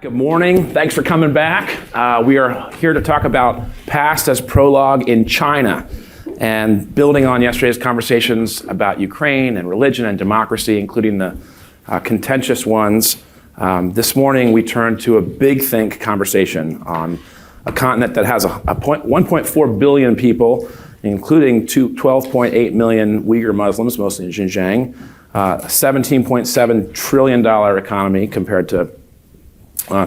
Good morning. Thanks for coming back. We are here to talk about past as prologue in China and building on yesterday's conversations about Ukraine and religion and democracy, including the contentious ones. This morning we turn to a big think conversation on a continent that has 1.4 billion people, including 12.8 million Uyghur Muslims, mostly in Xinjiang, a $17.7 trillion economy compared to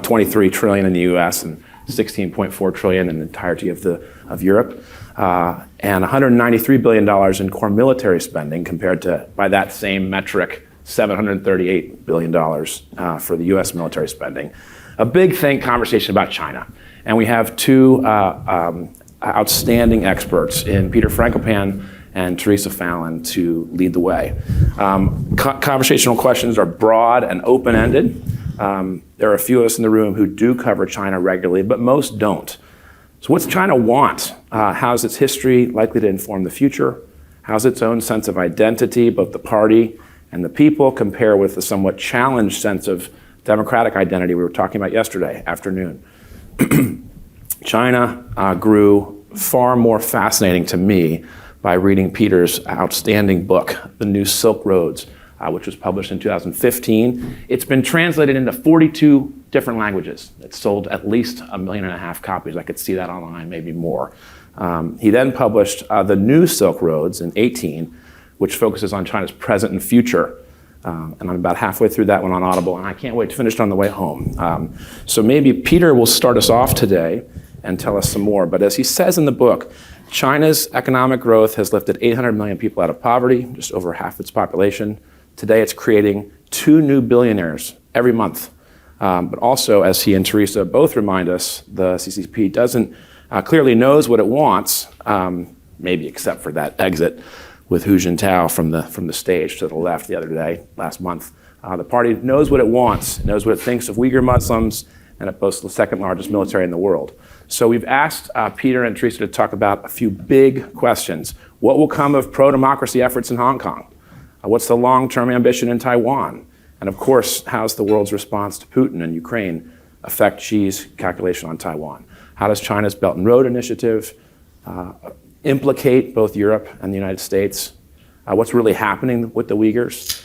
23 trillion in the US and 16.4 trillion in the entirety of Europe, and $193 billion in core military spending compared to, by that same metric, $738 billion for the US military spending. A big think conversation about China. And we have two outstanding experts in Peter Franco Pen and Teresa Fallon to lead the way. Conversational questions are broad and open-ended. There are a few of us in the room who do cover China regularly, but most don't. So what's China want? How's its history likely to inform the future? How's its own sense of identity, both the party and the people, compare with the somewhat challenged sense of democratic identity we were talking about yesterday afternoon? China grew far more fascinating to me by reading Peter's outstanding book, The New Silk Roads, which was published in 2015. It's been translated into 42 different languages. It's sold at least 1.5 million copies. I could see that online, maybe more. He then published The New Silk Roads in 2018, which focuses on China's present and future. And I'm about halfway through that one on Audible, and I can't wait to finish it on the way home. So maybe Peter will start us off today and tell us some more. But as he says in the book, China's economic growth has lifted 800 million people out of poverty, just over half its population. Today it's creating 2 new billionaires every month. But also, as he and Teresa both remind us, the CCCP doesn't clearly knows what it wants, maybe except for that exit with Hu Jintao from the stage to the left the other day, last month. The party knows what it wants, knows what it thinks of Uyghur Muslims, and it boasts the second largest military in the world. So we've asked Peter and Teresa to talk about a few big questions. What will come of pro-democracy efforts in Hong Kong? What's the long-term ambition in Taiwan? And of course, how's the world's response to Putin and Ukraine affect Xi's calculation on Taiwan? How does China's Belt and Road Initiative implicate both Europe and the United States? What's really happening with the Uighurs?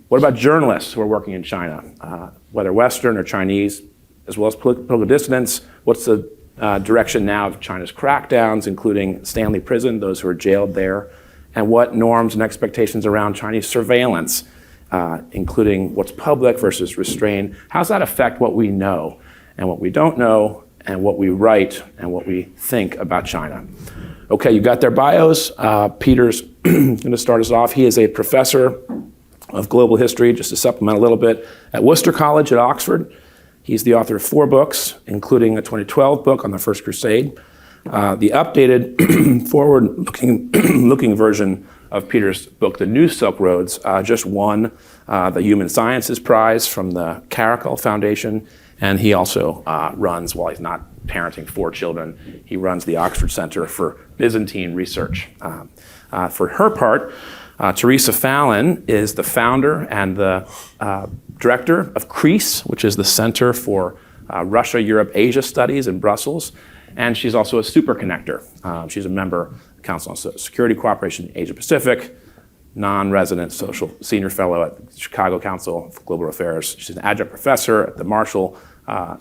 What about journalists who are working in China, whether Western or Chinese, as well as political dissidents? What's the direction now of China's crackdowns, including Stanley Prison, those who are jailed there? And what norms and expectations around Chinese surveillance, including what's public versus restrained? How does that affect what we know and what we don't know and what we write and what we think about China? Okay, you got their bios. Peter's going to start us off. He is a professor of global history, just to supplement a little bit, at Worcester College at Oxford. He's the author of 4 books, including a 2012 book on the First Crusade. The updated, forward-looking version of Peter's book, The New Silk Roads, just won the Human Sciences Prize from the Caracal Foundation, and he also runs, while he's not parenting 4 children, he runs the Oxford Center for Byzantine Research. For her part, Teresa Fallon is the founder and the director of CREASE, which is the Center for Russia, Europe, Asia Studies in Brussels. And she's also a super connector. She's a member of the Council on Security Cooperation in Asia Pacific, non-resident social senior fellow at the Chicago Council for Global Affairs. She's an adjunct professor at the Marshall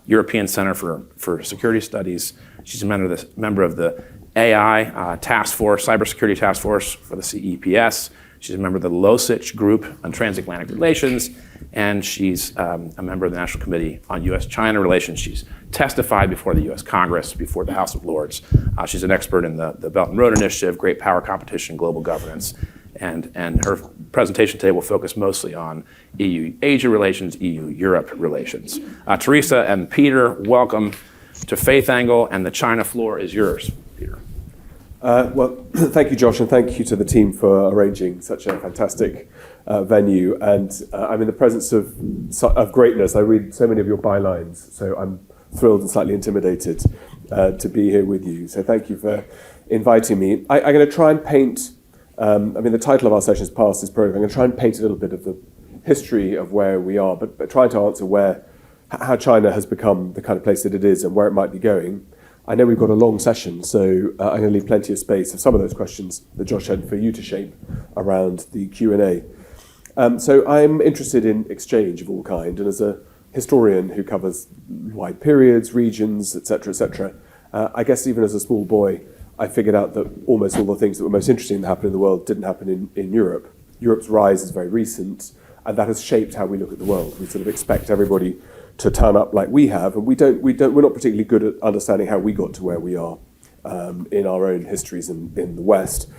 European Center for Security Studies. She's a member of the AI Task Force, Cybersecurity Task Force for the CEPS. She's a member of the Losich Group on Transatlantic Relations, and she's a member of the National Committee on USChina Relations. She's testified before the US Congress, before the House of Lords. She's an expert in the Belt and Road Initiative, Great Power Competition, global governance, and her presentation today will focus mostly on EU-Asia relations, EU-Europe relations. Teresa and Peter, welcome to Faith Angle, and the China floor is yours, Peter. Well, thank you, Josh, and thank you to the team for arranging such a fantastic venue. And I'm in the presence of greatness. I read so many of your bylines, so I'm thrilled and slightly intimidated to be here with you. So thank you for inviting me. I'm going to try and paint, the title of our session is Past is Prologue. I'm going to try and paint a little bit of the history of where we are, but try to answer how China has become the kind of place that it is and where it might be going. I know we've got a long session, so I'm going to leave plenty of space for some of those questions that Josh had for you to shape around the Q&A. So I'm interested in exchange of all kind, and as a historian who covers wide periods, regions, etc., I guess even as a small boy, I figured out that almost all the things that were most interesting that happened in the world didn't happen in Europe. Europe's rise is very recent, and that has shaped how we look at the world. We sort of expect everybody to turn up like we have, and we're not particularly good at understanding how we got to where we are in our own histories in the West.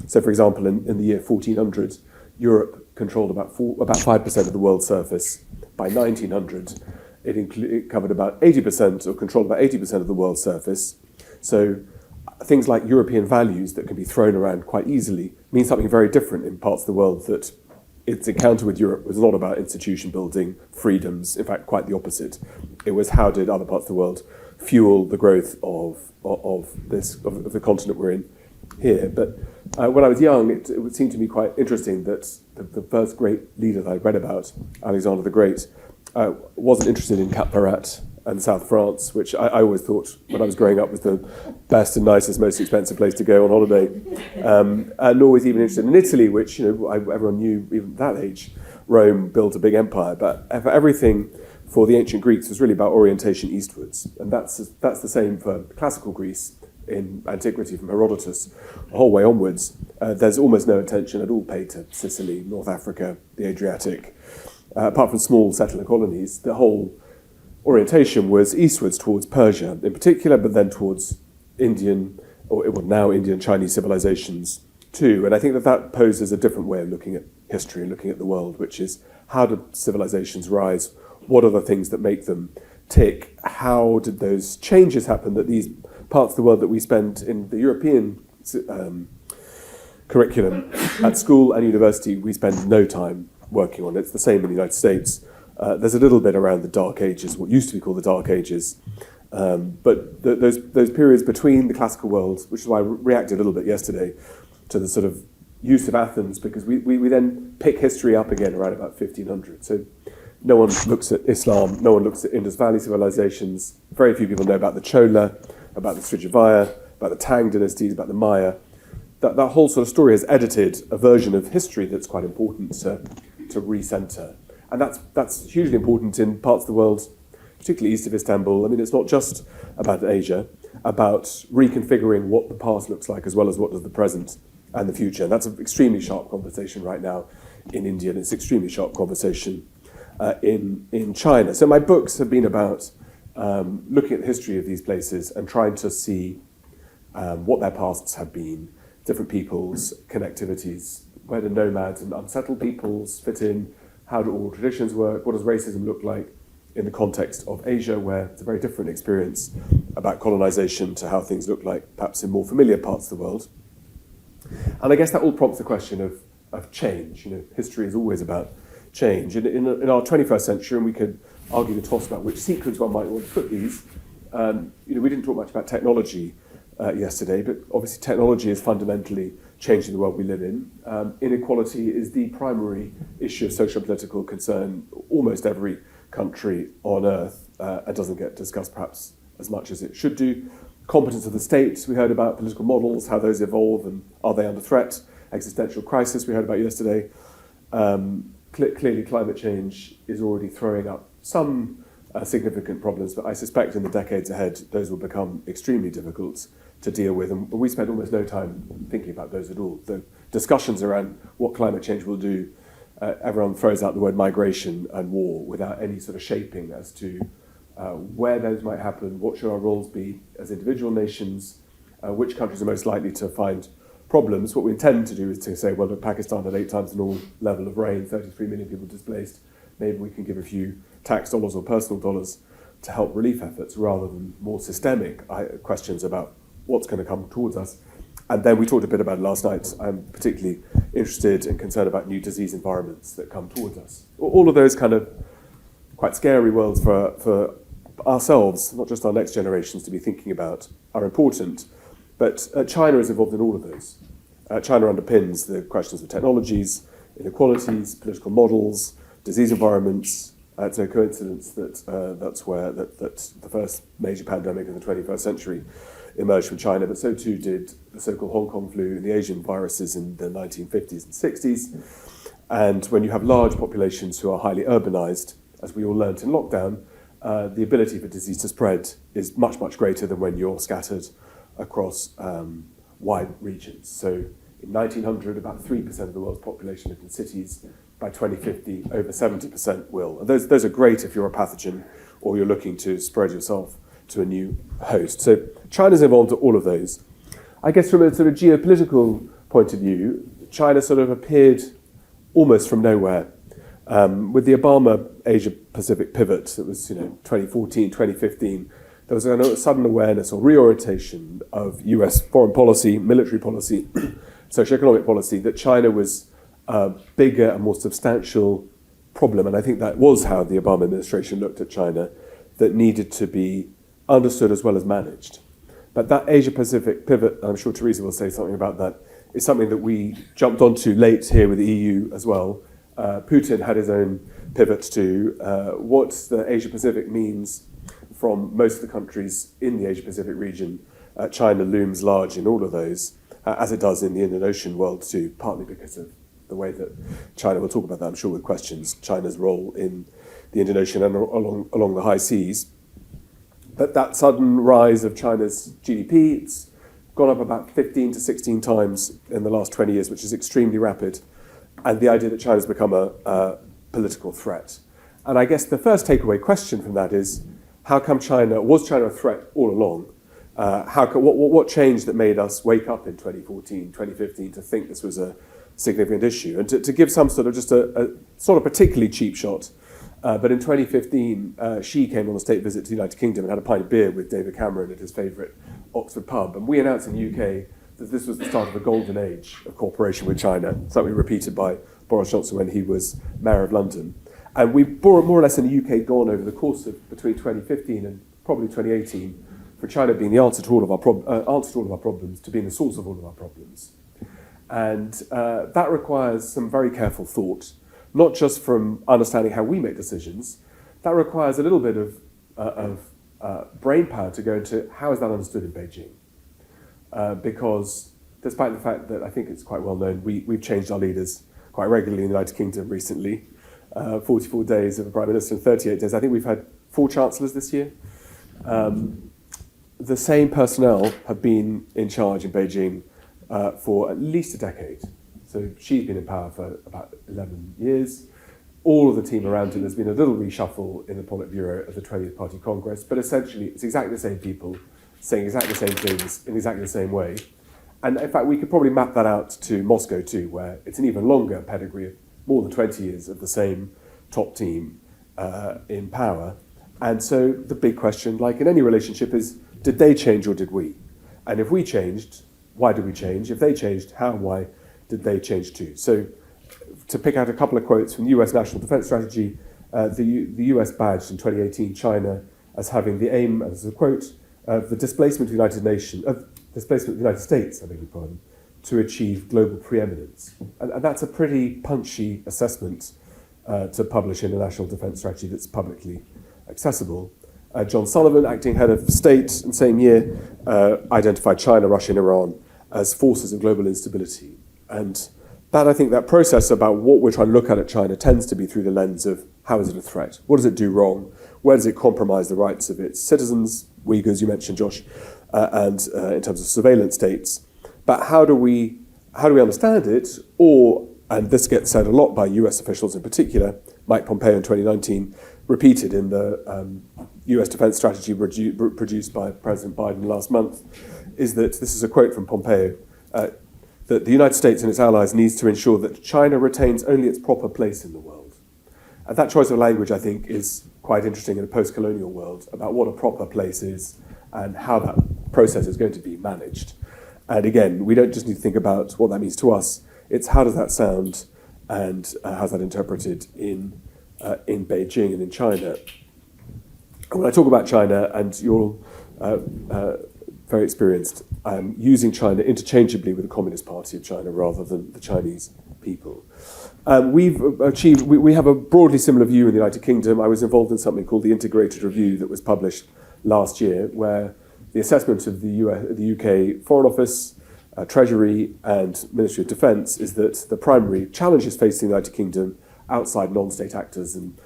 So, for example, in the year 1400, Europe controlled about 5% of the world's surface. By 1900, it covered about 80%, or controlled about 80% of the world's surface. So things like European values that can be thrown around quite easily mean something very different in parts of the world that its encounter with Europe was not about institution building, freedoms, in fact, quite the opposite. It was how did other parts of the world fuel the growth of the continent we're in here. But when I was young, it seemed to me quite interesting that the first great leader that I read about, Alexander the Great, wasn't interested in Cap Ferrat and South France, which I always thought when I was growing up was the best and nicest, most expensive place to go on holiday. And nor was he even interested in Italy, which everyone knew even at that age. Rome built a big empire, but everything for the ancient Greeks was really about orientation eastwards, and that's the same for classical Greece in antiquity, from Herodotus the whole way onwards. There's almost no attention at all paid to Sicily, North Africa, the Adriatic. Apart from small settler colonies, the whole orientation was eastwards towards Persia in particular, but then towards Indian, now Indian Chinese civilizations too. And I think that poses a different way of looking at history and looking at the world, which is how do civilizations rise? What are the things that make them tick? How did those changes happen that these parts of the world that we spend in the European curriculum at school and university, we spend no time working on? It's the same in the United States. There's a little bit around the Dark Ages, what used to be called the Dark Ages, but those periods between the classical world, which is why I reacted a little bit yesterday to the sort of use of Athens, because we then pick history up again around about 1500. So no one looks at Islam, no one looks at Indus Valley civilizations. Very few people know about the Chola, about the Srijavaya, about the Tang dynasties, about the Maya. That whole sort of story has edited a version of history that's quite important to recenter. And that's hugely important in parts of the world, particularly east of Istanbul. I mean, it's not just about Asia, about reconfiguring what the past looks like as well as what does the present and the future. And that's an extremely sharp conversation right now in India, and it's an extremely sharp conversation in China. So my books have been about looking at the history of these places and trying to see what their pasts have been, different peoples, connectivities, where do nomads and unsettled peoples fit in, how do oral traditions work, what does racism look like in the context of Asia, where it's a very different experience about colonization to how things look like perhaps in more familiar parts of the world. And I guess that all prompts the question of change. History is always about change. In our 21st century, and we could argue the toss about which sequence one might want to put these, we didn't talk much about technology yesterday, but obviously technology is fundamentally changing the world we live in. Inequality is the primary issue of social and political concern. Almost every country on earth doesn't get discussed perhaps as much as it should do. Competence of the state, we heard about political models, how those evolve and are they under threat. Existential crisis, we heard about yesterday. Clearly climate change is already throwing up some significant problems, but I suspect in the decades ahead those will become extremely difficult to deal with, and we spend almost no time thinking about those at all. The discussions around what climate change will do, everyone throws out the word migration and war without any sort of shaping as to where those might happen, what should our roles be as individual nations, which countries are most likely to find problems. What we intend to do is to say, well, look, Pakistan had 8 times the normal level of rain, 33 million people displaced, maybe we can give a few tax dollars or personal dollars to help relief efforts rather than more systemic questions about what's going to come towards us. And then we talked a bit about it last night. I'm particularly interested and concerned about new disease environments that come towards us. All of those kind of quite scary worlds for ourselves, not just our next generations to be thinking about, are important. But China is involved in all of those. China underpins the questions of technologies, inequalities, political models, disease environments, It's no coincidence that that's where that the first major pandemic in the 21st century emerged from China, but so too did the so-called Hong Kong flu and the Asian viruses in the 1950s and 60s. And when you have large populations who are highly urbanized, as we all learnt in lockdown, the ability for disease to spread is much, much greater than when you're scattered across wide regions. So in 1900, about 3% of the world's population lived in cities. By 2050, over 70% will. And those are great if you're a pathogen or you're looking to spread yourself to a new host. So China's involved in all of those. I guess from a sort of geopolitical point of view, China sort of appeared almost from nowhere. With the Obama Asia-Pacific pivot, that was 2014, 2015, there was a sudden awareness or reorientation of US foreign policy, military policy, socioeconomic policy, that China was a bigger and more substantial problem. And I think that was how the Obama administration looked at China, that needed to be understood as well as managed. But that Asia-Pacific pivot, and I'm sure Teresa will say something about that, is something that we jumped onto late here with the EU as well. Putin had his own pivot to what the Asia-Pacific means from most of the countries in the Asia-Pacific region. China looms large in all of those, as it does in the Indian Ocean world too, partly because of the way that China, we'll talk about that I'm sure with questions, China's role in the Indian Ocean and along the high seas. But that sudden rise of China's GDP, it's gone up about 15 to 16 times in the last 20 years, which is extremely rapid. And the idea that China's become a political threat. And I guess the first takeaway question from that is, how come was China a threat all along? What changed that made us wake up in 2014, 2015 to think this was a significant issue? And to give some sort of just a sort of particularly cheap shot, but in 2015, Xi came on a state visit to the United Kingdom and had a pint of beer with David Cameron at his favourite Oxford pub. And we announced in the UK that this was the start of a golden age of cooperation with China, something repeated by Boris Johnson when he was Mayor of London. And we've more or less in the UK gone over the course of between 2015 and probably 2018 for China being the answer to all of our problems, to being the source of all of our problems. And that requires some very careful thought, not just from understanding how we make decisions. That requires a little bit of brain power to go into how is that understood in Beijing. Because despite the fact that I think it's quite well known, we've changed our leaders quite regularly in the United Kingdom recently. 44 days of a Prime Minister and 38 days. I think we've had 4 Chancellors this year. The same personnel have been in charge in Beijing for at least a decade. So she's been in power for about 11 years. All of the team around him, there's been a little reshuffle in the Politburo of the 20th Party Congress, but essentially it's exactly the same people saying exactly the same things in exactly the same way. And in fact, we could probably map that out to Moscow too, where it's an even longer pedigree of more than 20 years of the same top team in power. And so the big question, like in any relationship, is did they change or did we? And if we changed, why did we change? If they changed, how and why did they change too? So to pick out a couple of quotes from the US National Defense Strategy, the US badged in 2018 China as having the aim, as a quote, of the displacement of the United States, I beg your pardon, to achieve global preeminence. And that's a pretty punchy assessment to publish in a national defense strategy that's publicly accessible. John Sullivan, acting head of state in the same year, identified China, Russia, and Iran as forces of global instability. And that, I think, that process about what we're trying to look at China tends to be through the lens of how is it a threat? What does it do wrong? Where does it compromise the rights of its citizens, Uighurs, you mentioned, Josh, and in terms of surveillance states. But how do we understand it? Or, and this gets said a lot by US officials in particular, Mike Pompeo in 2019 repeated in the US defense strategy produced by President Biden last month, is that, this is a quote from Pompeo, that the United States and its allies needs to ensure that China retains only its proper place in the world. And that choice of language, I think, is quite interesting in a post-colonial world about what a proper place is and how that process is going to be managed. And again, we don't just need to think about what that means to us, it's how does that sound and how's that interpreted in Beijing and in China. And when I talk about China, and you're very experienced, using China interchangeably with the Communist Party of China rather than the Chinese people. We have a broadly similar view in the United Kingdom. I was involved in something called the Integrated Review that was published last year, where the assessment of the UK Foreign Office, Treasury and Ministry of Defence is that the primary challenges facing the United Kingdom outside non-state actors and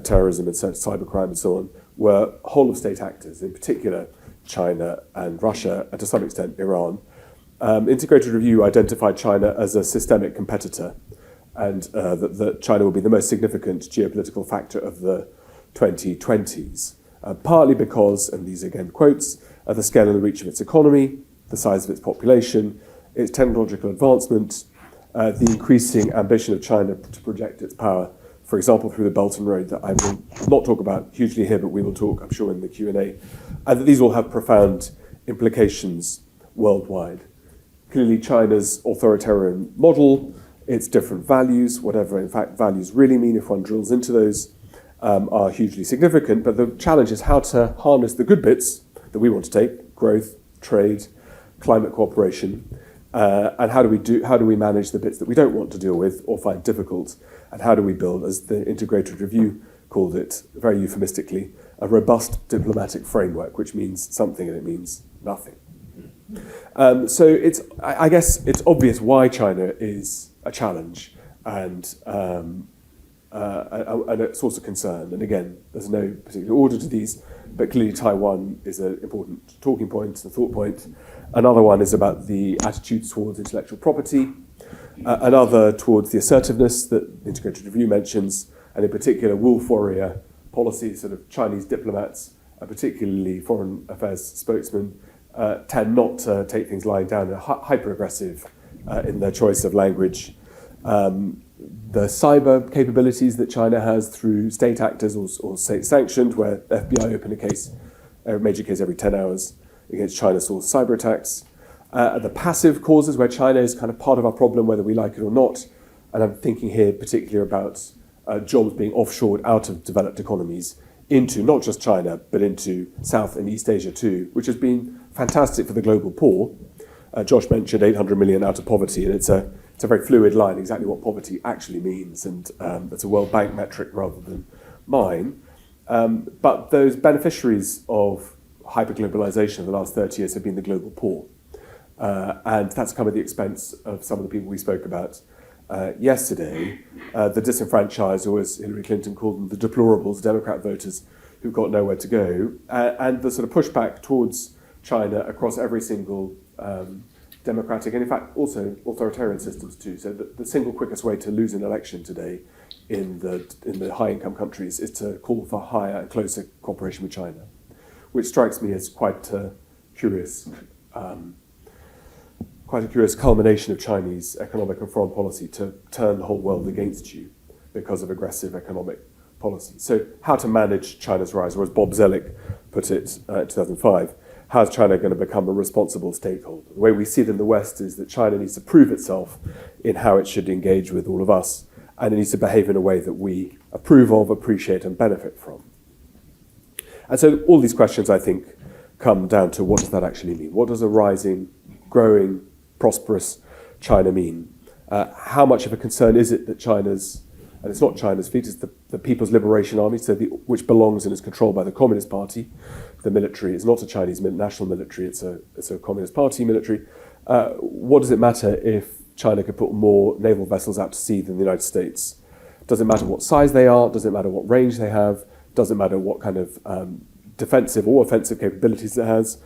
terrorism and cybercrime and so on were whole-of-state actors, in particular China and Russia, and to some extent Iran. Integrated Review identified China as a systemic competitor, and that China will be the most significant geopolitical factor of the 2020s, partly because, and these again quotes, the scale and the reach of its economy, the size of its population, its technological advancement, the increasing ambition of China to project its power, for example, through the Belt and Road that I will not talk about hugely here, but we will talk, I'm sure, in the Q&A, and that these all have profound implications worldwide. Clearly, China's authoritarian model, its different values, whatever in fact values really mean if one drills into those, are hugely significant, but the challenge is how to harness the good bits that we want to take, growth, trade, climate cooperation, and how do we manage the bits that we don't want to deal with or find difficult, and how do we build, as the Integrated Review called it very euphemistically, a robust diplomatic framework, which means something and it means nothing. So I guess it's obvious why China is a challenge and a source of concern. And again, there's no particular order to these, but clearly Taiwan is an important talking point, a thought point. Another one is about the attitudes towards intellectual property. Another towards the assertiveness that the Integrated Review mentions, and in particular wolf warrior policy, sort of Chinese diplomats, particularly foreign affairs spokesmen, tend not to take things lying down and are hyper-aggressive in their choice of language. The cyber capabilities that China has through state actors or state-sanctioned, where the FBI open a major case every 10 hours against China-sourced cyber attacks. The passive causes, where China is kind of part of our problem, whether we like it or not. And I'm thinking here particularly about jobs being offshored out of developed economies into not just China, but into South and East Asia too, which has been fantastic for the global poor. Josh mentioned 800 million out of poverty, and it's a very fluid line, exactly what poverty actually means, and it's a World Bank metric rather than mine. But those beneficiaries of hyperglobalization in the last 30 years have been the global poor. And that's come at the expense of some of the people we spoke about yesterday, the disenfranchised, or as Hillary Clinton called them, the deplorables, Democrat voters who've got nowhere to go, and the sort of pushback towards China across every single democratic, and in fact also authoritarian systems too. So the single quickest way to lose an election today in the high-income countries is to call for higher and closer cooperation with China, which strikes me as quite a curious culmination of Chinese economic and foreign policy to turn the whole world against you because of aggressive economic policy. So how to manage China's rise, or as Bob Zellick put it in 2005, how's China going to become a responsible stakeholder? The way we see it in the West is that China needs to prove itself in how it should engage with all of us, and it needs to behave in a way that we approve of, appreciate, and benefit from. And so all these questions, I think, come down to what does that actually mean? What does a rising, growing, prosperous China mean? How much of a concern is it that China's, and it's not China's fleet, it's the People's Liberation Army, which belongs and is controlled by the Communist Party. The military is not a Chinese national military, it's a Communist Party military. What does it matter if China could put more naval vessels out to sea than the United States? Doesn't matter what size they are, doesn't matter what range they have, doesn't matter what kind of defensive or offensive capabilities it has.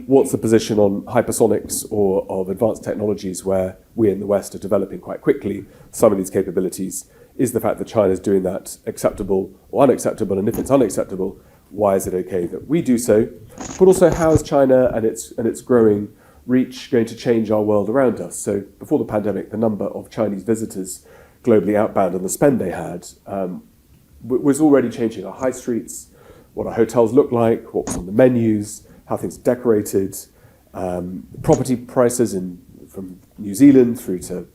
What's the position on hypersonics or of advanced technologies where we in the West are developing quite quickly some of these capabilities? Is the fact that China is doing that acceptable or unacceptable? And if it's unacceptable, why is it okay that we do so? But also, how is China and its growing reach going to change our world around us? So before the pandemic, the number of Chinese visitors globally outbound and the spend they had was already changing our high streets, what our hotels look like, what was on the menus, how things are decorated, property prices from New Zealand through to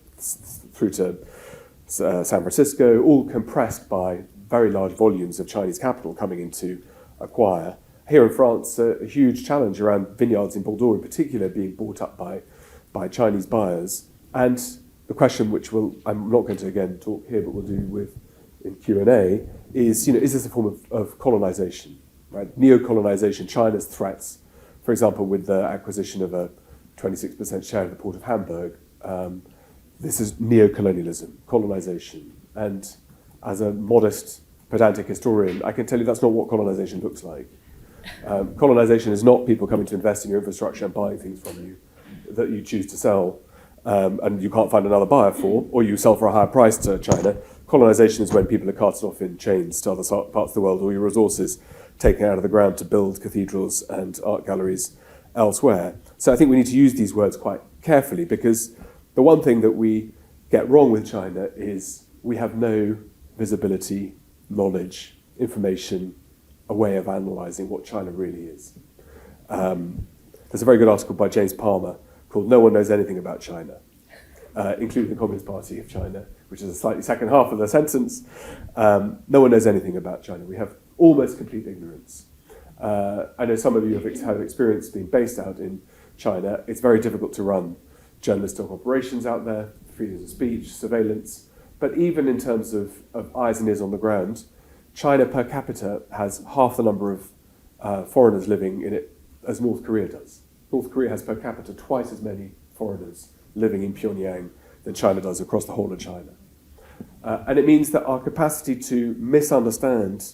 San Francisco, all compressed by very large volumes of Chinese capital coming in to acquire. Here in France, a huge challenge around vineyards in Bordeaux in particular being bought up by Chinese buyers. And the question, which I'm not going to again talk here, but we'll do with in Q&A, is this a form of colonization, right? Neo-colonization, China's threats, for example, with the acquisition of a 26% share of the port of Hamburg. This is neo-colonialism, colonization. And as a modest, pedantic historian, I can tell you that's not what colonization looks like. Colonization is not people coming to invest in your infrastructure and buying things from you that you choose to sell and you can't find another buyer for, or you sell for a higher price to China. Colonization is when people are carted off in chains to other parts of the world, or your resources taken out of the ground to build cathedrals and art galleries elsewhere. So I think we need to use these words quite carefully, because the one thing that we get wrong with China is we have no visibility, knowledge, information, a way of analysing what China really is. There's a very good article by James Palmer called "No One Knows Anything About China," including the Communist Party of China, which is a slightly second half of the sentence. No one knows anything about China. We have almost complete ignorance. I know some of you have had experience being based out in China. It's very difficult to run journalistic operations out there, freedom of speech, surveillance. But even in terms of eyes and ears on the ground, China per capita has half the number of foreigners living in it as North Korea does. North Korea has per capita twice as many foreigners living in Pyongyang than China does across the whole of China. And it means that our capacity to misunderstand,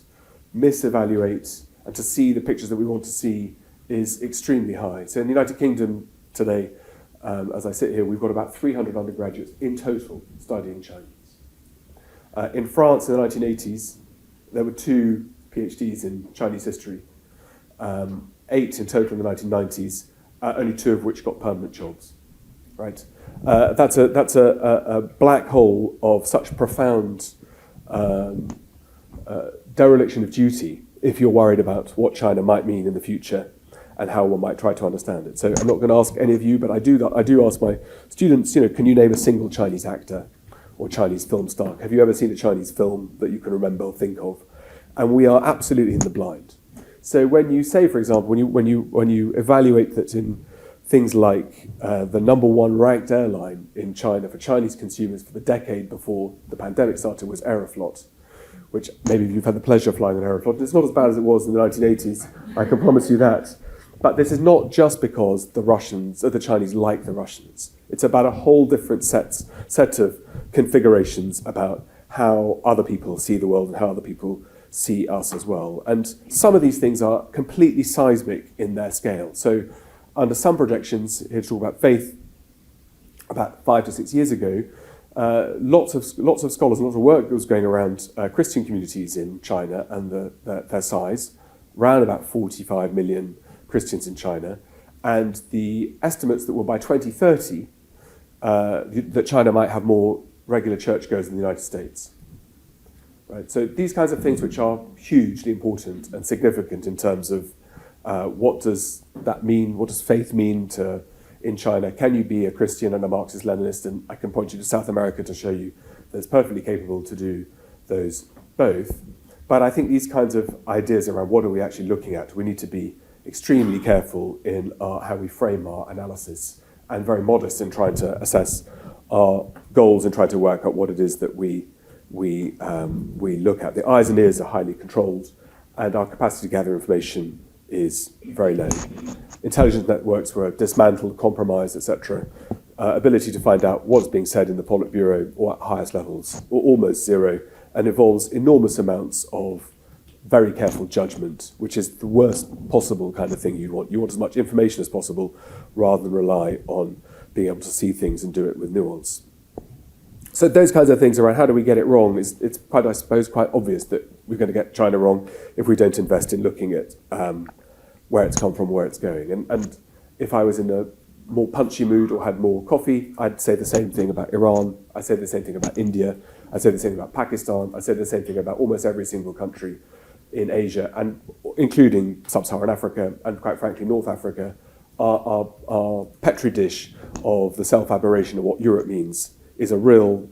misevaluate, and to see the pictures that we want to see is extremely high. So in the United Kingdom today, as I sit here, we've got about 300 undergraduates in total studying Chinese. In France in the 1980s, there were 2 PhDs in Chinese history, 8 in total in the 1990s, only 2 of which got permanent jobs. Right? That's a black hole of such profound dereliction of duty if you're worried about what China might mean in the future and how one might try to understand it. So I'm not going to ask any of you, but I do ask my students, can you name a single Chinese actor or Chinese film star? Have you ever seen a Chinese film that you can remember or think of? And we are absolutely in the blind. So when you say, for example, when you evaluate that in things like the number 1 ranked airline in China for Chinese consumers for the decade before the pandemic started was Aeroflot, which maybe you've had the pleasure of flying on Aeroflot. It's not as bad as it was in the 1980s, I can promise you that. But this is not just because the Chinese like the Russians. It's about a whole different set of configurations about how other people see the world and how other people see us as well. And some of these things are completely seismic in their scale. So under some projections, here to talk about faith, about 5 to 6 years ago, lots of scholars and lots of work was going around Christian communities in China and their size, around about 45 million Christians in China, and the estimates that were by 2030 that China might have more regular churchgoers than the United States. Right? So these kinds of things, which are hugely important and significant in terms of what does that mean, what does faith mean in China? Can you be a Christian and a Marxist-Leninist? And I can point you to South America to show you that it's perfectly capable to do those both. But I think these kinds of ideas around what are we actually looking at, we need to be extremely careful in how we frame our analysis and very modest in trying to assess our goals and try to work out what it is that we look at. The eyes and ears are highly controlled, and our capacity to gather information is very low. Intelligence networks were dismantled, compromised, etc. Ability to find out what's being said in the Politburo or at highest levels, or almost zero, and involves enormous amounts of very careful judgment, which is the worst possible kind of thing you want. You want as much information as possible rather than rely on being able to see things and do it with nuance. So those kinds of things around how do we get it wrong, it's quite, I suppose, quite obvious that we're going to get China wrong if we don't invest in looking at where it's come from, where it's going. And if I was in a more punchy mood or had more coffee, I'd say the same thing about Iran, I'd say the same thing about India, I'd say the same thing about Pakistan, I'd say the same thing about almost every single country in Asia, and including sub-Saharan Africa and, quite frankly, North Africa, our petri dish of the self-aberration of what Europe means is a real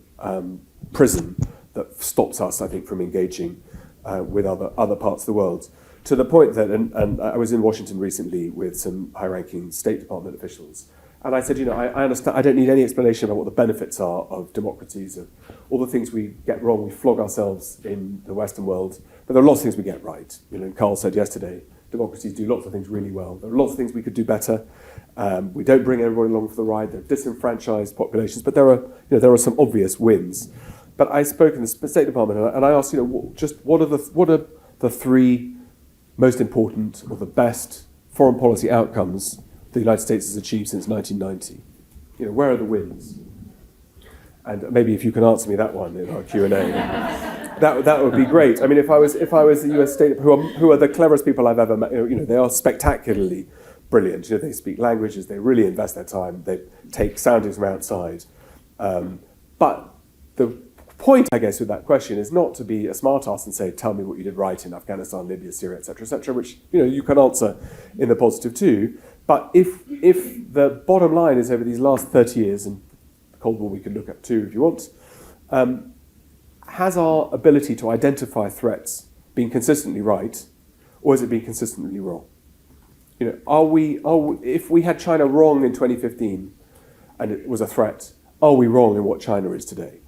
prison that stops us, I think, from engaging with other parts of the world. To the point that, and I was in Washington recently with some high-ranking State Department officials, And I said, I understand, I don't need any explanation about what the benefits are of democracies, of all the things we get wrong, we flog ourselves in the Western world, but there are lots of things we get right. Carl said yesterday, democracies do lots of things really well. There are lots of things we could do better. We don't bring everybody along for the ride. There are disenfranchised populations, but there are some obvious wins. But I spoke in the State Department, and I asked, what are the three most important or the best foreign policy outcomes the United States has achieved since 1990? Where are the wins? And maybe if you can answer me that one in our Q&A, that would be great. I mean, if I was the US State, who are the cleverest people I've ever met, they are spectacularly brilliant. They speak languages, they really invest their time, they take soundings from outside. But the point, I guess, with that question is not to be a smartass and say, tell me what you did right in Afghanistan, Libya, Syria, etc., which you can answer in the positive too. But if the bottom line is over these last 30 years, and the Cold War we could look at too if you want, has our ability to identify threats been consistently right, or has it been consistently wrong? If we had China wrong in 2015 and it was a threat, are we wrong in what China is today?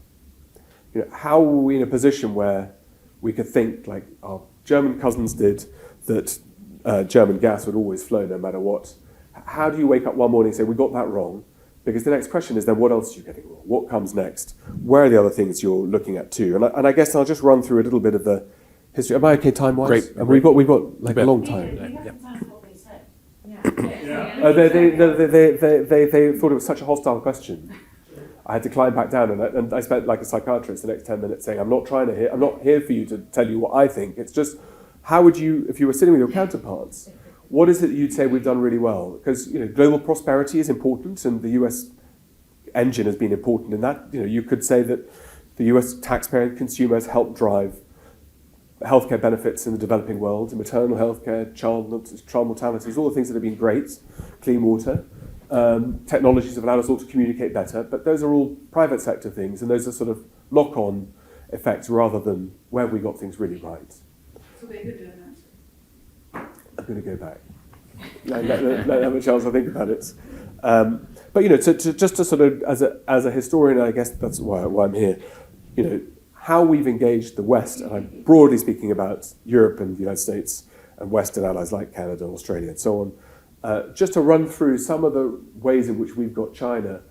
How are we in a position where we could think, like our German cousins did, that German gas would always flow no matter what? How do you wake up one morning and say, we got that wrong? Because the next question is then, what else are you getting wrong? What comes next? Where are the other things you're looking at too? And I guess I'll just run through a little bit of the history. Am I okay time-wise? Great. And we've got like a long time. They thought it was such a hostile question. I had to climb back down, and I spent like a psychiatrist the next 10 minutes saying, I'm not here for you to tell you what I think. It's just, how would you, if you were sitting with your counterparts, what is it that you'd say we've done really well? Because global prosperity is important, and the US engine has been important in that. You could say that the US taxpayer and consumers helped drive healthcare benefits in the developing world, maternal healthcare, child mortalities, all the things that have been great, clean water. Technologies have allowed us all to communicate better, but those are all private sector things, and those are sort of lock-on effects rather than where we got things really right. So they could do that. I'm going to go back. Let have a chance to think about it. But just to sort of, as a historian, I guess that's why I'm here. How we've engaged the West, and I'm broadly speaking about Europe and the United States and Western allies like Canada, Australia, and so on. Just to run through some of the ways in which we've got China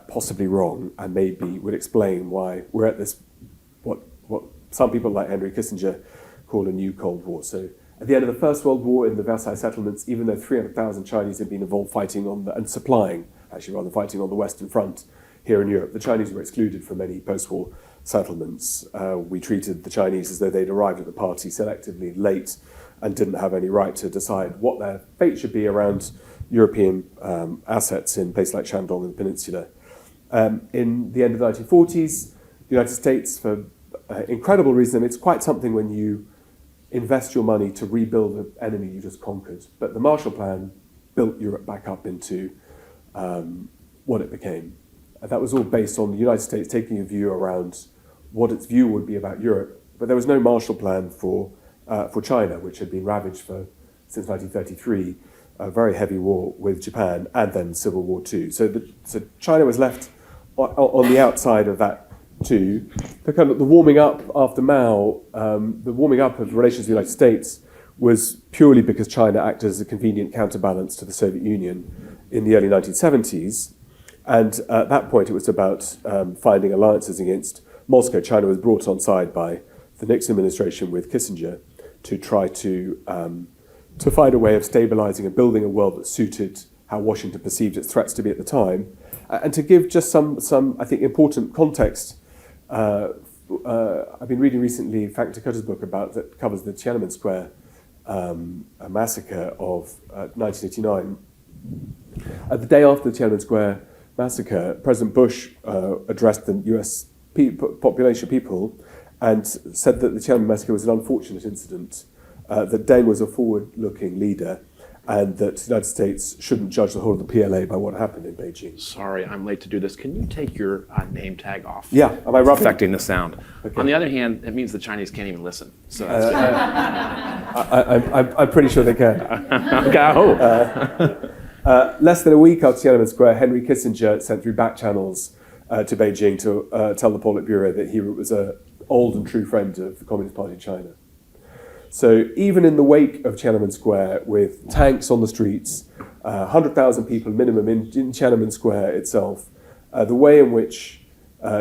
possibly wrong, and maybe would explain why we're at this, what some people like Henry Kissinger call a new Cold War. So at the end of the First World War in the Versailles settlements, even though 300,000 Chinese had been involved fighting and supplying, actually rather fighting on the Western Front here in Europe, the Chinese were excluded from many post-war settlements. We treated the Chinese as though they'd arrived at the party selectively late and didn't have any right to decide what their fate should be around European assets in places like Shandong and the Peninsula. In the end of the 1940s, the United States, for incredible reason, it's quite something when you invest your money to rebuild an enemy you just conquered. But the Marshall Plan built Europe back up into what it became. And that was all based on the United States taking a view around what its view would be about Europe. But there was no Marshall Plan for China, which had been ravaged since 1933, a very heavy war with Japan, and then Civil War II. So China was left on the outside of that too. The warming up after Mao, the warming up of relations with the United States was purely because China acted as a convenient counterbalance to the Soviet Union in the early 1970s. And at that point, it was about finding alliances against Moscow. China was brought on side by the Nixon administration with Kissinger to try to find a way of stabilizing and building a world that suited how Washington perceived its threats to be at the time. And to give just some I think, important context, I've been reading recently Frank Pen book that covers the Tiananmen Square massacre of 1989. The day after the Tiananmen Square massacre, President Bush addressed the US population people and said that the Tiananmen massacre was an unfortunate incident, that Deng was a forward-looking leader, and that the United States shouldn't judge the whole of the PLA by what happened in Beijing. Sorry, I'm late to do this. Can you take your name tag off? Yeah, am I It's roughing? affecting the sound. Okay. On the other hand, it means the Chinese can't even listen. So I'm pretty sure they can. Less than a week after Tiananmen Square, Henry Kissinger sent through back channels to Beijing to tell the Politburo that he was an old and true friend of the Communist Party of China. So even in the wake of Tiananmen Square, with tanks on the streets, 100,000 people minimum in Tiananmen Square itself, the way in which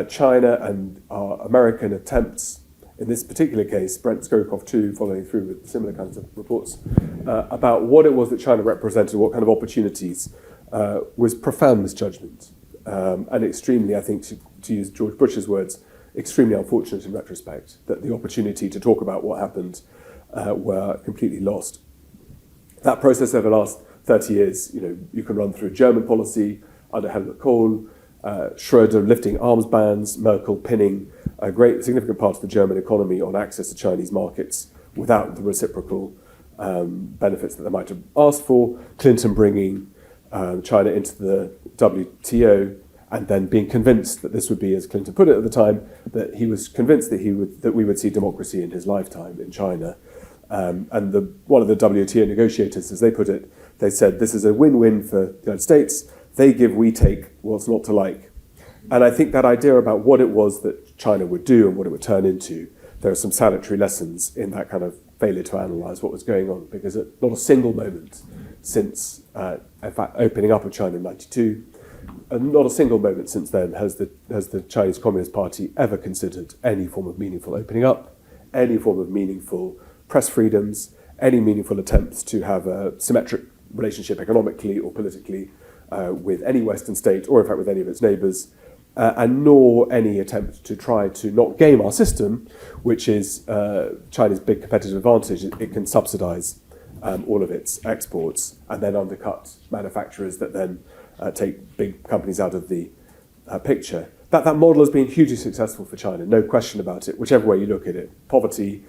China and our American attempts, in this particular case, Brent Skokov too, following through with similar kinds of reports, about what it was that China represented, what kind of opportunities, was profound misjudgment. And extremely, I think, to use George Bush's words, extremely unfortunate in retrospect, that the opportunity to talk about what happened were completely lost. That process over the last 30 years, you can run through German policy under Helmut Kohl, Schroeder lifting arms bans, Merkel pinning a great significant part of the German economy on access to Chinese markets without the reciprocal benefits that they might have asked for, Clinton bringing China into the WTO, and then being convinced that this would be, as Clinton put it at the time, that he was convinced that we would see democracy in his lifetime in China. And one of the WTO negotiators, as they put it, they said, this is a win-win for the United States. They give, we take. What's not to like? And I think that idea about what it was that China would do and what it would turn into, there are some salutary lessons in that kind of failure to analyse what was going on, because at not a single moment since, in fact, opening up of China in '92, and not a single moment since then has the Chinese Communist Party ever considered any form of meaningful opening up, any form of meaningful press freedoms, any meaningful attempts to have a symmetric relationship economically or politically with any Western state, or in fact with any of its neighbours, and nor any attempt to try to not game our system, which is China's big competitive advantage. It can subsidise all of its exports and then undercut manufacturers that then take big companies out of the picture. That model has been hugely successful for China, no question about it, whichever way you look at it. Poverty,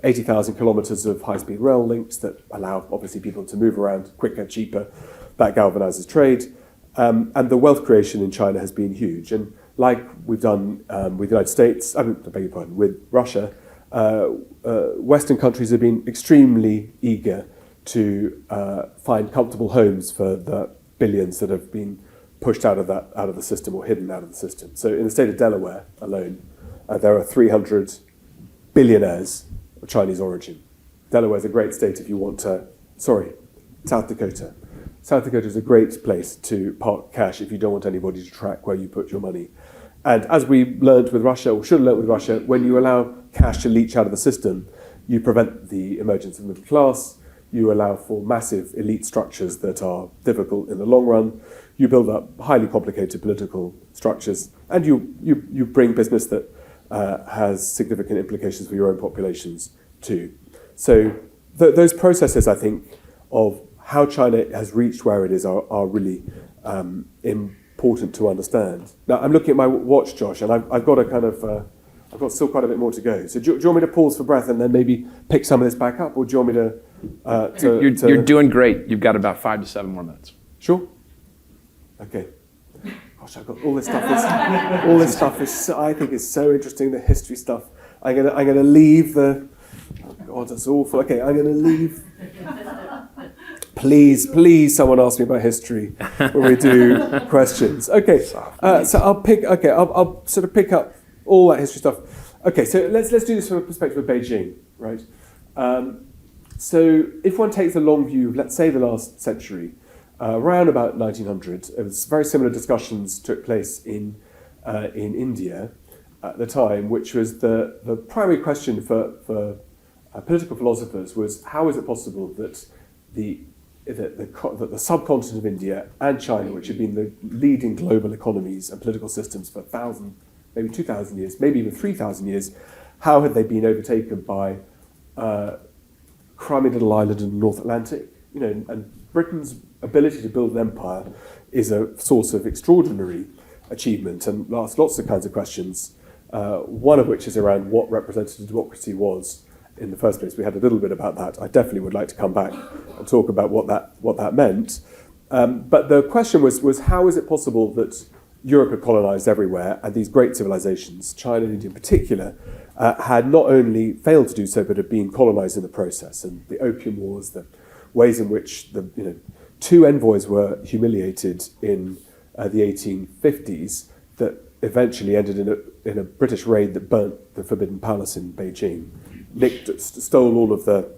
80,000 kilometres of high-speed rail links that allow, obviously, people to move around quicker, cheaper. That galvanises trade. And the wealth creation in China has been huge. And like we've done with the United States, I beg your pardon, with Russia, Western countries have been extremely eager to find comfortable homes for the billions that have been pushed out of the system or hidden out of the system. So in the state of Delaware alone, there are 300 billionaires of Chinese origin. Delaware is a great state if you want to... South Dakota. South Dakota is a great place to park cash if you don't want anybody to track where you put your money. And as we learned with Russia, or should have learned with Russia, when you allow cash to leach out of the system, you prevent the emergence of the middle class, you allow for massive elite structures that are difficult in the long run, you build up highly complicated political structures, and you bring business that has significant implications for your own populations too. So those processes, I think, of how China has reached where it is are really important to understand. Now, I'm looking at my watch, Josh, and I've got I've got still quite a bit more to go. So do you want me to pause for breath and then maybe pick some of this back up, or do you want me to... You're doing great. You've got about 5 to 7 more minutes. Sure? Okay. Gosh, I've got all this stuff. All this stuff is I think is so interesting. The history stuff. I'm gonna leave the... Oh God, that's awful. Okay, I'm gonna leave... Please, someone ask me about history when we do questions. Okay, so I'll sort of pick up all that history stuff. Okay, so let's do this from a perspective of Beijing, right? So if one takes a long view of, let's say, the last century, around about 1900, it was very similar discussions took place in India at the time, which was the primary question for political philosophers was, how is it possible that the subcontinent of India and China, which had been the leading global economies and political systems for 1,000, maybe 2,000 years, maybe even 3,000 years, how had they been overtaken by crummy little island in the North Atlantic? And Britain's ability to build an empire is a source of extraordinary achievement and asks lots of kinds of questions, one of which is around what representative democracy was in the first place. We had a little bit about that. I definitely would like to come back and talk about what that meant. But the question was how is it possible that Europe had colonized everywhere, and these great civilizations, China and India in particular, had not only failed to do so, but had been colonized in the process. And the Opium Wars, the ways in which two envoys were humiliated in the 1850s that eventually ended in a British raid that burnt the Forbidden Palace in Beijing, stole all of the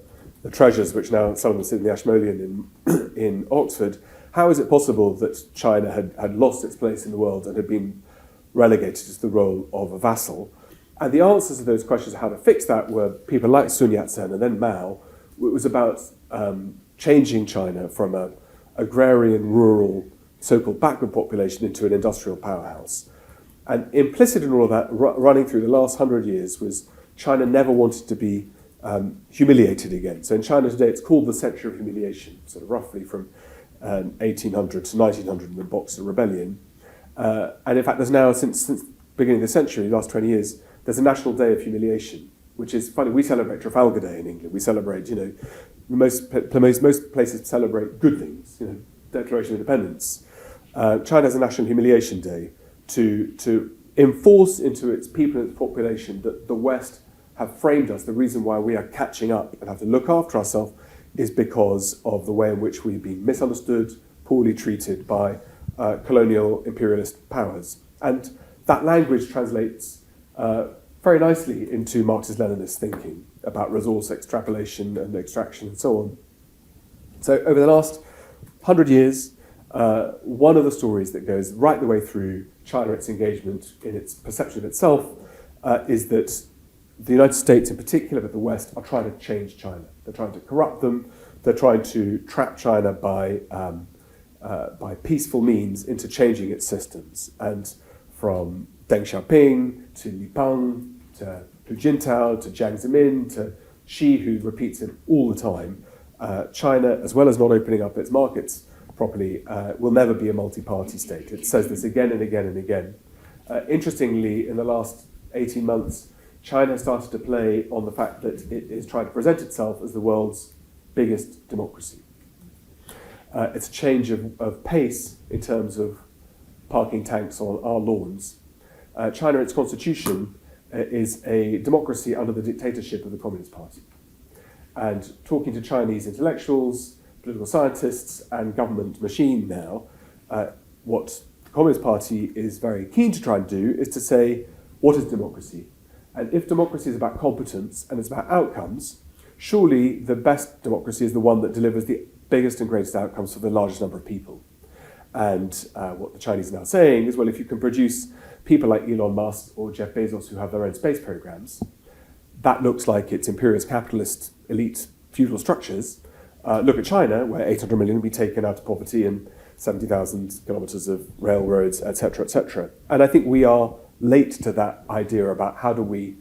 treasures, which now some of them sit in the Ashmolean in Oxford. How is it possible that China had lost its place in the world and had been relegated to the role of a vassal? And the answers to those questions of how to fix that were people like Sun Yat-sen and then Mao. It was about changing China from an agrarian, rural, so-called backward population into an industrial powerhouse. And implicit in all of that, running through the last 100 years, was China never wanted to be humiliated again. So in China today, it's called the century of humiliation, sort of roughly from 1800 to 1900 in the Boxer Rebellion. And in fact, there's now, since the beginning of the century, the last 20 years, there's a National Day of Humiliation, which is funny. We celebrate Trafalgar Day in England. We celebrate, most places celebrate good things, Declaration of Independence. China has a National Humiliation Day to enforce into its people and its population that the West have framed us. The reason why we are catching up and have to look after ourselves is because of the way in which we've been misunderstood, poorly treated by colonial imperialist powers. And that language translates very nicely into Marxist-Leninist thinking about resource extrapolation and extraction and so on. So over the last 100 years, one of the stories that goes right the way through China, its engagement in its perception of itself, is that the United States in particular, but the West, are trying to change China. They're trying to corrupt them. They're trying to trap China by peaceful means into changing its systems. And from Deng Xiaoping to Li Peng to Hu Jintao to Jiang Zemin to Xi, who repeats it all the time, China, as well as not opening up its markets properly, will never be a multi-party state. It says this again and again and again. Interestingly, in the last 18 months, China started to play on the fact that it is trying to present itself as the world's biggest democracy. It's a change of pace in terms of parking tanks on our lawns. China, its constitution, is a democracy under the dictatorship of the Communist Party. And talking to Chinese intellectuals, political scientists, and government machine now, what the Communist Party is very keen to try and do is to say, what is democracy? And if democracy is about competence and it's about outcomes, surely the best democracy is the one that delivers the biggest and greatest outcomes for the largest number of people. And what the Chinese are now saying is, well, if you can produce people like Elon Musk or Jeff Bezos who have their own space programs, that looks like it's imperialist capitalist elite feudal structures. Look at China, where 800 million will be taken out of poverty and 70,000 kilometers of railroads, etc., etc. And I think we are late to that idea about how do we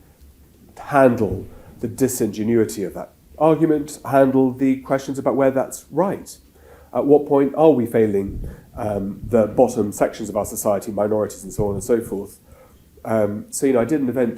handle the disingenuity of that argument, handle the questions about where that's right. At what point are we failing the bottom sections of our society, minorities and so on and so forth? So, I did an event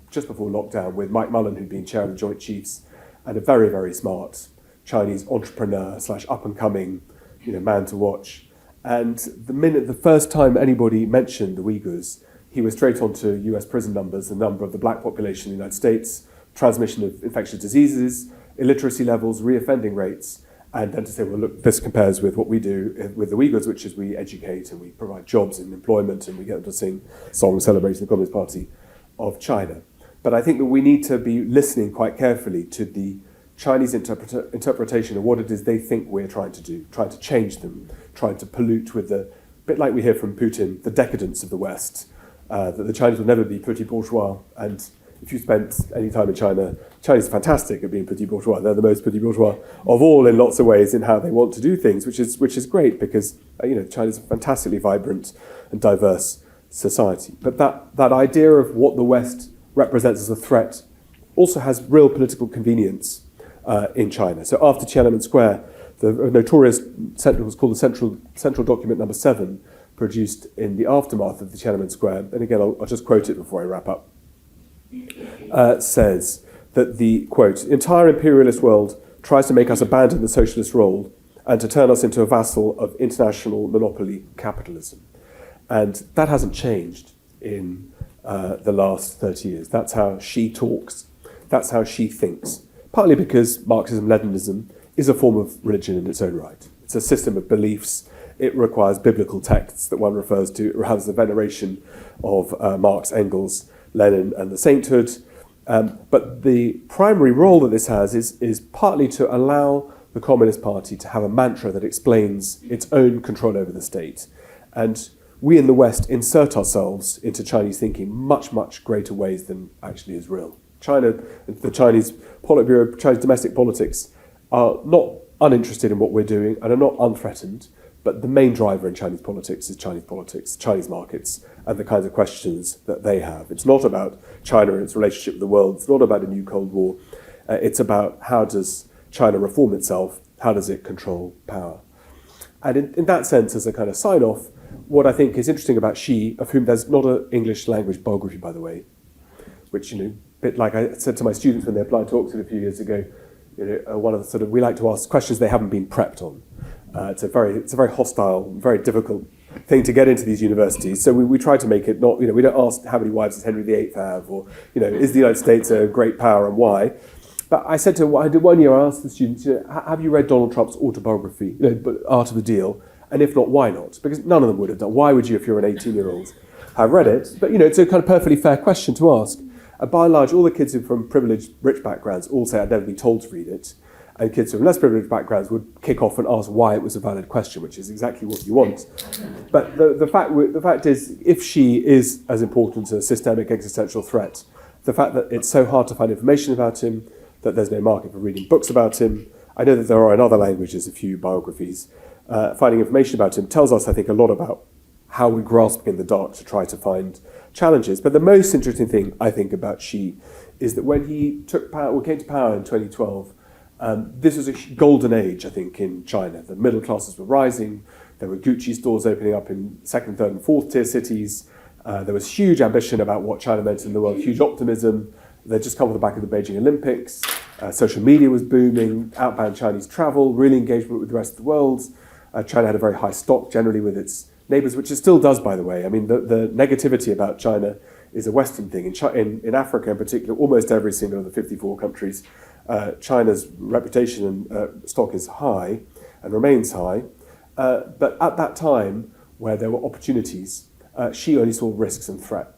just before lockdown with Mike Mullen, who'd been chair of the Joint Chiefs, and a very, very smart Chinese entrepreneur / up-and-coming, man to watch. And the first time anybody mentioned the Uighurs, he was straight on to US prison numbers, the number of the black population in the United States, transmission of infectious diseases, illiteracy levels, reoffending rates, and then to say, well, look, this compares with what we do with the Uighurs, which is we educate and we provide jobs and employment and we get them to sing songs celebrating the Communist Party of China. But I think that we need to be listening quite carefully to the Chinese interpretation of what it is they think we're trying to do, trying to change them, trying to pollute with the, bit like we hear from Putin, the decadence of the West, that the Chinese will never be petit bourgeois. And if you spent any time in China, Chinese are fantastic at being petit bourgeois. They're the most petit bourgeois of all in lots of ways in how they want to do things, which is great because China's a fantastically vibrant and diverse society. But that idea of what the West represents as a threat also has real political convenience in China. So after Tiananmen Square, the notorious was called the Central Document Number 7, produced in the aftermath of the Tiananmen Square. And again, I'll just quote it before I wrap up. Says that the, quote, entire imperialist world tries to make us abandon the socialist role and to turn us into a vassal of international monopoly capitalism. And that hasn't changed in the last 30 years. That's how she talks. That's how she thinks. Partly because Marxism-Leninism is a form of religion in its own right. It's a system of beliefs. It requires biblical texts that one refers to. It has the veneration of Marx, Engels, Lenin, and the sainthood. But the primary role that this has is partly to allow the Communist Party to have a mantra that explains its own control over the state. And we in the West insert ourselves into Chinese thinking much, much greater ways than actually is real. China, the Chinese Politburo, Chinese domestic politics are not uninterested in what we're doing and are not unthreatened, but the main driver in Chinese politics, Chinese markets, and the kinds of questions that they have. It's not about China and its relationship with the world. It's not about a new Cold War. It's about how does China reform itself? How does it control power? And in that sense, as a kind of sign-off, what I think is interesting about Xi, of whom there's not an English language biography, by the way, which, a bit like I said to my students when they applied to Oxford a few years ago, one of the we like to ask questions they haven't been prepped on. It's a very hostile, very difficult thing to get into these universities. So we try to make it not, we don't ask how many wives does Henry VIII have, or, is the United States a great power and why? But I said I did one year, I asked the students, have you read Donald Trump's autobiography, Art of the Deal? And if not, why not? Because none of them would have done. Why would you, if you're an 18-year-old, have read it? But, it's a kind of perfectly fair question to ask. And by and large, all the kids who are from privileged, rich backgrounds all say, I'd never been told to read it. And kids from less privileged backgrounds would kick off and ask why it was a valid question, which is exactly what you want. But the fact is, if Xi is as important a systemic existential threat, the fact that it's so hard to find information about him, that there's no market for reading books about him, I know that there are in other languages a few biographies, finding information about him tells us, I think, a lot about how we grasp in the dark to try to find challenges. But the most interesting thing, I think, about Xi is that when he came to power in 2012, this was a golden age, I think, in China. The middle classes were rising. There were Gucci stores opening up in second, third, and fourth tier cities. There was huge ambition about what China meant in the world, huge optimism. They'd just come off the back of the Beijing Olympics. Social media was booming, outbound Chinese travel, really engagement with the rest of the world. China had a very high stock generally with its neighbors, which it still does, by the way. I mean, the negativity about China is a Western thing. In Africa in particular, almost every single of the 54 countries, China's reputation and stock is high and remains high. But at that time, where there were opportunities, Xi only saw risks and threat.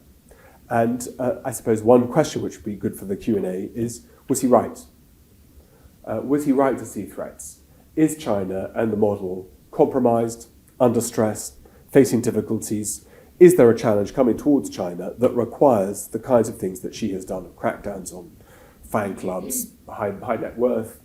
And I suppose one question which would be good for the Q&A is, was he right? Was he right to see threats? Is China and the model compromised, under stress, facing difficulties? Is there a challenge coming towards China that requires the kinds of things that Xi has done, crackdowns on fan clubs, high net worth,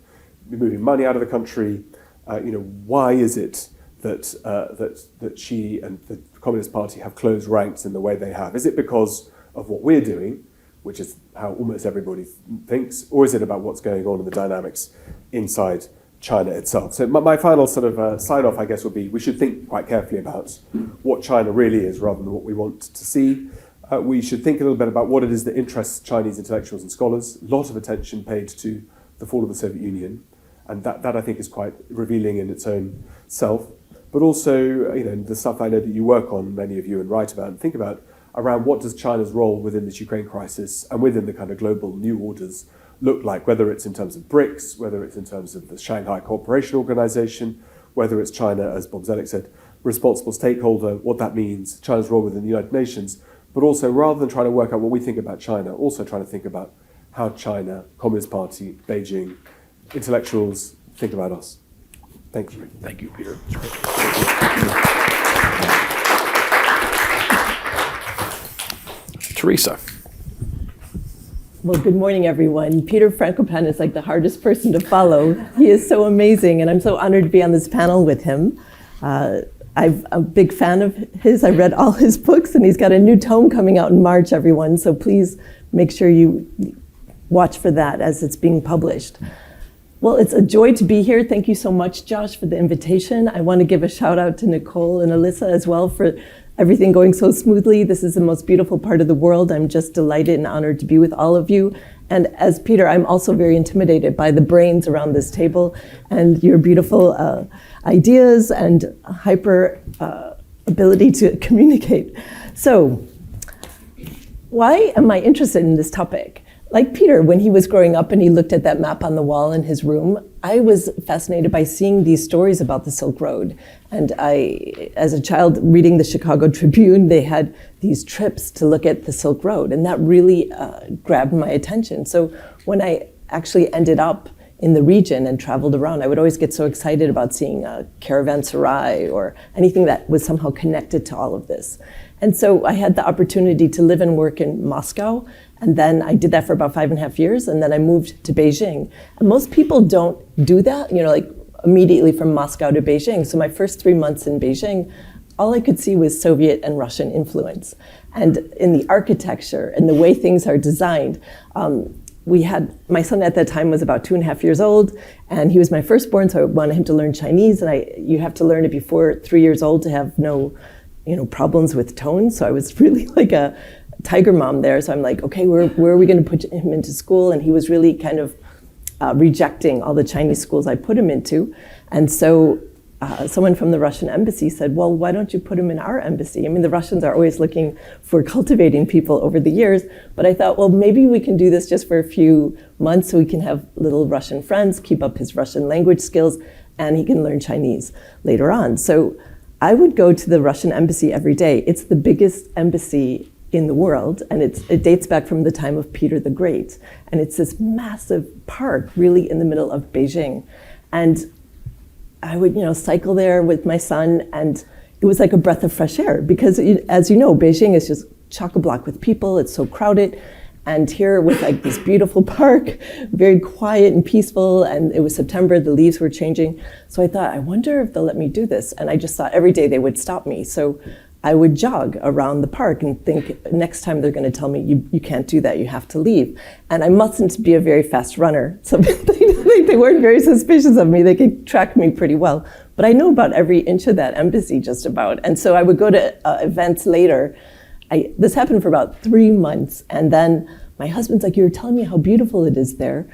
moving money out of the country? Why is it that Xi and the Communist Party have closed ranks in the way they have? Is it because of what we're doing, which is how almost everybody thinks, or is it about what's going on in the dynamics inside China itself? So my final sort of sign-off, I guess, would be we should think quite carefully about what China really is rather than what we want to see. We should think a little bit about what it is that interests Chinese intellectuals and scholars. A lot of attention paid to the fall of the Soviet Union, and that I think is quite revealing in its own self. But also, the stuff I know that you work on, many of you, and write about and think about, around what does China's role within this Ukraine crisis and within the kind of global new orders look like, whether it's in terms of BRICS, whether it's in terms of the Shanghai Cooperation Organization, whether it's China, as Bob Zelic said, responsible stakeholder, what that means, China's role within the United Nations, but also rather than trying to work out what we think about China, also trying to think about how China, Communist Party, Beijing, intellectuals think about us. Thank you. Thank you, Peter. Teresa. Well, good morning, everyone. Peter Franco Pen is like the hardest person to follow. He is so amazing, and I'm so honored to be on this panel with him. I'm a big fan of his. I read all his books, and he's got a new tome coming out in March, everyone, so please make sure you watch for that as it's being published. Well, it's a joy to be here. Thank you so much, Josh, for the invitation. I want to give a shout out to Nicole and Alyssa as well for everything going so smoothly. This is the most beautiful part of the world. I'm just delighted and honored to be with all of you. And as Peter, I'm also very intimidated by the brains around this table and your beautiful ideas and hyper ability to communicate. So, why am I interested in this topic? like Peter, when he was growing up and he looked at that map on the wall in his room, I was fascinated by seeing these stories about the Silk Road. And I, as a child, reading the Chicago Tribune, they had these trips to look at the Silk Road, and that really grabbed my attention. So when I actually ended up in the region and traveled around, I would always get so excited about seeing a caravanserai or anything that was somehow connected to all of this. And so I had the opportunity to live and work in Moscow, and then I did that for about 5.5 years, and then I moved to Beijing. And most people don't do that, like immediately from Moscow to Beijing. So my first 3 months in Beijing, all I could see was Soviet and Russian influence. And in the architecture and the way things are designed, we had, my son at that time was about 2.5 years old, and he was my firstborn, so I wanted him to learn Chinese, and you have to learn it before 3 years old to have no problems with tone. So I was really like a tiger mom there. So I'm like, okay, where are we going to put him into school? And he was really kind of rejecting all the Chinese schools I put him into. And so someone from the Russian embassy said, well, why don't you put him in our embassy? I mean, the Russians are always looking for cultivating people over the years. But I thought, well, maybe we can do this just for a few months so he can have little Russian friends, keep up his Russian language skills, and he can learn Chinese later on. So I would go to the Russian embassy every day. It's the biggest embassy in the world, and it dates back from the time of Peter the Great. And it's this massive park really in the middle of Beijing. And I would, cycle there with my son, and it was like a breath of fresh air because, as you know, Beijing is just chock-a-block with people. It's so crowded. And here was like this beautiful park, very quiet and peaceful, and it was September, the leaves were changing. So I thought, I wonder if they'll let me do this. And I just thought every day they would stop me. So I would jog around the park and think, next time they're going to tell me, you can't do that, you have to leave. And I mustn't be a very fast runner. So they weren't very suspicious of me. They could track me pretty well. But I know about every inch of that embassy just about. And so I would go to events later. This happened for about 3 months, and then my husband's like, you were telling me how beautiful it is there.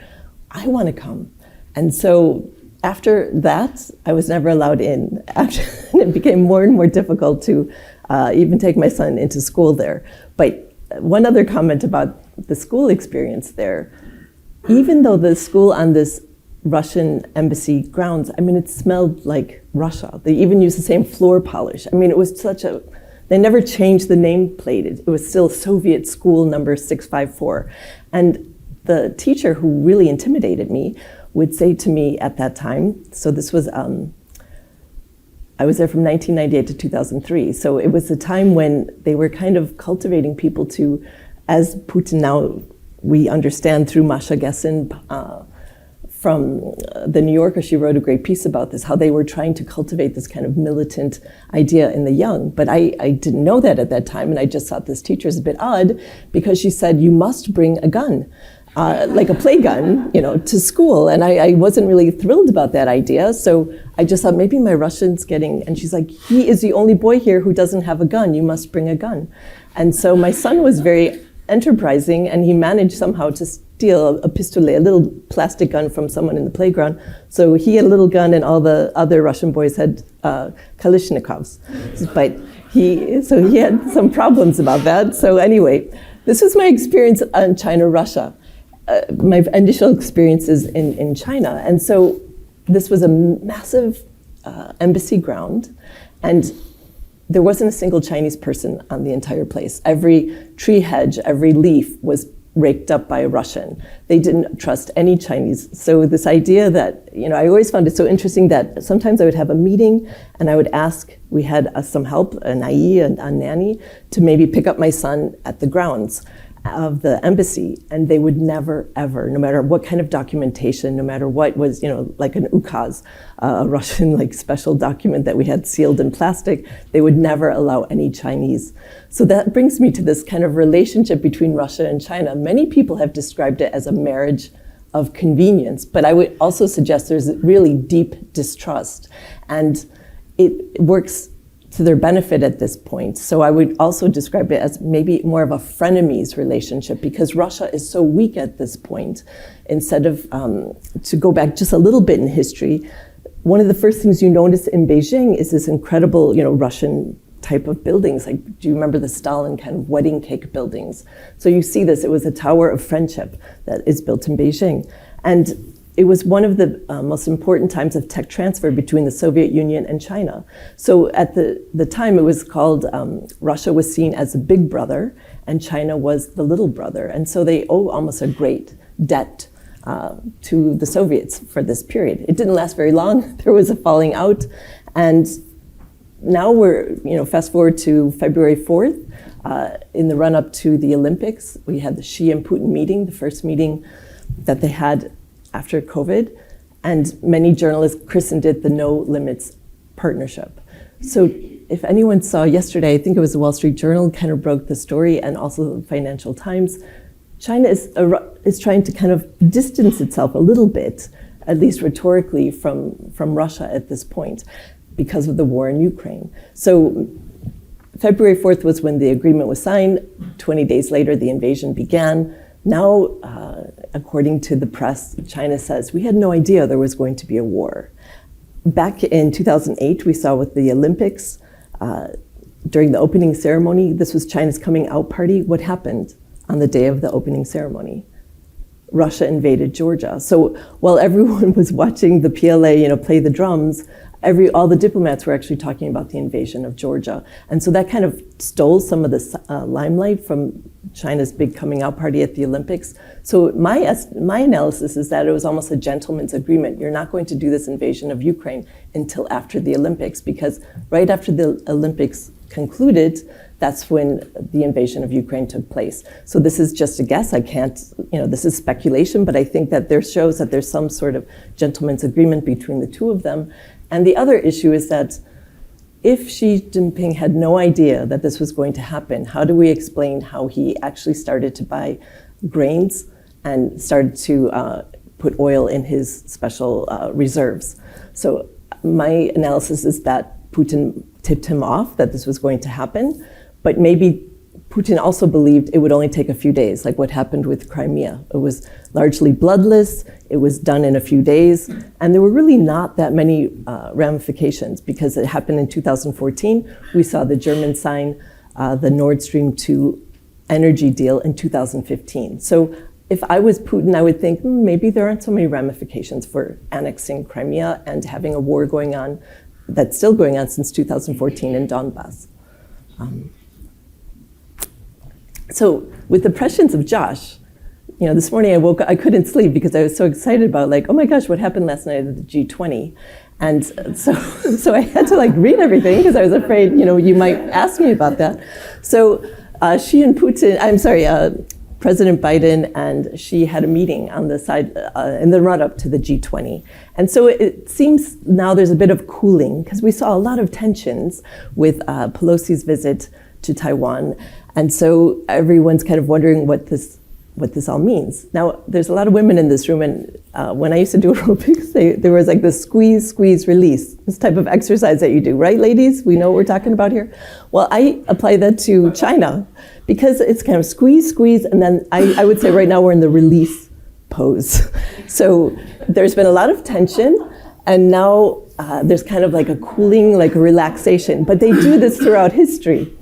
I want to come. And so after that, I was never allowed in. It became more and more difficult to even take my son into school there. But one other comment about the school experience there, even though the school on this Russian embassy grounds, I mean, it smelled like Russia. They even used the same floor polish. I mean, it was they never changed the nameplate. It was still Soviet school number 654. And the teacher who really intimidated me would say to me at that time, so this was, I was there from 1998 to 2003. So it was the time when they were kind of cultivating people to, as Putin now, we understand through Masha Gessen, from the New Yorker, she wrote a great piece about this, how they were trying to cultivate this kind of militant idea in the young. But I didn't know that at that time, and I just thought this teacher is a bit odd because she said, you must bring a gun, like a play gun, to school. And I wasn't really thrilled about that idea. So I just thought maybe my Russian's and she's like, he is the only boy here who doesn't have a gun. You must bring a gun. And so my son was very enterprising, and he managed somehow to steal a pistolet, a little plastic gun from someone in the playground. So he had a little gun, and all the other Russian boys had Kalashnikovs. But he had some problems about that. So anyway, this was my experience on China-Russia, my initial experiences in China. And so this was a massive embassy ground, and there wasn't a single Chinese person on the entire place. Every tree hedge, every leaf was raked up by a Russian. They didn't trust any Chinese. So this idea that, I always found it so interesting that sometimes I would have a meeting and I would ask, we had some help, a nanny, to maybe pick up my son at the grounds of the embassy, and they would never, ever, no matter what kind of documentation, no matter what was, like an ukaz, a Russian special document that we had sealed in plastic, they would never allow any Chinese. So that brings me to this kind of relationship between Russia and China. Many people have described it as a marriage of convenience, but I would also suggest there's really deep distrust, and it works to their benefit at this point. So I would also describe it as maybe more of a frenemies relationship, because Russia is so weak at this point. Instead of, to go back just a little bit in history, one of the first things you notice in Beijing is this incredible, Russian type of buildings. Like, do you remember the Stalin kind of wedding cake buildings? So you see this, it was a tower of friendship that is built in Beijing. And it was one of the most important times of tech transfer between the Soviet Union and China. So at the time, it was called, Russia was seen as the big brother, and China was the little brother. And so they owe almost a great debt to the Soviets for this period. It didn't last very long. There was a falling out. And now we're, fast forward to February 4th. In the run-up to the Olympics, we had the Xi and Putin meeting, the first meeting that they had after COVID, and many journalists christened it the No Limits Partnership. So if anyone saw yesterday, I think it was the Wall Street Journal kind of broke the story, and also the Financial Times, China is trying to kind of distance itself a little bit, at least rhetorically, from Russia at this point because of the war in Ukraine. So February 4th was when the agreement was signed. 20 days later, the invasion began. Now, according to the press, China says, we had no idea there was going to be a war. Back in 2008, we saw with the Olympics, during the opening ceremony, this was China's coming out party. What happened on the day of the opening ceremony? Russia invaded Georgia. So while everyone was watching the PLA, play the drums, all the diplomats were actually talking about the invasion of Georgia. And so that kind of stole some of the limelight from China's big coming out party at the Olympics. So my analysis is that it was almost a gentleman's agreement. You're not going to do this invasion of Ukraine until after the Olympics, because right after the Olympics concluded, that's when the invasion of Ukraine took place. So this is just a guess. I can't, this is speculation, but I think that there shows that there's some sort of gentleman's agreement between the two of them. And the other issue is that if Xi Jinping had no idea that this was going to happen, how do we explain how he actually started to buy grains and started to put oil in his special reserves? So my analysis is that Putin tipped him off that this was going to happen, but maybe Putin also believed it would only take a few days, like what happened with Crimea. It was largely bloodless, it was done in a few days, and there were really not that many ramifications because it happened in 2014. We saw the Germans sign the Nord Stream 2 energy deal in 2015. So if I was Putin, I would think maybe there aren't so many ramifications for annexing Crimea and having a war going on that's still going on since 2014 in Donbass. So with the prescience of Josh, this morning I woke up, I couldn't sleep because I was so excited about oh my gosh, what happened last night at the G20? And so I had to read everything because I was afraid, you might ask me about that. So President Biden and Xi had a meeting on the side in the run-up to the G20. And so it seems now there's a bit of cooling because we saw a lot of tensions with Pelosi's visit to Taiwan. And so everyone's kind of wondering what this all means. Now, there's a lot of women in this room, and when I used to do aerobics, there was this squeeze, squeeze, release, this type of exercise that you do, right, ladies? We know what we're talking about here? Well, I apply that to China because it's kind of squeeze, squeeze, and then I would say right now we're in the release pose. So there's been a lot of tension, and now there's kind of a cooling, a relaxation, but they do this throughout history.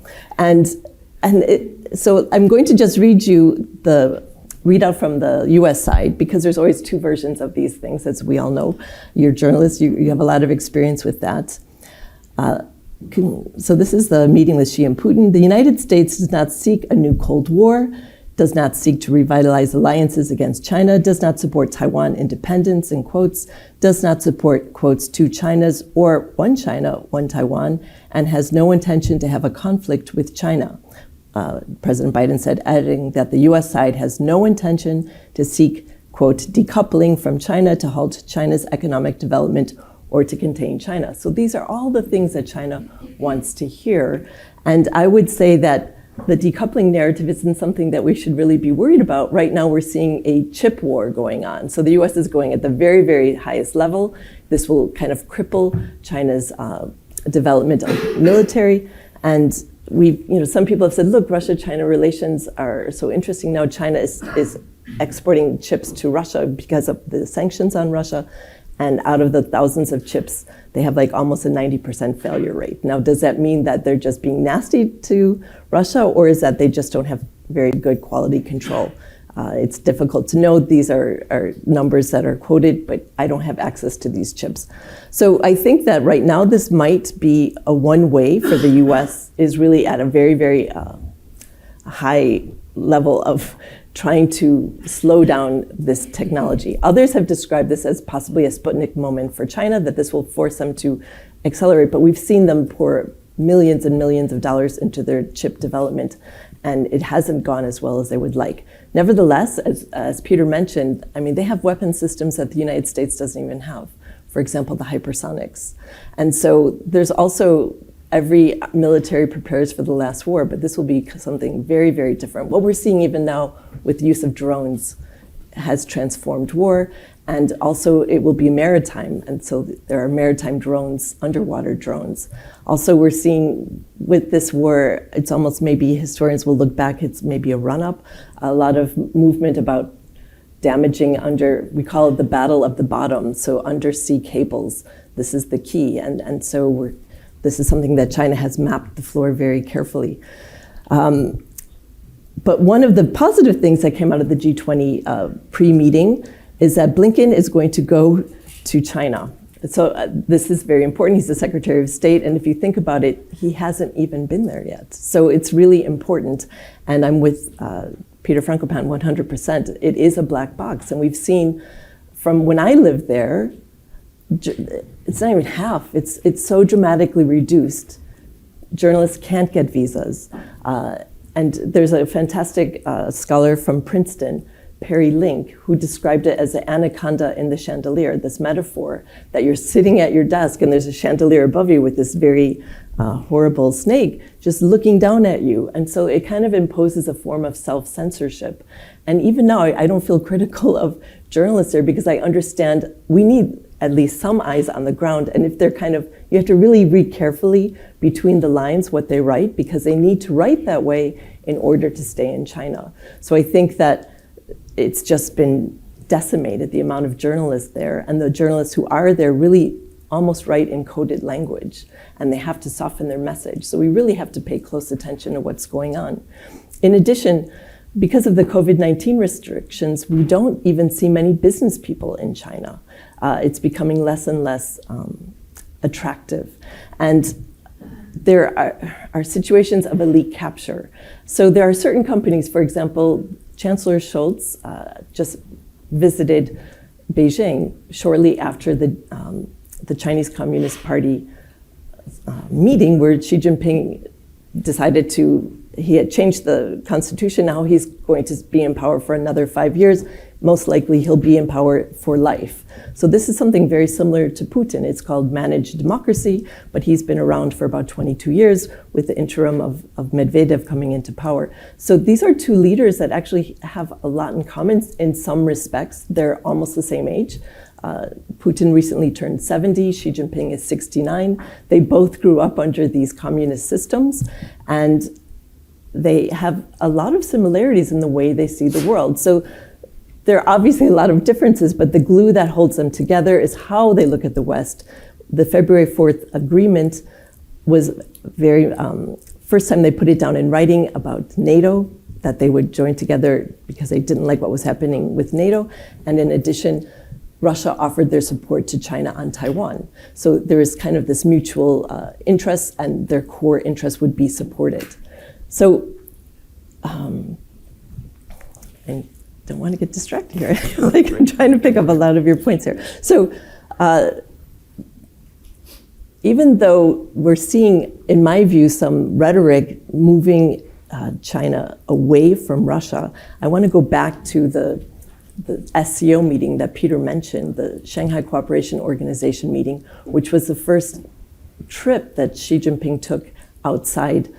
So I'm going to just read you the readout from the US side, because there's always two versions of these things, as we all know. You're journalists, you have a lot of experience with that. So this is the meeting with Xi and Putin. The United States does not seek a new Cold War, does not seek to revitalize alliances against China, does not support Taiwan independence, in quotes, does not support, quotes, two Chinas or one China, one Taiwan, and has no intention to have a conflict with China. President Biden said, adding that the US side has no intention to seek, quote, decoupling from China to halt China's economic development or to contain China. So these are all the things that China wants to hear. And I would say that the decoupling narrative isn't something that we should really be worried about. Right now, we're seeing a chip war going on. So the US is going at the very, very highest level. This will kind of cripple China's development of military. And some people have said, look, Russia-China relations are so interesting now. China is exporting chips to Russia because of the sanctions on Russia. And out of the thousands of chips, they have like almost a 90% failure rate. Now, does that mean that they're just being nasty to Russia, or is that they just don't have very good quality control? It's difficult to know. These are numbers that are quoted, but I don't have access to these chips. So I think that right now this might be a one way for the US is really at a very, very high level of trying to slow down this technology. Others have described this as possibly a Sputnik moment for China, that this will force them to accelerate, but we've seen them pour millions and millions of dollars into their chip development, and it hasn't gone as well as they would like. Nevertheless, as Peter mentioned, I mean, they have weapon systems that the United States doesn't even have. For example, the hypersonics. And so there's also, every military prepares for the last war, but this will be something very, very different. What we're seeing even now with the use of drones has transformed war, and also it will be maritime, and so there are maritime drones, underwater drones. Also, we're seeing with this war, it's almost maybe historians will look back, it's maybe a run-up, a lot of movement about damaging under, we call it the battle of the bottom, so undersea cables. This is the key, and so this is something that China has mapped the floor very carefully. But one of the positive things that came out of the G20 pre-meeting is that Blinken is going to go to China. So this is very important. He's the Secretary of State, and if you think about it, he hasn't even been there yet. So it's really important, and I'm with Peter Franco Pen 100%. It is a black box, and we've seen from when I lived there, it's not even half. It's so dramatically reduced. Journalists can't get visas. And there's a fantastic scholar from Princeton, Perry Link, who described it as the anaconda in the chandelier, this metaphor that you're sitting at your desk and there's a chandelier above you with this very horrible snake just looking down at you. And so it kind of imposes a form of self-censorship. And even now, I don't feel critical of journalists there because I understand we need at least some eyes on the ground. And if they're you have to really read carefully between the lines what they write, because they need to write that way in order to stay in China. So I think that it's just been decimated, the amount of journalists there, and the journalists who are there really almost write in coded language, and they have to soften their message. So we really have to pay close attention to what's going on. In addition, because of the COVID-19 restrictions, we don't even see many business people in China. It's becoming less and less attractive. And there are situations of elite capture. So there are certain companies, for example, Chancellor Scholz just visited Beijing shortly after the Chinese Communist Party meeting where Xi Jinping decided he had changed the constitution. Now he's going to be in power for another 5 years. Most likely he'll be in power for life. So this is something very similar to Putin. It's called managed democracy, but he's been around for about 22 years with the interim of Medvedev coming into power. So these are two leaders that actually have a lot in common in some respects. They're almost the same age. Putin recently turned 70, Xi Jinping is 69. They both grew up under these communist systems, and they have a lot of similarities in the way they see the world. So there are obviously a lot of differences, but the glue that holds them together is how they look at the West. The February 4th agreement was first time they put it down in writing about NATO, that they would join together because they didn't like what was happening with NATO. And in addition, Russia offered their support to China on Taiwan. So there is kind of this mutual interest, and their core interests would be supported. So, and don't want to get distracted here. Like I'm trying to pick up a lot of your points here. So, even though we're seeing, in my view, some rhetoric moving China away from Russia, I want to go back to the SCO meeting that Peter mentioned, the Shanghai Cooperation Organization meeting, which was the first trip that Xi Jinping took outside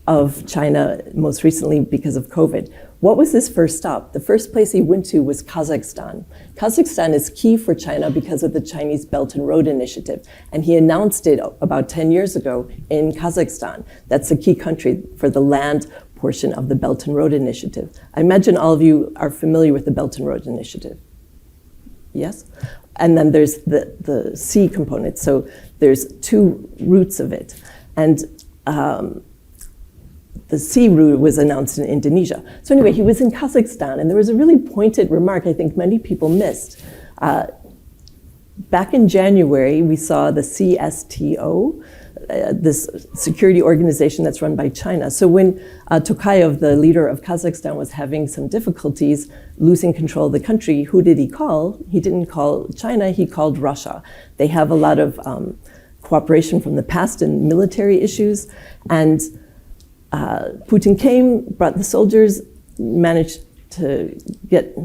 of China, most recently because of COVID. What was his first stop? The first place he went to was Kazakhstan. Kazakhstan is key for China because of the Chinese Belt and Road Initiative. And he announced it about 10 years ago in Kazakhstan. That's a key country for the land portion of the Belt and Road Initiative. I imagine all of you are familiar with the Belt and Road Initiative. Yes? and then there's the C component. So there's two roots of it. And the C route was announced in Indonesia. So anyway, he was in Kazakhstan, and there was a really pointed remark I think many people missed. Back in January, we saw the CSTO, this security organization that's run by China. So when Tokayev, the leader of Kazakhstan, was having some difficulties losing control of the country, who did he call? He didn't call China, he called Russia. They have a lot of cooperation from the past in military issues. And Putin came, brought the soldiers, managed to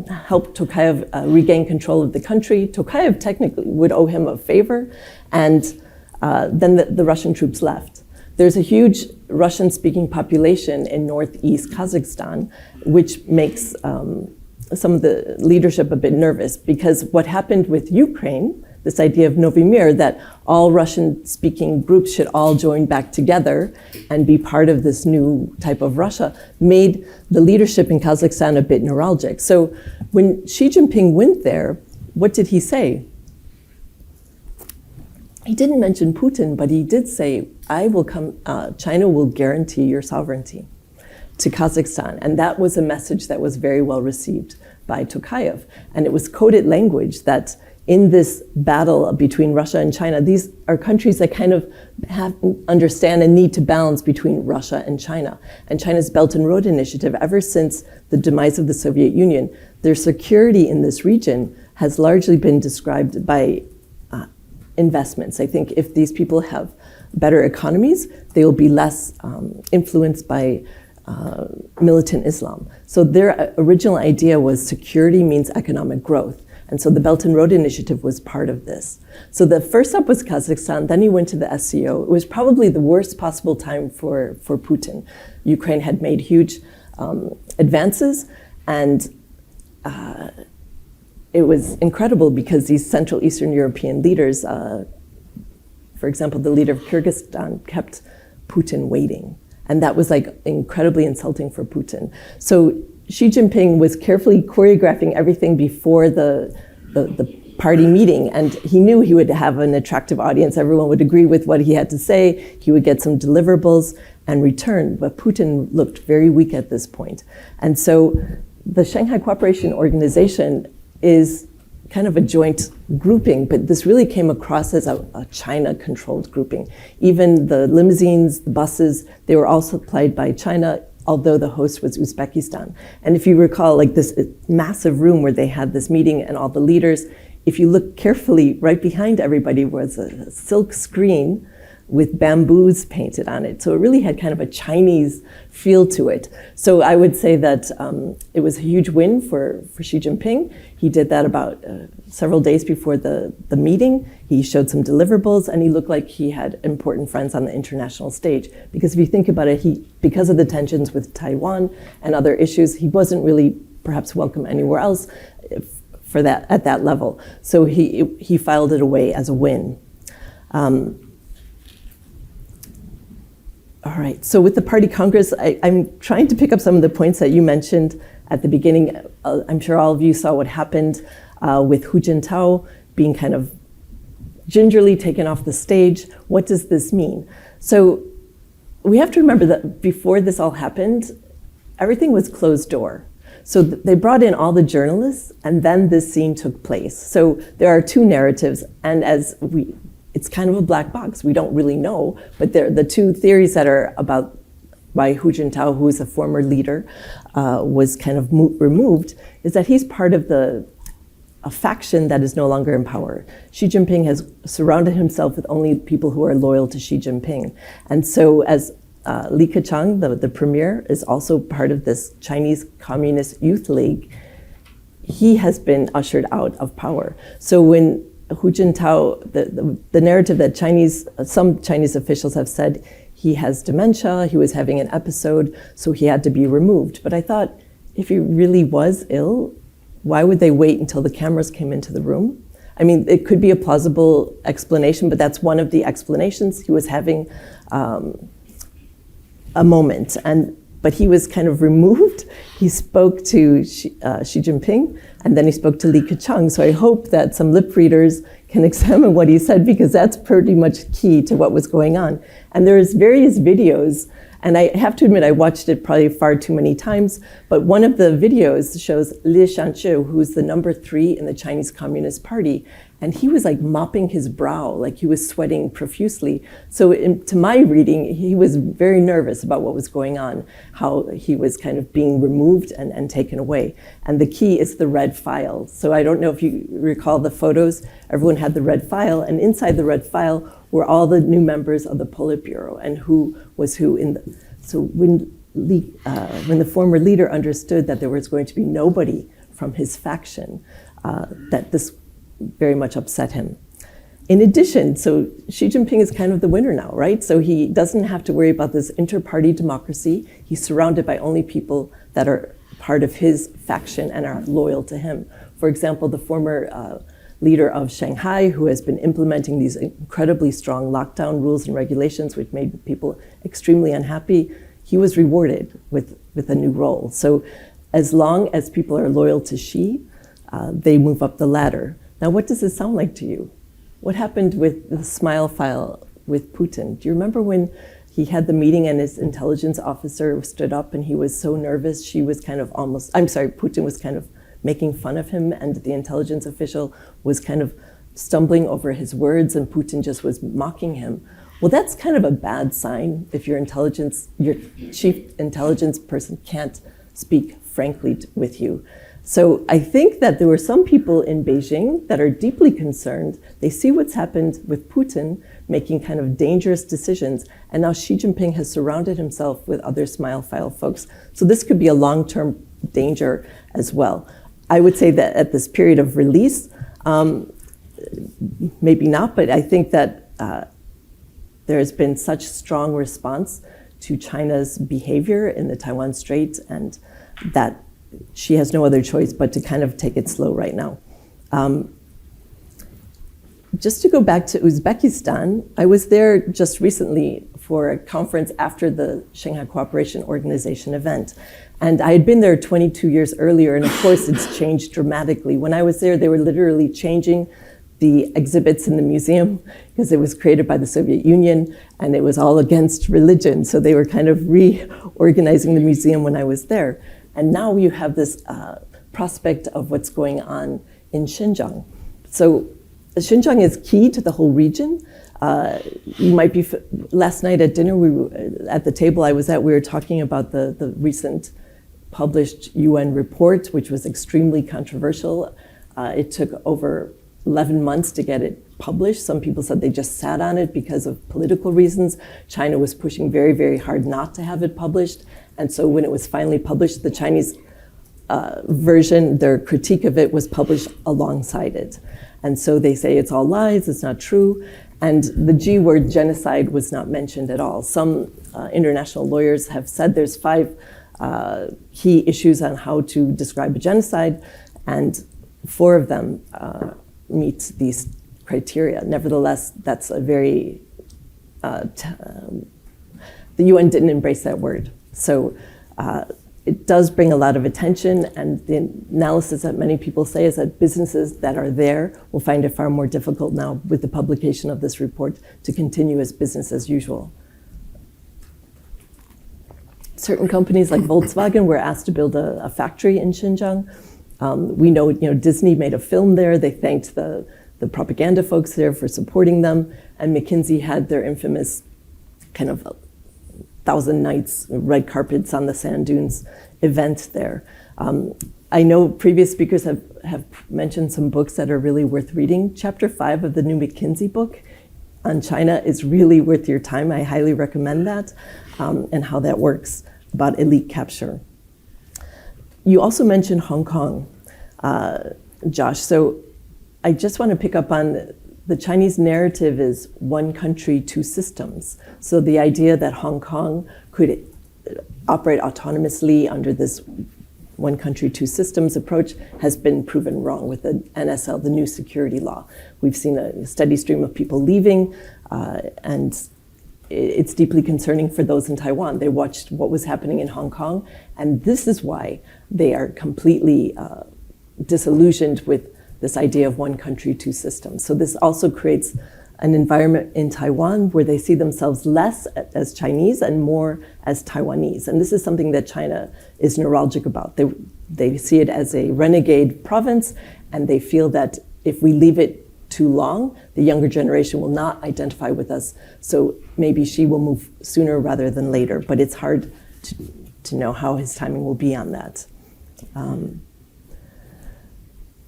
help Tokayev regain control of the country. Tokayev technically would owe him a favor, and then the Russian troops left. There's a huge Russian-speaking population in northeast Kazakhstan, which makes some of the leadership a bit nervous, because what happened with Ukraine, this idea of Novy Mir, that all Russian-speaking groups should all join back together and be part of this new type of Russia, made the leadership in Kazakhstan a bit neuralgic. So when Xi Jinping went there, what did he say? He didn't mention Putin, but he did say, China will guarantee your sovereignty to Kazakhstan. And that was a message that was very well received by Tokayev. And it was coded language that in this battle between Russia and China, these are countries that kind of understand a need to balance between Russia and China. And China's Belt and Road Initiative, ever since the demise of the Soviet Union, their security in this region has largely been described by investments. I think if these people have better economies, they will be less influenced by militant Islam. So their original idea was security means economic growth. And so the Belt and Road Initiative was part of this. So the first stop was Kazakhstan, then he went to the SCO. It was probably the worst possible time for Putin. Ukraine had made huge advances, and it was incredible because these Central Eastern European leaders, for example, the leader of Kyrgyzstan kept Putin waiting. And that was like incredibly insulting for Putin. So Xi Jinping was carefully choreographing everything before the party meeting, and he knew he would have an attractive audience. Everyone would agree with what he had to say. He would get some deliverables and return. But Putin looked very weak at this point. And so the Shanghai Cooperation Organization is kind of a joint grouping, but this really came across as a China-controlled grouping. Even the limousines, the buses, they were all supplied by China, although the host was Uzbekistan. And if you recall, like this massive room where they had this meeting and all the leaders, if you look carefully, right behind everybody was a silk screen with bamboos painted on it. So it really had kind of a Chinese feel to it. So I would say that it was a huge win for Xi Jinping. He did that about several days before the meeting. He showed some deliverables, and he looked like he had important friends on the international stage. Because if you think about it, because of the tensions with Taiwan and other issues, he wasn't really perhaps welcome anywhere else for that at that level. So he filed it away as a win. All right, so with the party congress, I'm trying to pick up some of the points that you mentioned at the beginning. I'm sure all of you saw what happened with Hu Jintao being kind of gingerly taken off the stage. What does this mean? So we have to remember that before this all happened, everything was closed door. So they brought in all the journalists, and then this scene took place. So there are two narratives, and it's kind of a black box. We don't really know, but the two theories that are about why Hu Jintao, who is a former leader, was kind of removed, is that he's part of a faction that is no longer in power. Xi Jinping has surrounded himself with only people who are loyal to Xi Jinping. And so as Li Keqiang, the premier, is also part of this Chinese Communist Youth League, he has been ushered out of power. So when Hu Jintao, the narrative that some Chinese officials have said, he has dementia, he was having an episode, so he had to be removed. But I thought, if he really was ill, why would they wait until the cameras came into the room? I mean, it could be a plausible explanation, but that's one of the explanations. He was having a moment, but he was kind of removed. He spoke to Xi Jinping, And then he spoke to Li Keqiang. So I hope that some lip readers can examine what he said, because that's pretty much key to what was going on. And there's various videos, and I have to admit I watched it probably far too many times, but one of the videos shows Li Shanzhi, who's the number 3 in the Chinese Communist Party, and he was like mopping his brow, like he was sweating profusely. So to my reading, he was very nervous about what was going on, how he was kind of being removed and taken away. And the key is the red file. So I don't know if you recall the photos, everyone had the red file, and inside the red file were all the new members of the Politburo and who was who in the, so when the former leader understood that there was going to be nobody from his faction, that this very much upset him. In addition, so Xi Jinping is kind of the winner now, right? So he doesn't have to worry about this inter-party democracy. He's surrounded by only people that are part of his faction and are loyal to him. For example, the former leader of Shanghai, who has been implementing these incredibly strong lockdown rules and regulations, which made people extremely unhappy, he was rewarded with a new role. So as long as people are loyal to Xi, they move up the ladder. Now, what does this sound like to you? What happened with the smile file with Putin? Do you remember when he had the meeting and his intelligence officer stood up and he was so nervous, Putin was kind of making fun of him, and the intelligence official was kind of stumbling over his words, and Putin just was mocking him. Well, that's kind of a bad sign if your chief intelligence person can't speak frankly with you. So I think that there were some people in Beijing that are deeply concerned. They see what's happened with Putin making kind of dangerous decisions, and now Xi Jinping has surrounded himself with other smile file folks. So this could be a long-term danger as well. I would say that at this period of release, maybe not, but I think that there has been such strong response to China's behavior in the Taiwan Strait, and that she has no other choice but to kind of take it slow right now. Just to go back to Uzbekistan, I was there just recently for a conference after the Shanghai Cooperation Organization event. And I had been there 22 years earlier, and of course it's changed dramatically. When I was there, they were literally changing the exhibits in the museum because it was created by the Soviet Union and it was all against religion. So they were kind of reorganizing the museum when I was there. And now you have this prospect of what's going on in Xinjiang. So Xinjiang is key to the whole region. You might be, last night at dinner, at the table I was at, we were talking about the recent published UN report, which was extremely controversial. It took over 11 months to get it published. Some people said they just sat on it because of political reasons. China was pushing very, very hard not to have it published. And so when it was finally published, the Chinese version, their critique of it was published alongside it. And so they say it's all lies, it's not true. And the G word, genocide, was not mentioned at all. Some international lawyers have said there's 5 key issues on how to describe a genocide, and 4 of them meet these criteria. Nevertheless, that's a very, the UN didn't embrace that word. So it does bring a lot of attention, and the analysis that many people say is that businesses that are there will find it far more difficult now with the publication of this report to continue as business as usual. Certain companies like Volkswagen were asked to build a factory in Xinjiang. We know, Disney made a film there. They thanked the propaganda folks there for supporting them, and McKinsey had their infamous kind of 1,000 nights, red carpets on the sand dunes event there. I know previous speakers have mentioned some books that are really worth reading. Chapter 5 of the new McKinsey book on China is really worth your time. I highly recommend that, and how that works about elite capture. You also mentioned Hong Kong, Josh. So I just want to pick up on the Chinese narrative is one country, 2 systems. So the idea that Hong Kong could operate autonomously under this one country, 2 systems approach has been proven wrong with the NSL, the new security law. We've seen a steady stream of people leaving, and it's deeply concerning for those in Taiwan. They watched what was happening in Hong Kong, and this is why they are completely disillusioned with this idea of one country, two systems. So this also creates an environment in Taiwan where they see themselves less as Chinese and more as Taiwanese. And this is something that China is neuralgic about. They see it as a renegade province, and they feel that if we leave it too long, the younger generation will not identify with us. So maybe Xi will move sooner rather than later, but it's hard to know how his timing will be on that.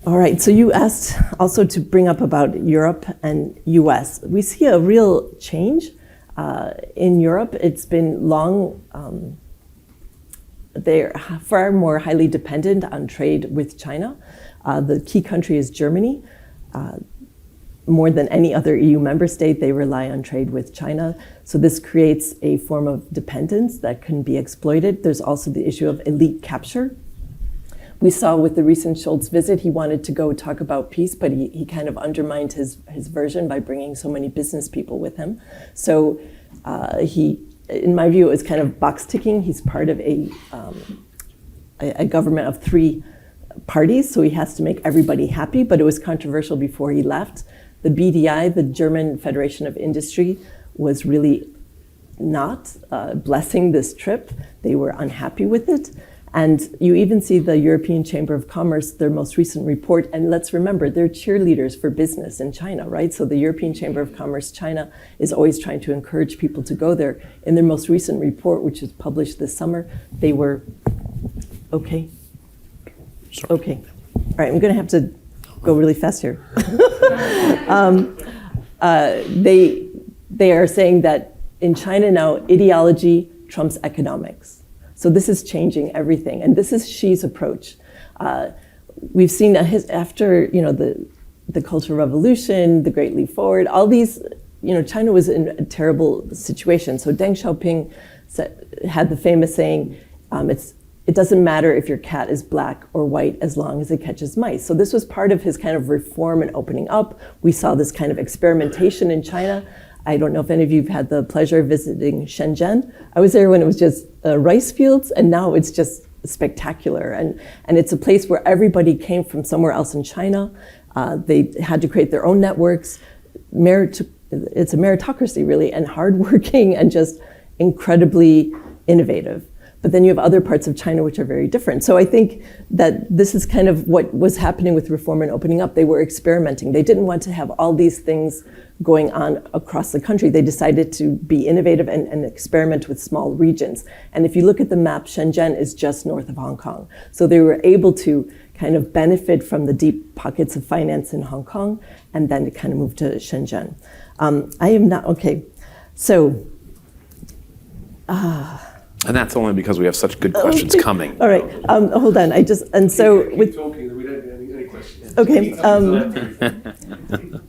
All right, so you asked also to bring up about Europe and US. We see a real change in Europe. It's been long, they're far more highly dependent on trade with China. The key country is Germany. More than any other EU member state, they rely on trade with China. So this creates a form of dependence that can be exploited. There's also the issue of elite capture. We saw with the recent Scholz visit, he wanted to go talk about peace, but he kind of undermined his version by bringing so many business people with him. So in my view, it was kind of box ticking. He's part of a government of 3 parties, so he has to make everybody happy, but it was controversial before he left. The BDI, the German Federation of Industry, was really not blessing this trip. They were unhappy with it. And you even see the European Chamber of Commerce, their most recent report, and let's remember, they're cheerleaders for business in China, right? So the European Chamber of Commerce, China, is always trying to encourage people to go there. In their most recent report, which was published this summer, they were, okay. Okay, all right, I'm gonna have to go really fast here. They are saying that in China now, ideology trumps economics. So this is changing everything, and this is Xi's approach. We've seen that after the Cultural Revolution, the Great Leap Forward, all these, China was in a terrible situation. So Deng Xiaoping had the famous saying, it doesn't matter if your cat is black or white as long as it catches mice. So this was part of his kind of reform and opening up. We saw this kind of experimentation in China. I don't know if any of you have had the pleasure of visiting Shenzhen. I was there when it was just rice fields, and now it's just spectacular. And it's a place where everybody came from somewhere else in China. They had to create their own networks. It's a meritocracy, really, and hardworking and just incredibly innovative. But then you have other parts of China which are very different. So I think that this is kind of what was happening with reform and opening up. They were experimenting. They didn't want to have all these things going on across the country. They decided to be innovative and experiment with small regions. And if you look at the map, Shenzhen is just north of Hong Kong. So they were able to kind of benefit from the deep pockets of finance in Hong Kong and then to kind of move to Shenzhen. I am not, okay. So, And that's only because we have such good questions coming. All right, hold on. Keep talking, we don't need any questions. Okay.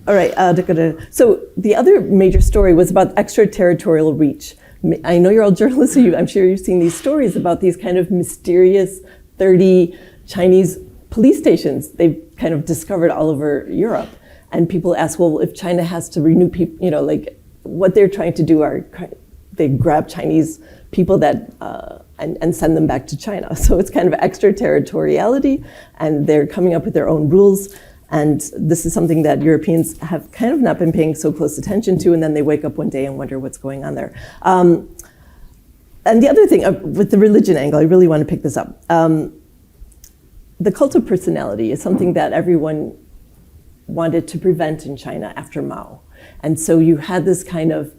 All right. So the other major story was about extraterritorial reach. I know you're all journalists, so I'm sure you've seen these stories about these kind of mysterious 30 Chinese police stations they've kind of discovered all over Europe. And people ask, well, if China has to renew people, like what they're trying to do are they grab Chinese people that and send them back to China. So it's kind of extraterritoriality, and they're coming up with their own rules. And this is something that Europeans have kind of not been paying so close attention to, and then they wake up one day and wonder what's going on there. And the other thing, with the religion angle, I really want to pick this up. The cult of personality is something that everyone wanted to prevent in China after Mao. And so you had this kind of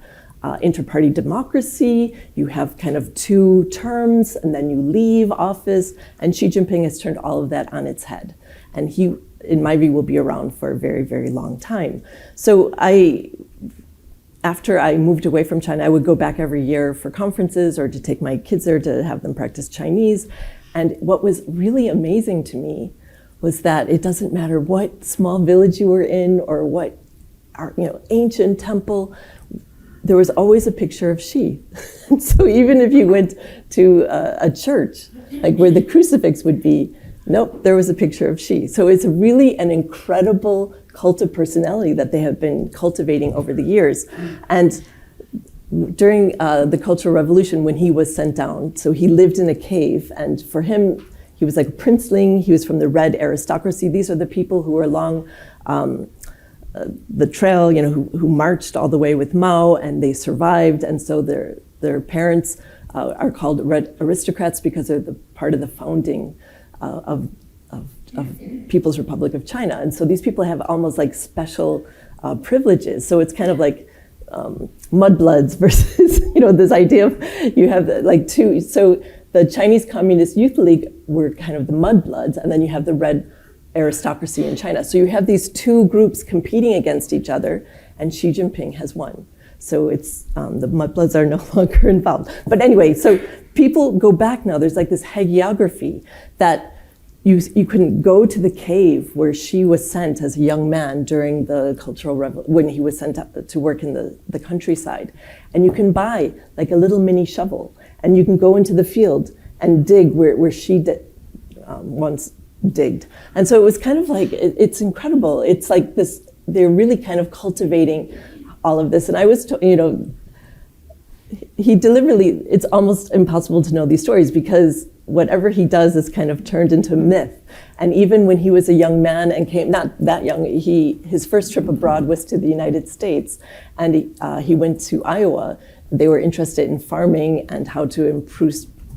inter-party democracy, you have kind of 2 terms, and then you leave office, and Xi Jinping has turned all of that on its head. And he, in my view, will be around for a very, very long time. So after I moved away from China, I would go back every year for conferences or to take my kids there to have them practice Chinese. And what was really amazing to me was that it doesn't matter what small village you were in or what ancient temple, there was always a picture of Xi. So even if you went to a church, like where the crucifix would be, nope, there was a picture of Xi. So it's really an incredible cult of personality that they have been cultivating over the years. And during the Cultural Revolution, when he was sent down, so he lived in a cave, and for him, he was like a princeling. He was from the red aristocracy. These are the people who were along the trail, who marched all the way with Mao, and they survived. And so their parents are called red aristocrats because they're the part of the founding of People's Republic of China. And so these people have almost like special privileges. So it's kind of like mudbloods versus, this idea of you have like two. So the Chinese Communist Youth League were kind of the mudbloods, and then you have the red aristocracy in China. So you have these two groups competing against each other, and Xi Jinping has won. So it's the mudbloods are no longer involved. But anyway, so people go back now. There's like this hagiography that you can go to the cave where Xi was sent as a young man during the Cultural Revolution, when he was sent to work in the countryside. And you can buy like a little mini shovel, and you can go into the field and dig where Xi once digged. And so it was kind of like, it's incredible. It's like this, they're really kind of cultivating all of this. And I was, he deliberately, it's almost impossible to know these stories because whatever he does is kind of turned into myth. And even when he was a young man and came, not that young, his first trip abroad was to the United States, and he went to Iowa. They were interested in farming and how to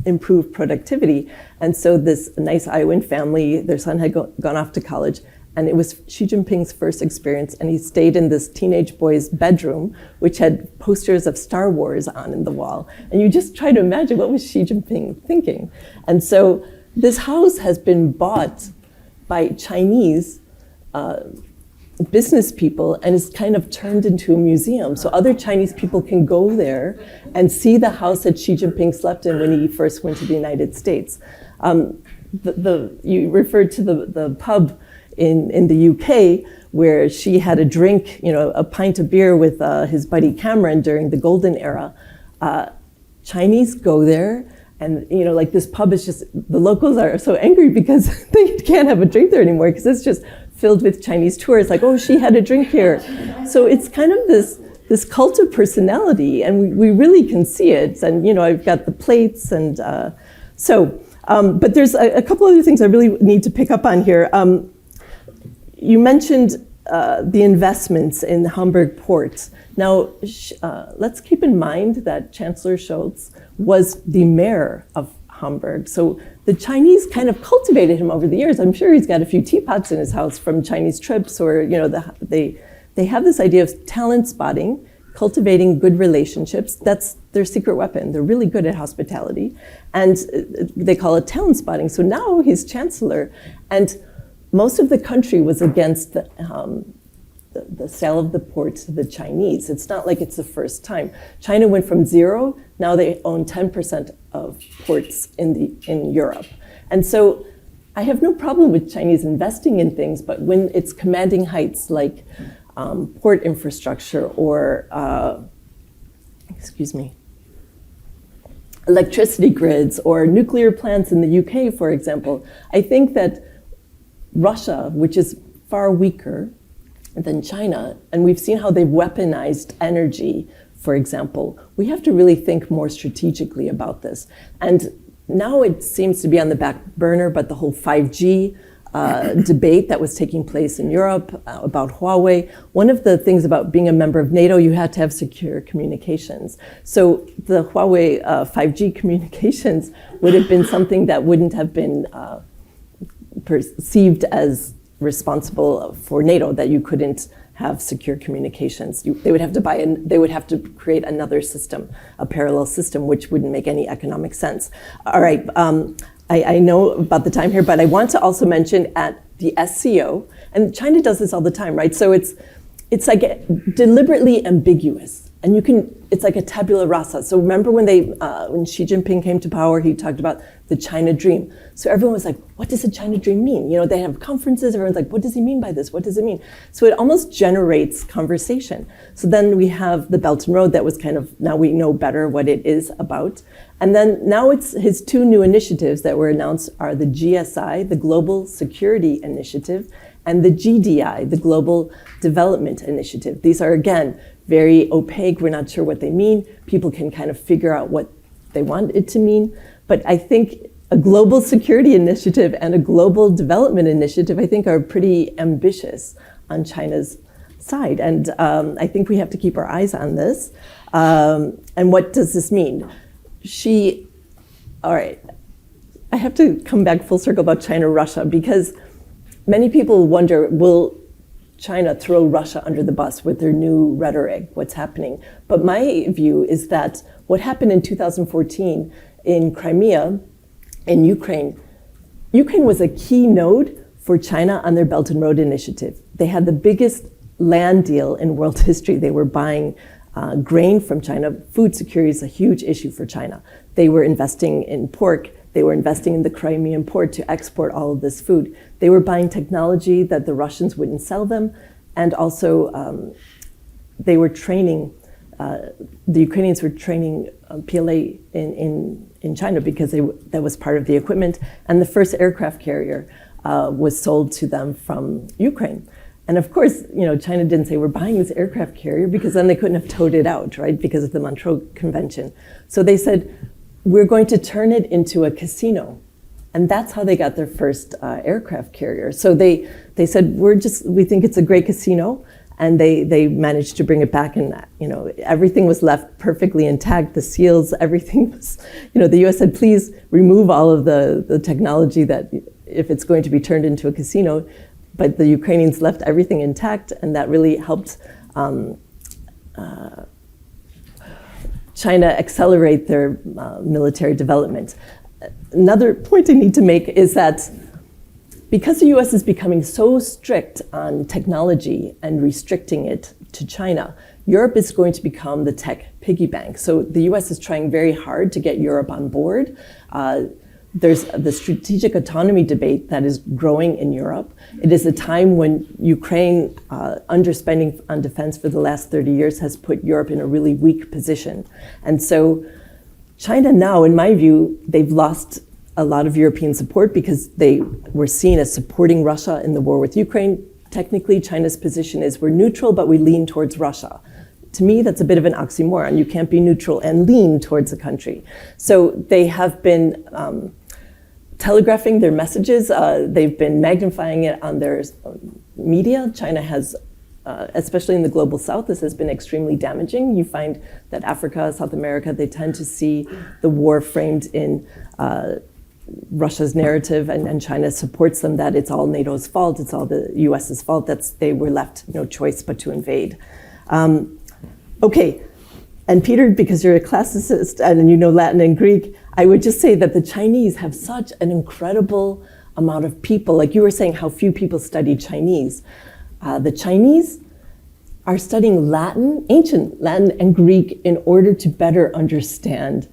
improve productivity. And so this nice Iowan family, their son had gone off to college, and it was Xi Jinping's first experience, and he stayed in this teenage boy's bedroom, which had posters of Star Wars on the wall. And you just try to imagine, what was Xi Jinping thinking? And so this house has been bought by Chinese business people and is kind of turned into a museum. So other Chinese people can go there and see the house that Xi Jinping slept in when he first went to the United States. You referred to the pub in the UK where Xi had a drink, a pint of beer with his buddy Cameron during the golden era. Chinese go there, and like this pub is just, the locals are so angry because they can't have a drink there anymore because it's just filled with Chinese tourists, like, oh, Xi had a drink here. So it's kind of this cult of personality, and we really can see it. And I've got the plates, and but there's a couple other things I really need to pick up on here. You mentioned the investments in Hamburg port. Now, let's keep in mind that Chancellor Scholz was the mayor of Hamburg. So the Chinese kind of cultivated him over the years. I'm sure he's got a few teapots in his house from Chinese trips, or they have this idea of talent spotting, cultivating good relationships. That's their secret weapon. They're really good at hospitality, and they call it talent spotting. So now he's chancellor, and most of the country was against the sale of the port to the Chinese. It's not like it's the first time. China went from 0, now they own 10% of ports in Europe. And so I have no problem with Chinese investing in things, but when it's commanding heights like port infrastructure or, electricity grids or nuclear plants in the UK, for example, I think that Russia, which is far weaker than China, and we've seen how they've weaponized energy, for example, we have to really think more strategically about this. And now it seems to be on the back burner, but the whole 5G debate that was taking place in Europe about Huawei, one of the things about being a member of NATO, you had to have secure communications. So the Huawei 5G communications would have been something that wouldn't have been perceived as responsible for NATO, that you couldn't have secure communications. They would have to they would have to create another system, a parallel system, which wouldn't make any economic sense. All right, I know about the time here, but I want to also mention at the SCO, and China does this all the time, right? So it's like deliberately ambiguous. And it's like a tabula rasa. So remember when Xi Jinping came to power, he talked about the China dream. So everyone was like, what does the China dream mean? They have conferences, everyone's like, what does he mean by this? What does it mean? So it almost generates conversation. So then we have the Belt and Road that was kind of, now we know better what it is about. And then now it's his 2 new initiatives that were announced are the GSI, the Global Security Initiative, and the GDI, the Global Development Initiative. These are, again, very opaque. We're not sure what they mean. People can kind of figure out what they want it to mean. But I think a global security initiative and a global development initiative, I think, are pretty ambitious on China's side. And I think we have to keep our eyes on this. And what does this mean? All right, I have to come back full circle about China-Russia, because many people wonder, will China throw Russia under the bus with their new rhetoric? What's happening? But my view is that what happened in 2014 in Crimea, in Ukraine was a key node for China on their Belt and Road Initiative. They had the biggest land deal in world history. They were buying grain from China. Food security is a huge issue for China. They were investing in pork. They were investing in the Crimean port to export all of this food. They were buying technology that the Russians wouldn't sell them. And also, they were training, the Ukrainians were training PLA in China because that was part of the equipment. And the first aircraft carrier was sold to them from Ukraine. And of course, China didn't say, we're buying this aircraft carrier, because then they couldn't have towed it out, right, because of the Montreux Convention. So they said, we're going to turn it into a casino. And that's how they got their first aircraft carrier. So they said, we think it's a great casino. And they managed to bring it back, and everything was left perfectly intact. The seals, everything was, the US said, please remove all of the technology that if it's going to be turned into a casino. But the Ukrainians left everything intact, and that really helped China accelerate their military development. Another point I need to make is that because the US is becoming so strict on technology and restricting it to China, Europe is going to become the tech piggy bank. So the US is trying very hard to get Europe on board. There's the strategic autonomy debate that is growing in Europe. It is a time when Ukraine underspending on defense for the last 30 years has put Europe in a really weak position. And so China now, in my view, they've lost a lot of European support because they were seen as supporting Russia in the war with Ukraine. Technically, China's position is we're neutral, but we lean towards Russia. To me, that's a bit of an oxymoron. You can't be neutral and lean towards a country. So they have been telegraphing their messages. They've been magnifying it on their media. China has, especially in the global south, this has been extremely damaging. You find that Africa, South America, they tend to see the war framed in Russia's narrative, and China supports them that it's all NATO's fault, it's all the US's fault, they were left no choice but to invade. Okay, and Peter, because you're a classicist and you know Latin and Greek, I would just say that the Chinese have such an incredible amount of people. Like you were saying, how few people study Chinese. The Chinese are studying Latin, ancient Latin and Greek, in order to better understand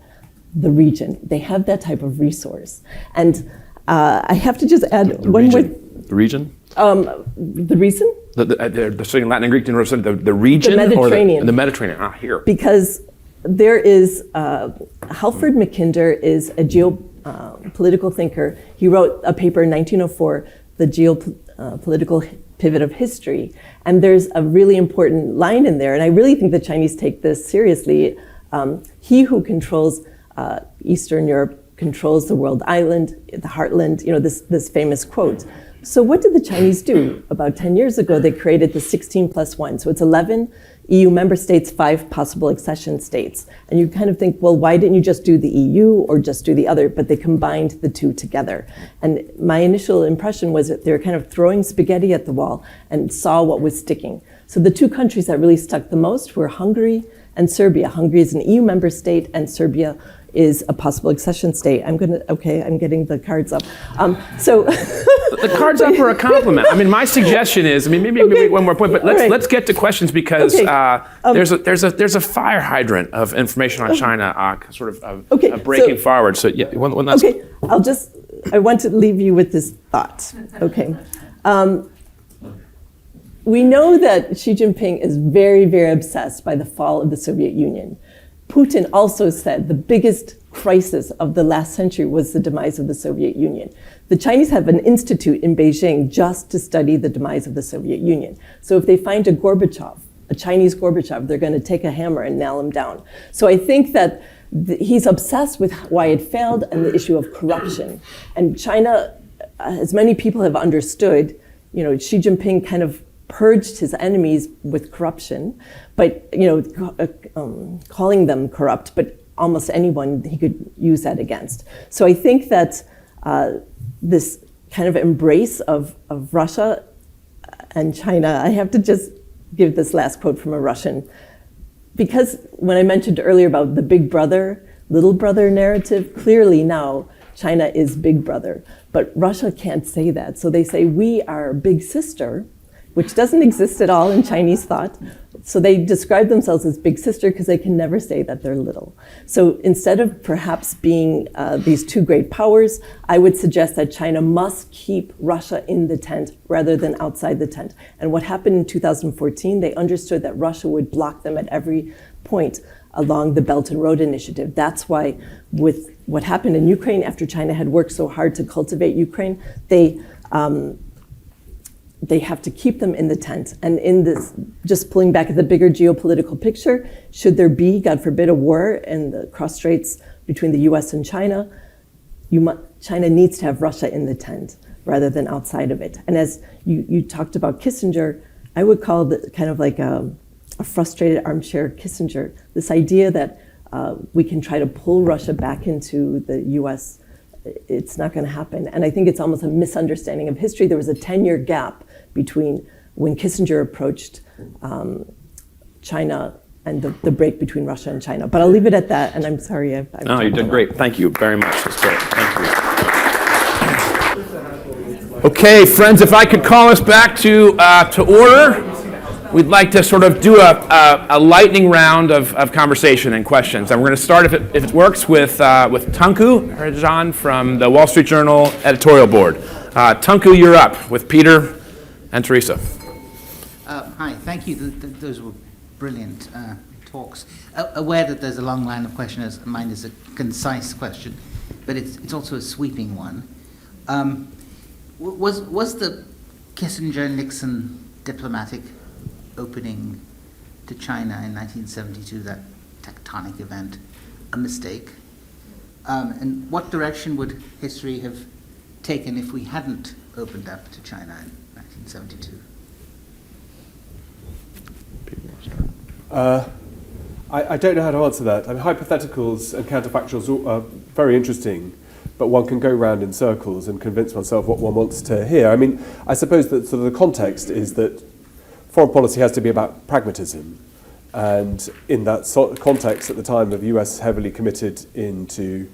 the region. They have that type of resource. And I have to just add one more. The region? The reason? They're studying Latin and Greek, the region? The Mediterranean. Or the Mediterranean, here. Because there is, Halford Mackinder is a geopolitical thinker. He wrote a paper in 1904, The Geopolitical Pivot of History. And there's a really important line in there, and I really think the Chinese take this seriously. He who controls Eastern Europe controls the world island, the heartland, this famous quote. So what did the Chinese do? About 10 years ago, they created the 16+1. So it's 11 EU member states, 5 possible accession states. And you kind of think, well, why didn't you just do the EU or just do the other? But they combined the two together. And my initial impression was that they were kind of throwing spaghetti at the wall and saw what was sticking. So the two countries that really stuck the most were Hungary and Serbia. Hungary is an EU member state, and Serbia is a possible accession state. I'm getting the cards up. The cards up are a compliment. I mean, my suggestion is, maybe one more point, but let's get to questions, because there's a fire hydrant of information on China, breaking forward. So yeah, one last. Okay, I want to leave you with this thought. Okay. We know that Xi Jinping is very, very obsessed by the fall of the Soviet Union. Putin also said the biggest crisis of the last century was the demise of the Soviet Union. The Chinese have an institute in Beijing just to study the demise of the Soviet Union. So if they find a Gorbachev, a Chinese Gorbachev, they're going to take a hammer and nail him down. So I think that he's obsessed with why it failed and the issue of corruption. And China, as many people have understood, Xi Jinping kind of purged his enemies with corruption, but calling them corrupt, but almost anyone he could use that against. So I think that this kind of embrace of Russia and China, I have to just give this last quote from a Russian, because when I mentioned earlier about the big brother, little brother narrative, clearly now China is big brother, but Russia can't say that. So they say, we are big sister, which doesn't exist at all in Chinese thought. So they describe themselves as big sister because they can never say that they're little. So instead of perhaps being these two great powers, I would suggest that China must keep Russia in the tent rather than outside the tent. And what happened in 2014, they understood that Russia would block them at every point along the Belt and Road Initiative. That's why with what happened in Ukraine, after China had worked so hard to cultivate Ukraine, they have to keep them in the tent. And in this, just pulling back at the bigger geopolitical picture, should there be, God forbid, a war in the cross straits between the US and China, China needs to have Russia in the tent rather than outside of it. And as you talked about Kissinger, I would call it kind of like a frustrated armchair Kissinger, this idea that we can try to pull Russia back into the US. It's not going to happen. And I think it's almost a misunderstanding of history. There was a 10-year gap between when Kissinger approached China and the break between Russia and China. But I'll leave it at that, and I'm sorry. No, you did great. Thank you very much. That's great. Thank you. Okay, friends, if I could call us back to order. We'd like to sort of do a lightning round of conversation and questions. And we're going to start, if it works, with Tunku Rajan from the Wall Street Journal editorial board. Tunku, you're up with Peter and Teresa. Hi, thank you. Those were brilliant talks. Aware that there's a long line of questions, mine is a concise question, but it's also a sweeping one. Was the Kissinger-Nixon diplomatic opening to China in 1972, that tectonic event, a mistake? And what direction would history have taken if we hadn't opened up to China in 1972? I don't know how to answer that. I mean, hypotheticals and counterfactuals are very interesting, but one can go round in circles and convince oneself what one wants to hear. I mean, I suppose that sort of the context is that foreign policy has to be about pragmatism. And in that context, at the time of US heavily committed into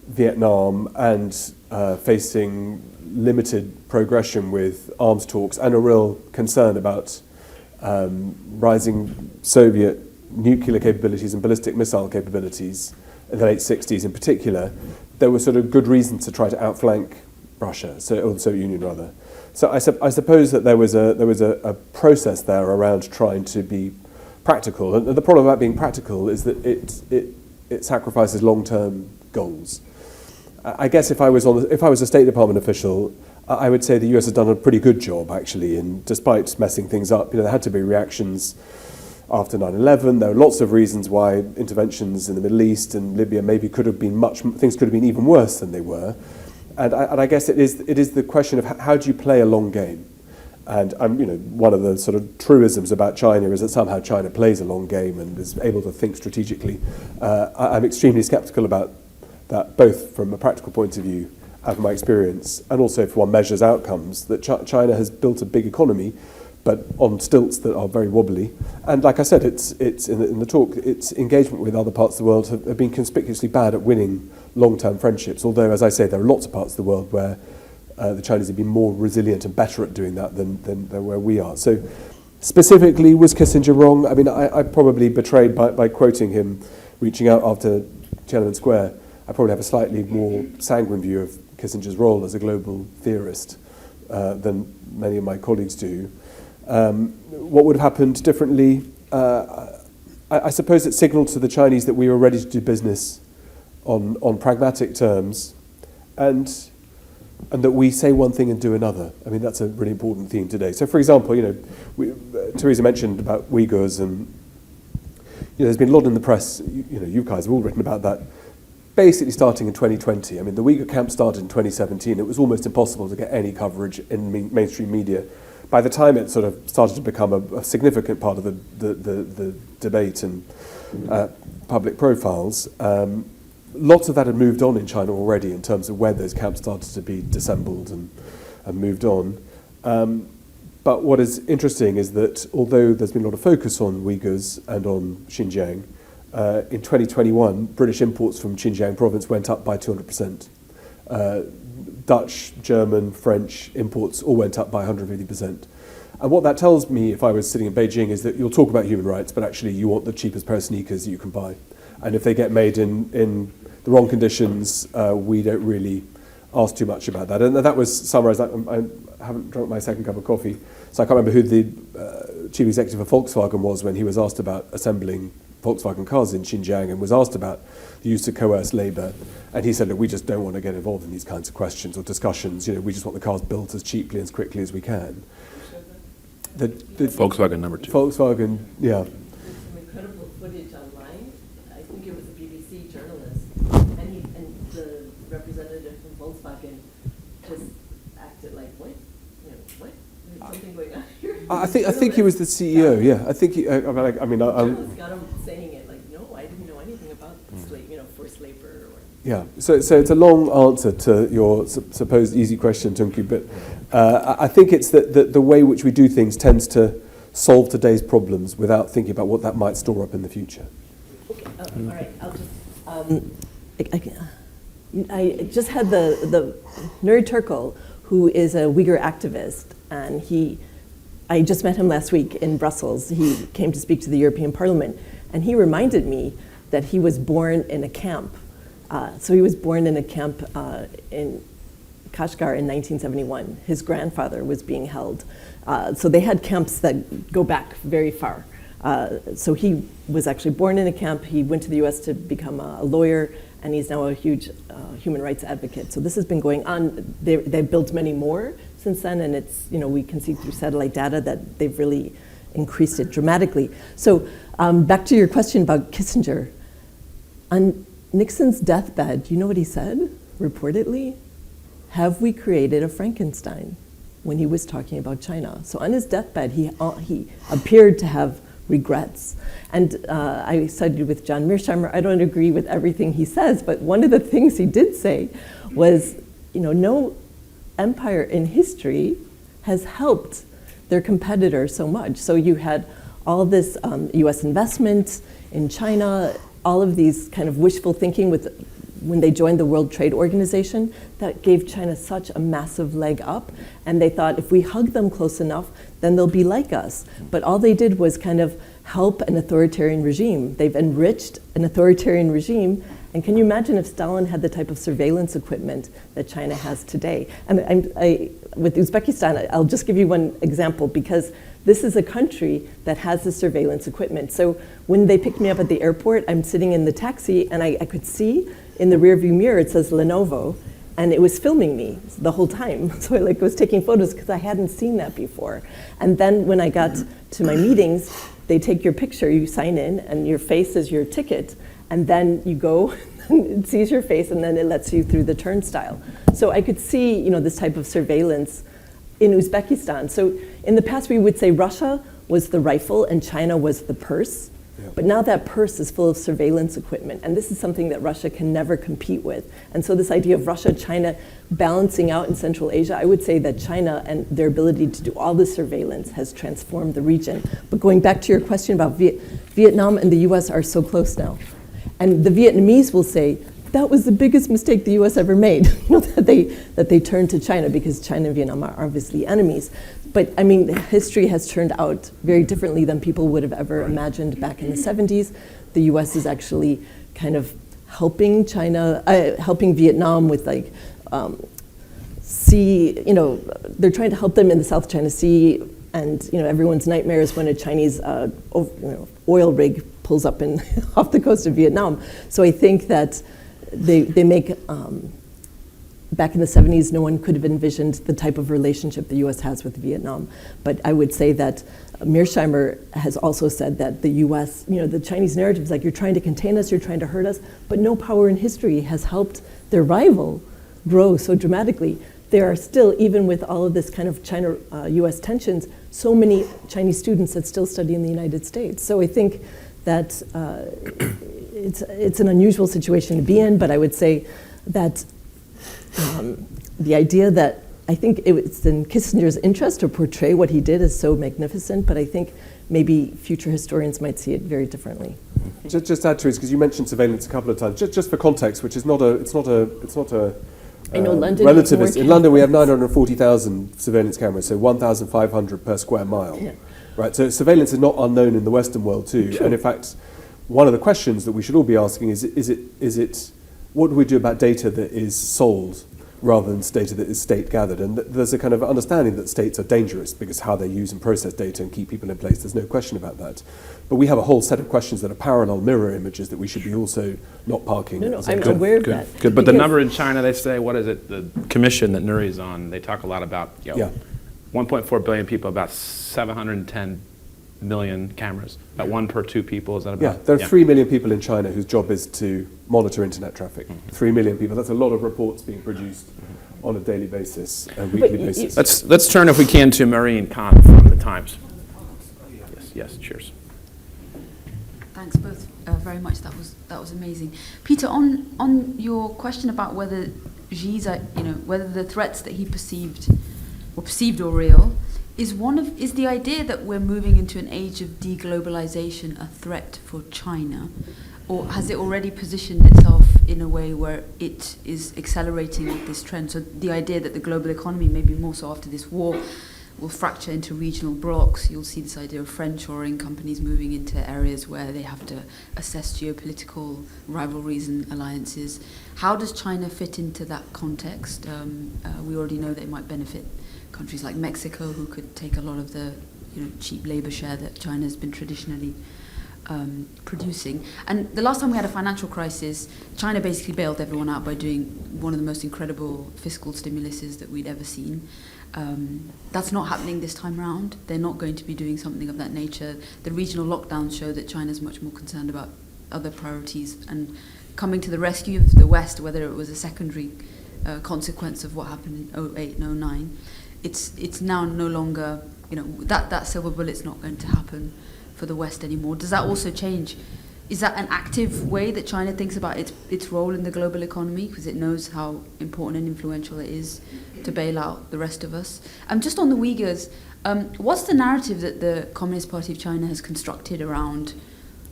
Vietnam and facing limited progression with arms talks and a real concern about rising Soviet nuclear capabilities and ballistic missile capabilities in the late 60s in particular, there was sort of good reasons to try to outflank Russia, or the Soviet Union rather. So I suppose that there was a process there around trying to be practical, and the problem about being practical is that it sacrifices long-term goals. I guess if I was a State Department official, I would say the US has done a pretty good job actually, and despite messing things up, there had to be reactions after 9/11. There are lots of reasons why interventions in the Middle East and Libya maybe could have been things could have been even worse than they were. And I guess it is the question of how do you play a long game? And one of the sort of truisms about China is that somehow China plays a long game and is able to think strategically. I'm extremely skeptical about that, both from a practical point of view and from my experience, and also if one measures outcomes, that China has built a big economy, but on stilts that are very wobbly. And like I said, it's in the talk, its engagement with other parts of the world have been conspicuously bad at winning long-term friendships, although, as I say, there are lots of parts of the world where the Chinese have been more resilient and better at doing that than where we are. So specifically, was Kissinger wrong? I mean, I probably betrayed by quoting him, reaching out after Tiananmen Square. I probably have a slightly more sanguine view of Kissinger's role as a global theorist than many of my colleagues do. What would have happened differently? I suppose it signaled to the Chinese that we were ready to do business on pragmatic terms, and that we say one thing and do another. I mean, that's a really important theme today. So, for example, Teresa mentioned about Uighurs, and there's been a lot in the press, you guys have all written about that, basically starting in 2020. I mean, the Uyghur camp started in 2017. It was almost impossible to get any coverage in mainstream media. By the time it sort of started to become a significant part of the debate and public profiles, lots of that had moved on in China already in terms of where those camps started to be disassembled and moved on. But what is interesting is that although there's been a lot of focus on Uyghurs and on Xinjiang, in 2021, British imports from Xinjiang province went up by 200%. Dutch, German, French imports all went up by 150%. And what that tells me, if I was sitting in Beijing, is that you'll talk about human rights, but actually you want the cheapest pair of sneakers you can buy. And if they get made in the wrong conditions, we don't really ask too much about that. And that was summarised. I haven't drunk my second cup of coffee, so I can't remember who the chief executive of Volkswagen was when he was asked about assembling Volkswagen cars in Xinjiang and was asked about the use of coerced labour. And he said, look, we just don't want to get involved in these kinds of questions or discussions. We just want the cars built as cheaply and as quickly as we can. The Volkswagen number 2. Volkswagen, yeah. There's some incredible footage online. I think it was a BBC journalist, and the representative from Volkswagen just acted like, what? What? There's something going on here. I think he was the CEO. Yeah, I think he. I mean, Journalists got him saying it like, no, I didn't know anything about forced labor. Yeah. So it's a long answer to your supposed easy question, Tunku, but I think it's that the way which we do things tends to solve today's problems without thinking about what that might store up in the future. Okay. All right. I'll just. I just had the Nuri Turkal, who is a Uyghur activist, and I just met him last week in Brussels. He came to speak to the European Parliament, and he reminded me that he was born in a camp. So he was born in a camp in Kashgar in 1971. His grandfather was being held. So they had camps that go back very far. So he was actually born in a camp. He went to the US to become a lawyer, and he's now a huge human rights advocate. So this has been going on. They've built many more since then, and it's, we can see through satellite data that they've really increased it dramatically. So back to your question about Kissinger. On Nixon's deathbed, you know what he said, reportedly? Have we created a Frankenstein? When he was talking about China. So on his deathbed, he appeared to have regrets. And I studied with John Mearsheimer. I don't agree with everything he says, but one of the things he did say was, no empire in history has helped their competitor so much. So you had all this US investment in China, all of these kind of wishful thinking when they joined the World Trade Organization, that gave China such a massive leg up. And they thought, if we hug them close enough, then they'll be like us. But all they did was kind of help an authoritarian regime. They've enriched an authoritarian regime. And can you imagine if Stalin had the type of surveillance equipment that China has today? And with Uzbekistan, I'll just give you one example, because this is a country that has the surveillance equipment. So when they picked me up at the airport, I'm sitting in the taxi, and I could see in the rearview mirror, it says Lenovo, and it was filming me the whole time. So I was taking photos because I hadn't seen that before. And then when I got to my meetings, they take your picture, you sign in, and your face is your ticket, and then you go, it sees your face, and then it lets you through the turnstile. So I could see, this type of surveillance in Uzbekistan. So in the past, we would say Russia was the rifle and China was the purse. Yeah. But now that purse is full of surveillance equipment, and this is something that Russia can never compete with. And so this idea of Russia, China balancing out in Central Asia, I would say that China and their ability to do all this surveillance has transformed the region. But going back to your question about Vietnam and the US are so close now. And the Vietnamese will say, that was the biggest mistake the US ever made, that they turned to China, because China and Vietnam are obviously enemies. But I mean, history has turned out very differently than people would have ever imagined back in the 70s. The US is actually kind of helping helping Vietnam with sea, they're trying to help them in the South China Sea, and everyone's nightmare is when a Chinese oil rig pulls up off the coast of Vietnam. So I think that they make back in the 70s, no one could have envisioned the type of relationship the US has with Vietnam. But I would say that Mearsheimer has also said that the US, the Chinese narrative is like, you're trying to contain us, you're trying to hurt us, but no power in history has helped their rival grow so dramatically. There are still, even with all of this kind of China-US tensions, so many Chinese students that still study in the United States. So I think that it's an unusual situation to be in, but I would say that the idea that I think it's in Kissinger's interest to portray what he did as so magnificent, but I think maybe future historians might see it very differently. Just add to it, because you mentioned surveillance a couple of times. Just for context, which is not a I know London. relativist. In London, we have 940,000 surveillance cameras, so 1,500 per square mile. Yeah. Right. So surveillance is not unknown in the Western world too. Sure. And in fact, one of the questions that we should all be asking is it what do we do about data that is sold rather than data that is state gathered? And there's a kind of understanding that states are dangerous because how they use and process data and keep people in place. There's no question about that. But we have a whole set of questions that are parallel mirror images that we should be also not parking. No, as a I'm good- aware of Good, that. good. But the Because- number in China, they say, what is it? The commission that Nuri's on, they talk a lot about, Yeah. 1.4 billion people, about 710 million cameras, about 1 per 2 people. Is that about? Yeah, there are 3 million people in China whose job is to monitor internet traffic. Mm-hmm. 3 million people. That's a lot of reports being produced on a daily basis, a weekly basis. Let's turn, if we can, to Marine Khan from the Times. Yes, cheers. Thanks both very much. That was amazing, Peter. On your question about whether Xi's, whether the threats that he perceived or real, is the idea that we're moving into an age of deglobalization a threat for China, or has it already positioned itself in a way where it is accelerating this trend? So the idea that the global economy, maybe more so after this war, will fracture into regional blocs. You'll see this idea of friendshoring, companies moving into areas where they have to assess geopolitical rivalries and alliances. How does China fit into that context? We already know that it might benefit countries like Mexico, who could take a lot of the cheap labor share that China has been traditionally producing. And the last time we had a financial crisis, China basically bailed everyone out by doing one of the most incredible fiscal stimuluses that we'd ever seen. That's not happening this time around. They're not going to be doing something of that nature. The regional lockdowns show that China's much more concerned about other priorities and coming to the rescue of the West, whether it was a secondary consequence of what happened in 08 and 09. It's now no longer, that silver bullet's not going to happen for the West anymore. Does that also change? Is that an active way that China thinks about its role in the global economy, because it knows how important and influential it is to bail out the rest of us? Just on the Uyghurs, what's the narrative that the Communist Party of China has constructed around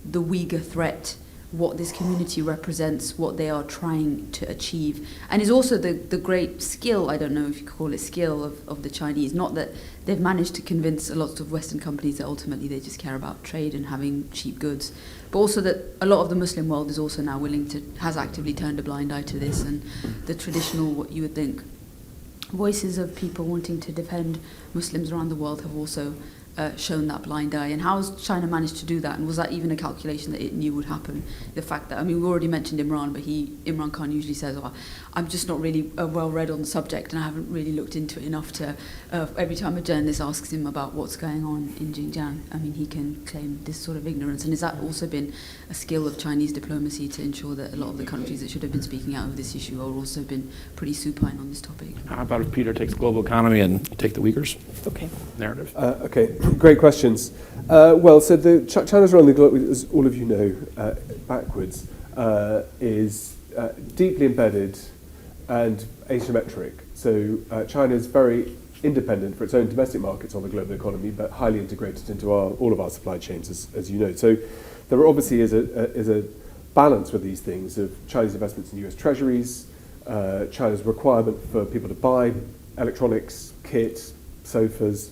the Uyghur threat, what this community represents, what they are trying to achieve? And is also the great skill, I don't know if you could call it skill, of the Chinese, not that they've managed to convince a lot of Western companies that ultimately they just care about trade and having cheap goods, but also that a lot of the Muslim world is also now has actively turned a blind eye to this, and the traditional, what you would think, voices of people wanting to defend Muslims around the world have also shown that blind eye. And how has China managed to do that? And was that even a calculation that it knew would happen? The fact that, we already mentioned Imran, but Imran Khan usually says, I'm just not really well read on the subject and I haven't really looked into it enough to, every time a journalist asks him about what's going on in Xinjiang, he can claim this sort of ignorance. And has that also been a skill of Chinese diplomacy to ensure that a lot of the countries that should have been speaking out of this issue are also been pretty supine on this topic? How about if Peter takes global economy and you take the Uyghurs Okay. narrative? Okay, great questions. So China's role in the globe, as all of you know, backwards, is deeply embedded and asymmetric. So China is very independent for its own domestic markets on the global economy, but highly integrated into all of our supply chains, as you know. So there obviously is a balance with these things of Chinese investments in US treasuries, China's requirement for people to buy electronics, kit, sofas,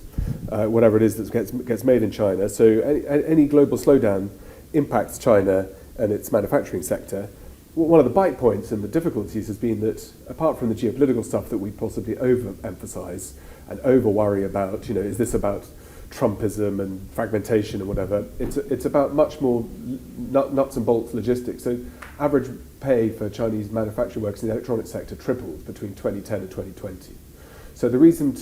whatever it is that gets made in China. So any global slowdown impacts China and its manufacturing sector. One of the bite points and the difficulties has been that, apart from the geopolitical stuff that we possibly overemphasize and over-worry about, is this about Trumpism and fragmentation and whatever, it's about much more nuts and bolts logistics. So average pay for Chinese manufacturing workers in the electronics sector tripled between 2010 and 2020. So the reason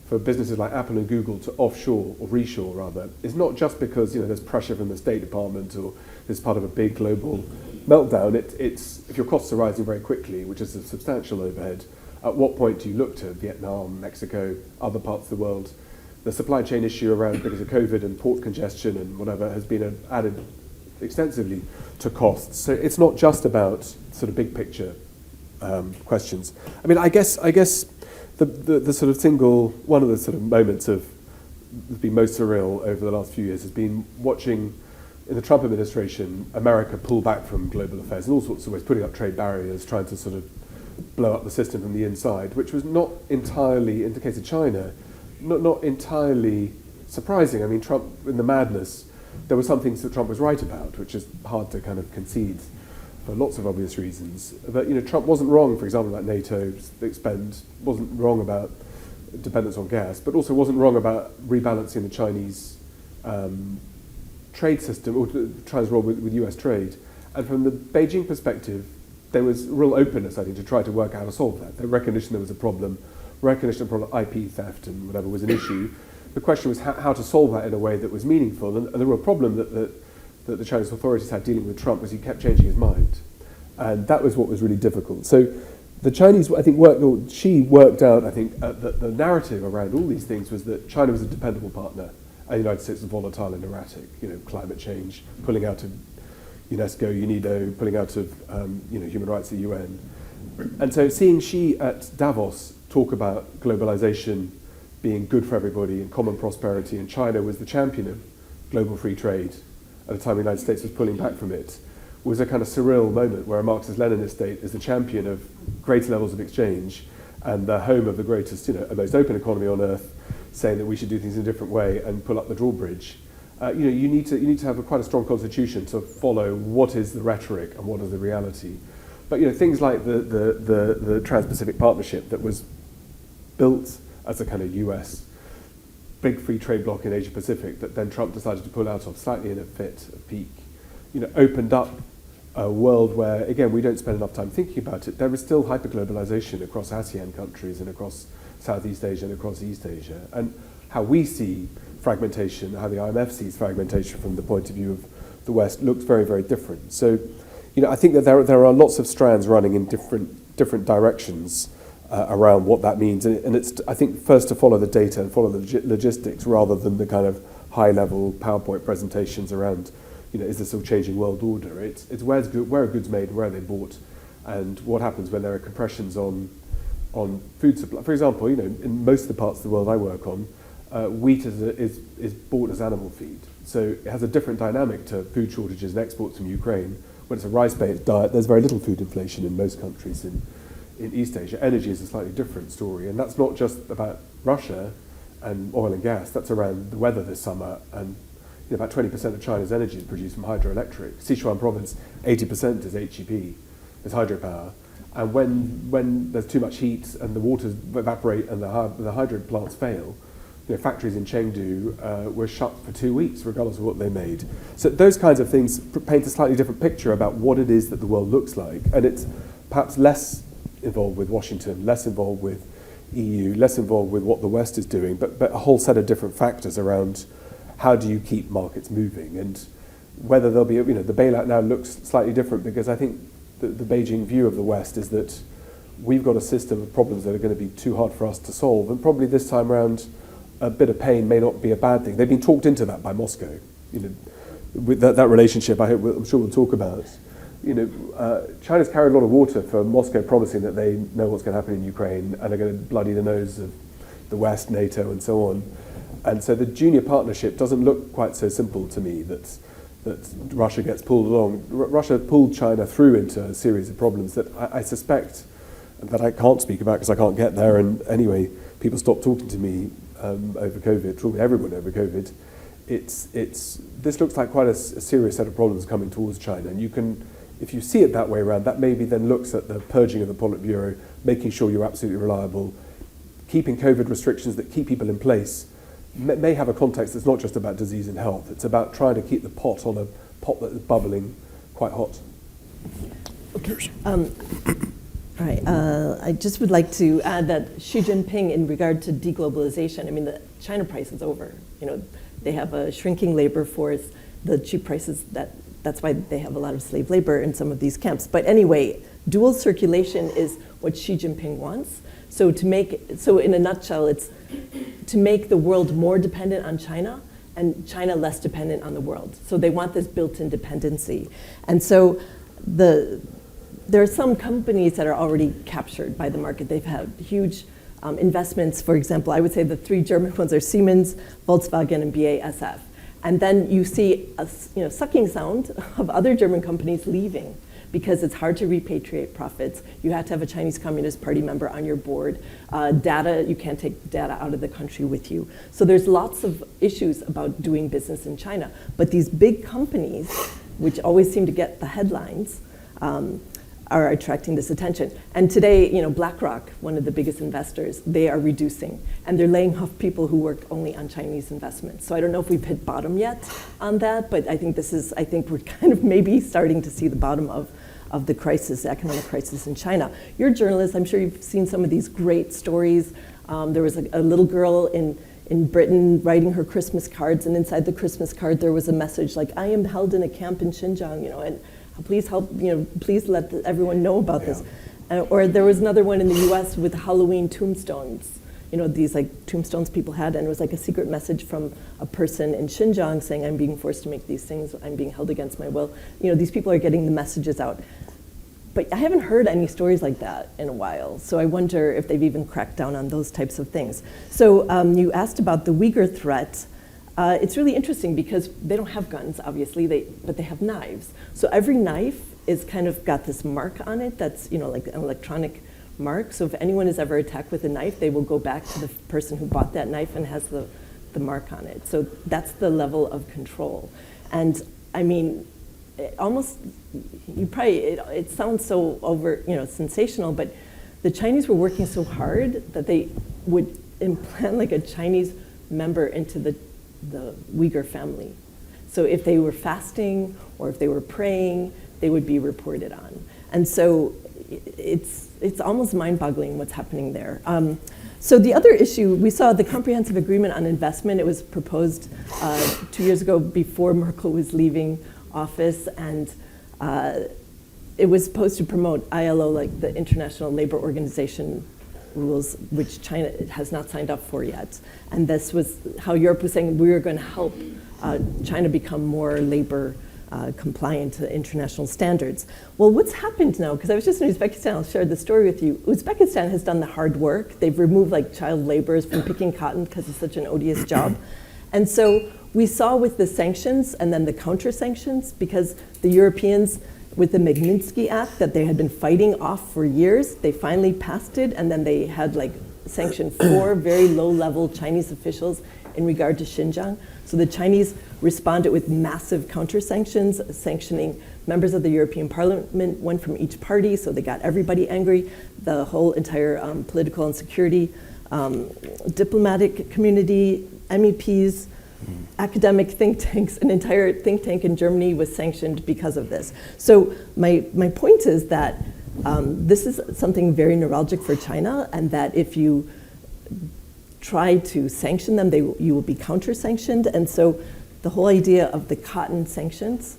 for businesses like Apple and Google to offshore, or reshore rather, is not just because there's pressure from the State Department or it's part of a big global meltdown. It's if your costs are rising very quickly, which is a substantial overhead, at what point do you look to Vietnam, Mexico, other parts of the world? The supply chain issue around, because of COVID and port congestion and whatever, has been added extensively to costs. So it's not just about sort of big picture questions. I mean, I guess the sort of one of the sort of moments that's been most surreal over the last few years has been watching, in the Trump administration, America pull back from global affairs in all sorts of ways, putting up trade barriers, trying to sort of blow up the system from the inside, which was not entirely, in the case of China, not entirely surprising. I mean, Trump, in the madness, there were some things that Trump was right about, which is hard to kind of concede for lots of obvious reasons. But Trump wasn't wrong, for example, about NATO's expend, wasn't wrong about dependence on gas, but also wasn't wrong about rebalancing the Chinese trade system, or China's role with US trade. And from the Beijing perspective, there was real openness, I think, to try to work out how to solve that. The recognition there was a problem, recognition of problem, IP theft and whatever was an issue. The question was how to solve that in a way that was meaningful. And the real problem that the Chinese authorities had dealing with Trump was he kept changing his mind. And that was what was really difficult. So the Chinese, I think, worked out, I think, that the narrative around all these things was that China was a dependable partner and the United States was volatile and erratic. Climate change, pulling out of UNESCO, UNIDO, pulling out of human rights at the UN. And so seeing Xi at Davos talk about globalization being good for everybody and common prosperity, and China was the champion of global free trade at the time the United States was pulling back from it, was a kind of surreal moment where a Marxist-Leninist state is the champion of greater levels of exchange and the home of the greatest, most open economy on earth, saying that we should do things in a different way and pull up the drawbridge. You need to have quite a strong constitution to follow what is the rhetoric and what is the reality. But things like the Trans-Pacific Partnership that was built as a kind of US big free trade bloc in Asia Pacific that then Trump decided to pull out of slightly in a fit of pique, opened up a world where, again, we don't spend enough time thinking about it. There is still hyperglobalization across ASEAN countries and across Southeast Asia and across East Asia. And how we see fragmentation, how the IMF sees fragmentation from the point of view of the West looks very, very different. So, I think that there are lots of strands running in different directions around what that means. And it's, I think, first to follow the data and follow the logistics rather than the kind of high-level PowerPoint presentations around, is this a changing world order? It's where are goods made and where are they bought, and what happens when there are compressions on food supply. For example, in most of the parts of the world I work on, wheat is bought as animal feed. So it has a different dynamic to food shortages and exports from Ukraine. When it's a rice-based diet, there's very little food inflation in most countries in East Asia. Energy is a slightly different story, and that's not just about Russia and oil and gas. That's around the weather this summer, and about 20% of China's energy is produced from hydroelectric. Sichuan province, 80% is HEP, is hydropower. And when there's too much heat and the waters evaporate and the hydro plants fail, factories in Chengdu were shut for 2 weeks, regardless of what they made. So those kinds of things paint a slightly different picture about what it is that the world looks like. And it's perhaps less involved with Washington, less involved with EU, less involved with what the West is doing, but a whole set of different factors around how do you keep markets moving. And whether there'll be, the bailout now looks slightly different because I think the Beijing view of the West is that we've got a system of problems that are going to be too hard for us to solve. And probably this time around, a bit of pain may not be a bad thing. They've been talked into that by Moscow. With that relationship, I'm sure we'll talk about. China's carried a lot of water for Moscow promising that they know what's going to happen in Ukraine and are going to bloody the nose of the West, NATO, and so on. And so the junior partnership doesn't look quite so simple to me that Russia gets pulled along. Russia pulled China through into a series of problems that I suspect that I can't speak about because I can't get there. And anyway, people stopped talking to me over COVID, talking to everyone over COVID. This looks like quite a serious set of problems coming towards China. And you can, if you see it that way around, that maybe then looks at the purging of the Politburo, making sure you're absolutely reliable, keeping COVID restrictions that keep people in place, may have a context that's not just about disease and health. It's about trying to keep the pot that's bubbling quite hot. All right. I just would like to add that Xi Jinping, in regard to deglobalization, I mean, the China price is over. You know, they have a shrinking labor force. The cheap prices, that's why they have a lot of slave labor in some of these camps. But anyway, dual circulation is what Xi Jinping wants. So in a nutshell, it's to make the world more dependent on China and China less dependent on the world. So they want this built-in dependency. And so there are some companies that are already captured by the market. They've had huge investments. For example, I would say the three German ones are Siemens, Volkswagen, and BASF. And then you see a sucking sound of other German companies leaving because it's hard to repatriate profits. You have to have a Chinese Communist Party member on your board. Data, you can't take data out of the country with you. So there's lots of issues about doing business in China. But these big companies, which always seem to get the headlines, are attracting this attention. And today, BlackRock, one of the biggest investors, they are reducing. And they're laying off people who work only on Chinese investments. So I don't know if we've hit bottom yet on that, but I think we're kind of maybe starting to see the bottom of the crisis, the economic crisis in China. You're a journalist, I'm sure you've seen some of these great stories. There was a little girl in Britain writing her Christmas cards, and inside the Christmas card there was a message like, I am held in a camp in Xinjiang, and please help, please let everyone know about this. Or there was another one in the US with Halloween tombstones, these like tombstones people had, and it was like a secret message from a person in Xinjiang saying, I'm being forced to make these things, I'm being held against my will. These people are getting the messages out. But I haven't heard any stories like that in a while, so I wonder if they've even cracked down on those types of things. So you asked about the Uyghur threat. It's really interesting because they don't have guns, obviously, but they have knives. So every knife is kind of got this mark on it that's, like an electronic mark. So if anyone is ever attacked with a knife, they will go back to the person who bought that knife and has the mark on it. So that's the level of control. And I mean, it sounds so over, sensational, but the Chinese were working so hard that they would implant like a Chinese member into the Uyghur family. So if they were fasting or if they were praying, they would be reported on. And so it's almost mind-boggling what's happening there. So the other issue, we saw the Comprehensive Agreement on Investment. It was proposed 2 years ago before Merkel was leaving office, and it was supposed to promote ILO, like the International Labor Organization rules, which China has not signed up for yet. And this was how Europe was saying we were going to help China become more labor compliant to international standards. Well, what's happened now, because I was just in Uzbekistan, I'll share the story with you. Uzbekistan has done the hard work. They've removed like child laborers from picking cotton because it's such an odious job. And so we saw with the sanctions and then the counter sanctions, because the Europeans, with the Magnitsky Act that they had been fighting off for years, they finally passed it, and then they had like sanctioned 4 very low-level Chinese officials in regard to Xinjiang. So the Chinese responded with massive counter-sanctions, sanctioning members of the European Parliament, one from each party, so they got everybody angry, the whole entire political and security, diplomatic community, MEPs, academic think tanks, an entire think tank in Germany was sanctioned because of this. So my point is that this is something very neuralgic for China, and that if you try to sanction them, you will be counter-sanctioned. And so the whole idea of the cotton sanctions,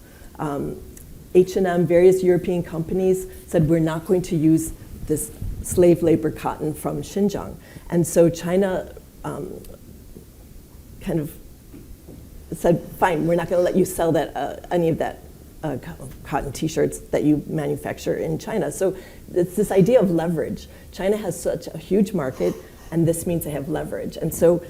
H&M, various European companies said we're not going to use this slave labor cotton from Xinjiang. And so China kind of said, fine, we're not going to let you sell that any of that cotton t-shirts that you manufacture in China. So it's this idea of leverage. China has such a huge market, and this means they have leverage. And so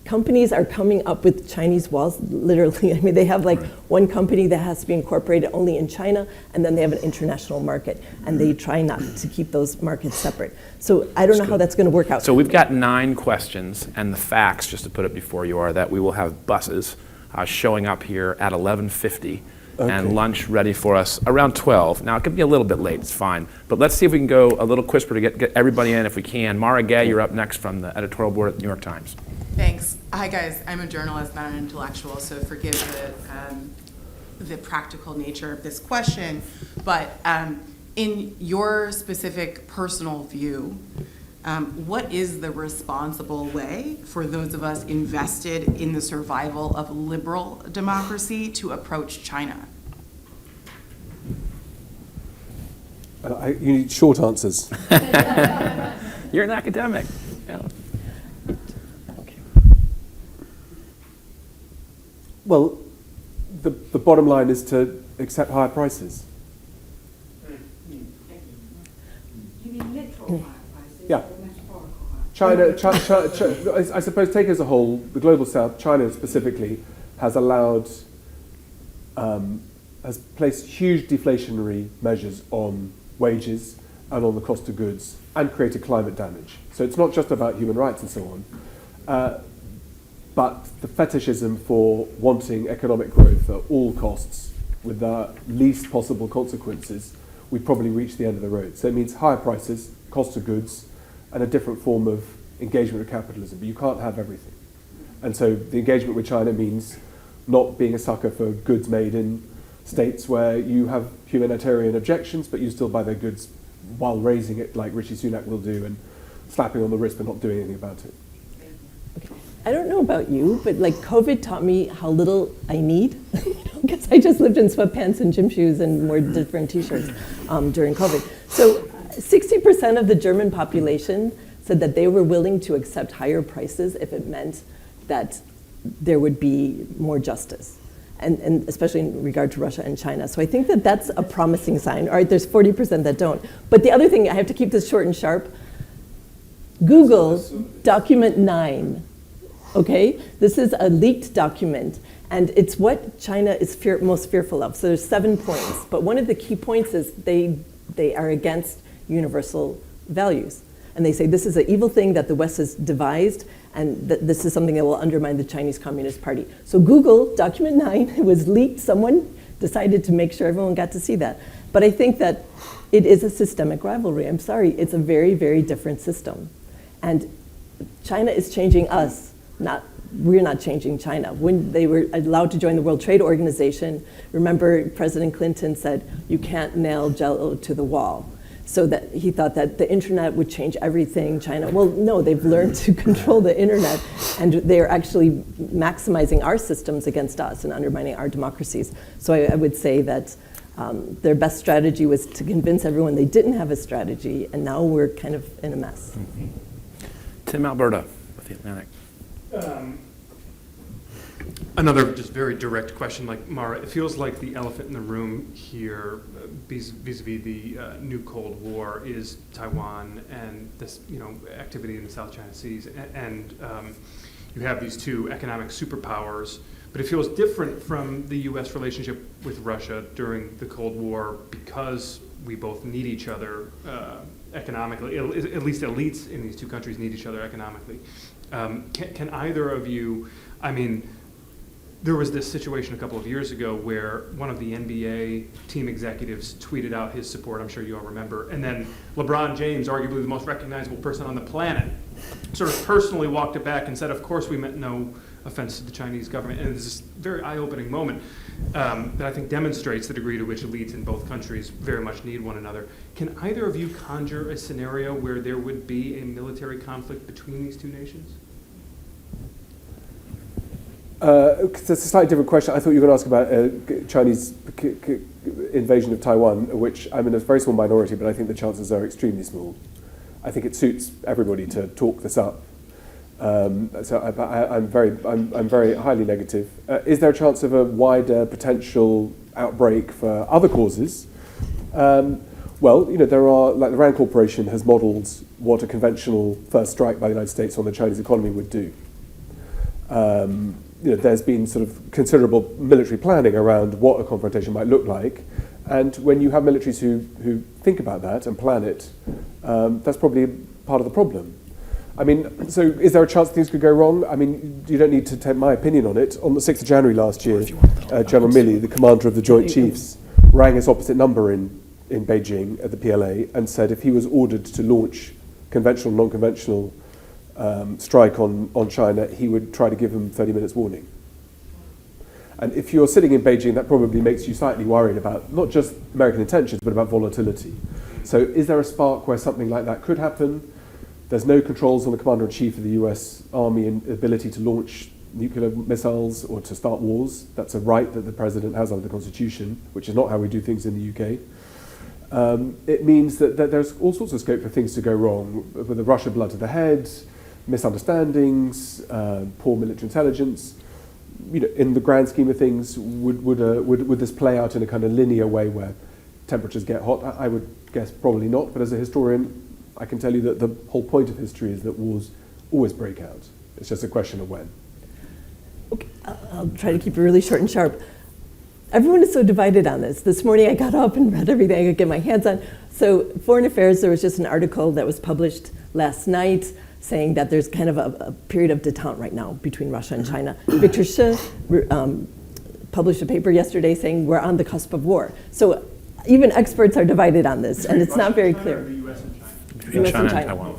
companies are coming up with Chinese walls, literally. I mean, they have like one company that has to be incorporated only in China, and then they have an international market, and they try not to keep those markets separate. So I don't know how that's going to work out. So we've got 9 questions, and the facts, just to put it before you, are that we will have buses showing up here at 11:50. Okay. And lunch ready for us around 12. Now, it could be a little bit late, it's fine. But let's see if we can go a little crisper to get everybody in if we can. Mara Gay, you're up next from the editorial board at the New York Times. Thanks. Hi, guys. I'm a journalist, not an intellectual, so forgive the practical nature of this question, but in your specific personal view, what is the responsible way for those of us invested in the survival of liberal democracy to approach China? You need short answers. You're an academic. Yeah. Well, the bottom line is to accept higher prices. You mean literal higher prices? Yeah. Or metaphorical higher prices? China, I suppose, take as a whole, the global south, China specifically, has allowed, has placed huge deflationary measures on wages and on the cost of goods and created climate damage. So it's not just about human rights and so on, but the fetishism for wanting economic growth at all costs with the least possible consequences, we've probably reached the end of the road. So it means higher prices, cost of goods, and a different form of engagement with capitalism, but you can't have everything. And so the engagement with China means not being a sucker for goods made in states where you have humanitarian objections, but you still buy their goods while raising it like Rishi Sunak will do and slapping on the wrist but not doing anything about it. I don't know about you, but like COVID taught me how little I need, because I just lived in sweatpants and gym shoes and wore different t-shirts during COVID. So 60% of the German population said that they were willing to accept higher prices if it meant that there would be more justice, and especially in regard to Russia and China. So I think that that's a promising sign. All right, there's 40% that don't. But the other thing, I have to keep this short and sharp, Google document 9. Okay, this is a leaked document, and it's what China is most fearful of. So there's 7 points, but one of the key points is they are against universal values. And they say this is an evil thing that the West has devised, and that this is something that will undermine the Chinese Communist Party. So Google, document 9, it was leaked. Someone decided to make sure everyone got to see that. But I think that it is a systemic rivalry. I'm sorry, it's a very, very different system. And China is changing us. We're not changing China. When they were allowed to join the World Trade Organization, remember President Clinton said, you can't nail Jell-O to the wall. So that he thought that the internet would change everything, China. Well, no, they've learned to control the internet, and they're actually maximizing our systems against us and undermining our democracies. So I would say that their best strategy was to convince everyone they didn't have a strategy, and now we're kind of in a mess. Tim Alberta with The Atlantic. Another just very direct question, like Mara, it feels like the elephant in the room here vis-a-vis the new Cold War is Taiwan and this, activity in the South China Seas, and you have these two economic superpowers, but it feels different from the U.S. relationship with Russia during the Cold War because we both need each other economically. At least elites in these two countries need each other economically. Can either of you, there was this situation a couple of years ago where one of the NBA team executives tweeted out his support, I'm sure you all remember, and then LeBron James, arguably the most recognizable person on the planet, sort of personally walked it back and said, of course we meant no offense to the Chinese government. And it's this very eye-opening moment that I think demonstrates the degree to which elites in both countries very much need one another. Can either of you conjure a scenario where there would be a military conflict between these two nations? It's a slightly different question. I thought you were going to ask about Chinese invasion of Taiwan, which I'm in a very small minority, but I think the chances are extremely small. I think it suits everybody to talk this up. So I'm very highly negative. Is there a chance of a wider potential outbreak for other causes? Well, there are, like the Rand Corporation has modelled what a conventional first strike by the United States on the Chinese economy would do. There's been sort of considerable military planning around what a confrontation might look like, and when you have militaries who think about that and plan it, that's probably part of the problem. So is there a chance things could go wrong? You don't need to take my opinion on it. On the 6th of January last year, General Milley, the commander of the Joint Chiefs, rang his opposite number in Beijing at the PLA and said if he was ordered to launch conventional, non-conventional strike on China, he would try to give them 30 minutes warning. And if you're sitting in Beijing, that probably makes you slightly worried about not just American intentions, but about volatility. So is there a spark where something like that could happen? There's no controls on the commander-in-chief of the US Army and ability to launch nuclear missiles or to start wars. That's a right that the president has under the Constitution, which is not how we do things in the UK. It means that there's all sorts of scope for things to go wrong, with the rush of blood to the head, misunderstandings, poor military intelligence. You know, in the grand scheme of things, would this play out in a kind of linear way where temperatures get hot? I would guess probably not, but as a historian, I can tell you that the whole point of history is that wars always break out. It's just a question of when. Okay, I'll try to keep it really short and sharp. Everyone is so divided on this. This morning I got up and read everything I could get my hands on. So Foreign Affairs, there was just an article that was published last night saying that there's kind of a period of détente right now between Russia and China. Victor Shi published a paper yesterday saying we're on the cusp of war. So even experts are divided on this, and it's not very clear. Between China and Taiwan.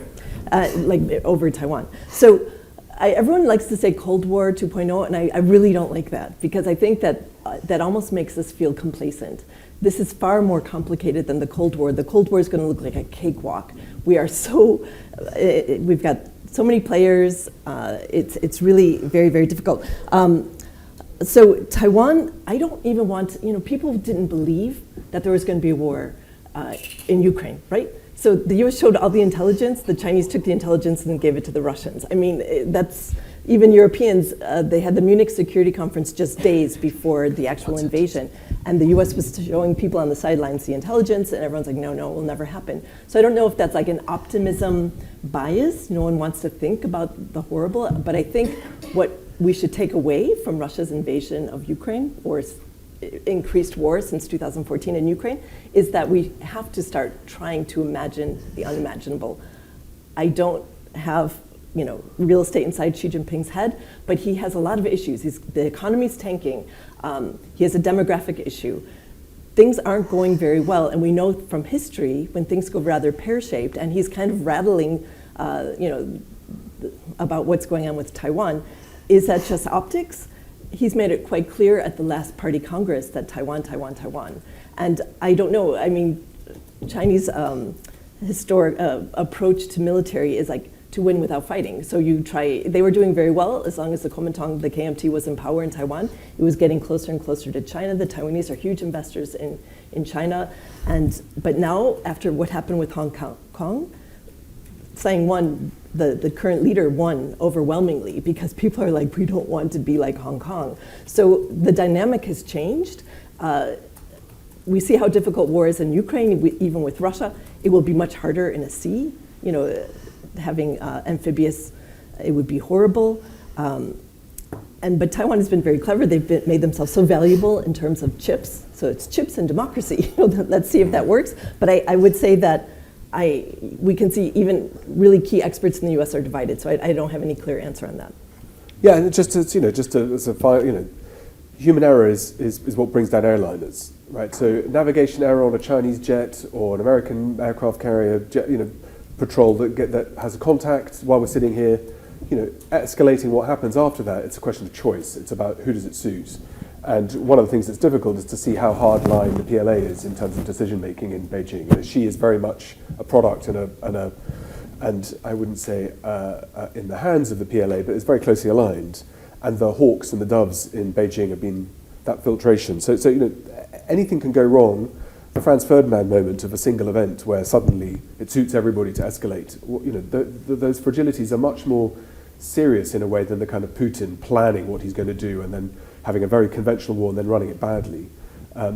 Like over Taiwan. So everyone likes to say Cold War 2.0, and I really don't like that, because I think that that almost makes us feel complacent. This is far more complicated than the Cold War. The Cold War is going to look like a cakewalk. We are so, we've got so many players. It's really very, very difficult. So Taiwan, I don't even want, people didn't believe that there was going to be a war in Ukraine, right? So the US showed all the intelligence, the Chinese took the intelligence and gave it to the Russians. I mean, that's, even Europeans, they had the Munich Security Conference just days before the actual invasion. And the US was showing people on the sidelines the intelligence, and everyone's like, no, it will never happen. So I don't know if that's like an optimism bias. No one wants to think about the horrible, but I think what we should take away from Russia's invasion of Ukraine, or increased war since 2014 in Ukraine, is that we have to start trying to imagine the unimaginable. I don't have real estate inside Xi Jinping's head, but he has a lot of issues. The economy's tanking. He has a demographic issue. Things aren't going very well, and we know from history when things go rather pear-shaped, and he's kind of rattling, about what's going on with Taiwan. Is that just optics? He's made it quite clear at the last Party Congress that Taiwan. And I don't know, I mean, Chinese historic approach to military is like to win without fighting. So they were doing very well as long as the Kuomintang, the KMT, was in power in Taiwan. It was getting closer and closer to China. The Taiwanese are huge investors in China. But now, after what happened with Hong Kong, Tsang won, the current leader won overwhelmingly, because people are like, we don't want to be like Hong Kong. So the dynamic has changed. We see how difficult war is in Ukraine, even with Russia. It will be much harder in a sea. Having amphibious, it would be horrible. But Taiwan has been very clever. They've made themselves so valuable in terms of chips. So it's chips and democracy. Let's see if that works. But I would say that we can see even really key experts in the U.S. are divided. So I don't have any clear answer on that. Yeah, and human error is what brings down airliners, right? So navigation error on a Chinese jet or an American aircraft carrier jet, patrol that has a contact while we're sitting here, escalating what happens after that, it's a question of choice. It's about who does it suit. And one of the things that's difficult is to see how hardline the PLA is in terms of decision making in Beijing. Xi is very much a product and I wouldn't say in the hands of the PLA, but it's very closely aligned. And the hawks and the doves in Beijing have been that filtration. So anything can go wrong. The Franz Ferdinand moment of a single event where suddenly it suits everybody to escalate. Those fragilities are much more serious in a way than the kind of Putin planning what he's going to do and then having a very conventional war and then running it badly.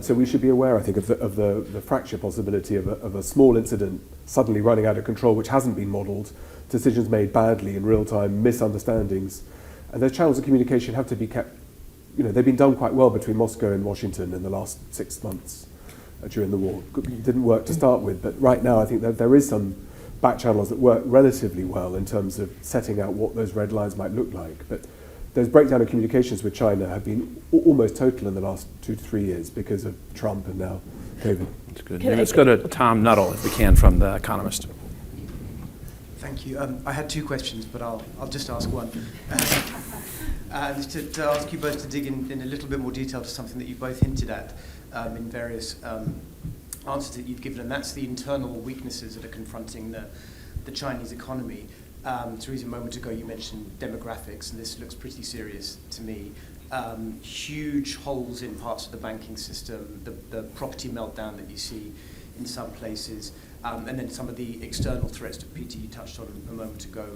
So we should be aware, I think, of the fracture possibility of a small incident suddenly running out of control, which hasn't been modelled, decisions made badly in real time, misunderstandings. And those channels of communication have to be kept, they've been done quite well between Moscow and Washington in the last 6 months during the war. It didn't work to start with, but right now I think that there is some back channels that work relatively well in terms of setting out what those red lines might look like. But those breakdown of communications with China have been almost total in the last 2 to 3 years because of Trump and now COVID. That's good. Let's go to Tom Nuttall, if we can, from The Economist. Thank you. I had 2 questions, but I'll just ask one. Just to ask you both to dig in a little bit more detail to something that you both hinted at in various answers that you've given, and that's the internal weaknesses that are confronting the Chinese economy. Theresa, a moment ago you mentioned demographics, and this looks pretty serious to me. Huge holes in parts of the banking system, the property meltdown that you see in some places, and then some of the external threats that Peter, you touched on a moment ago,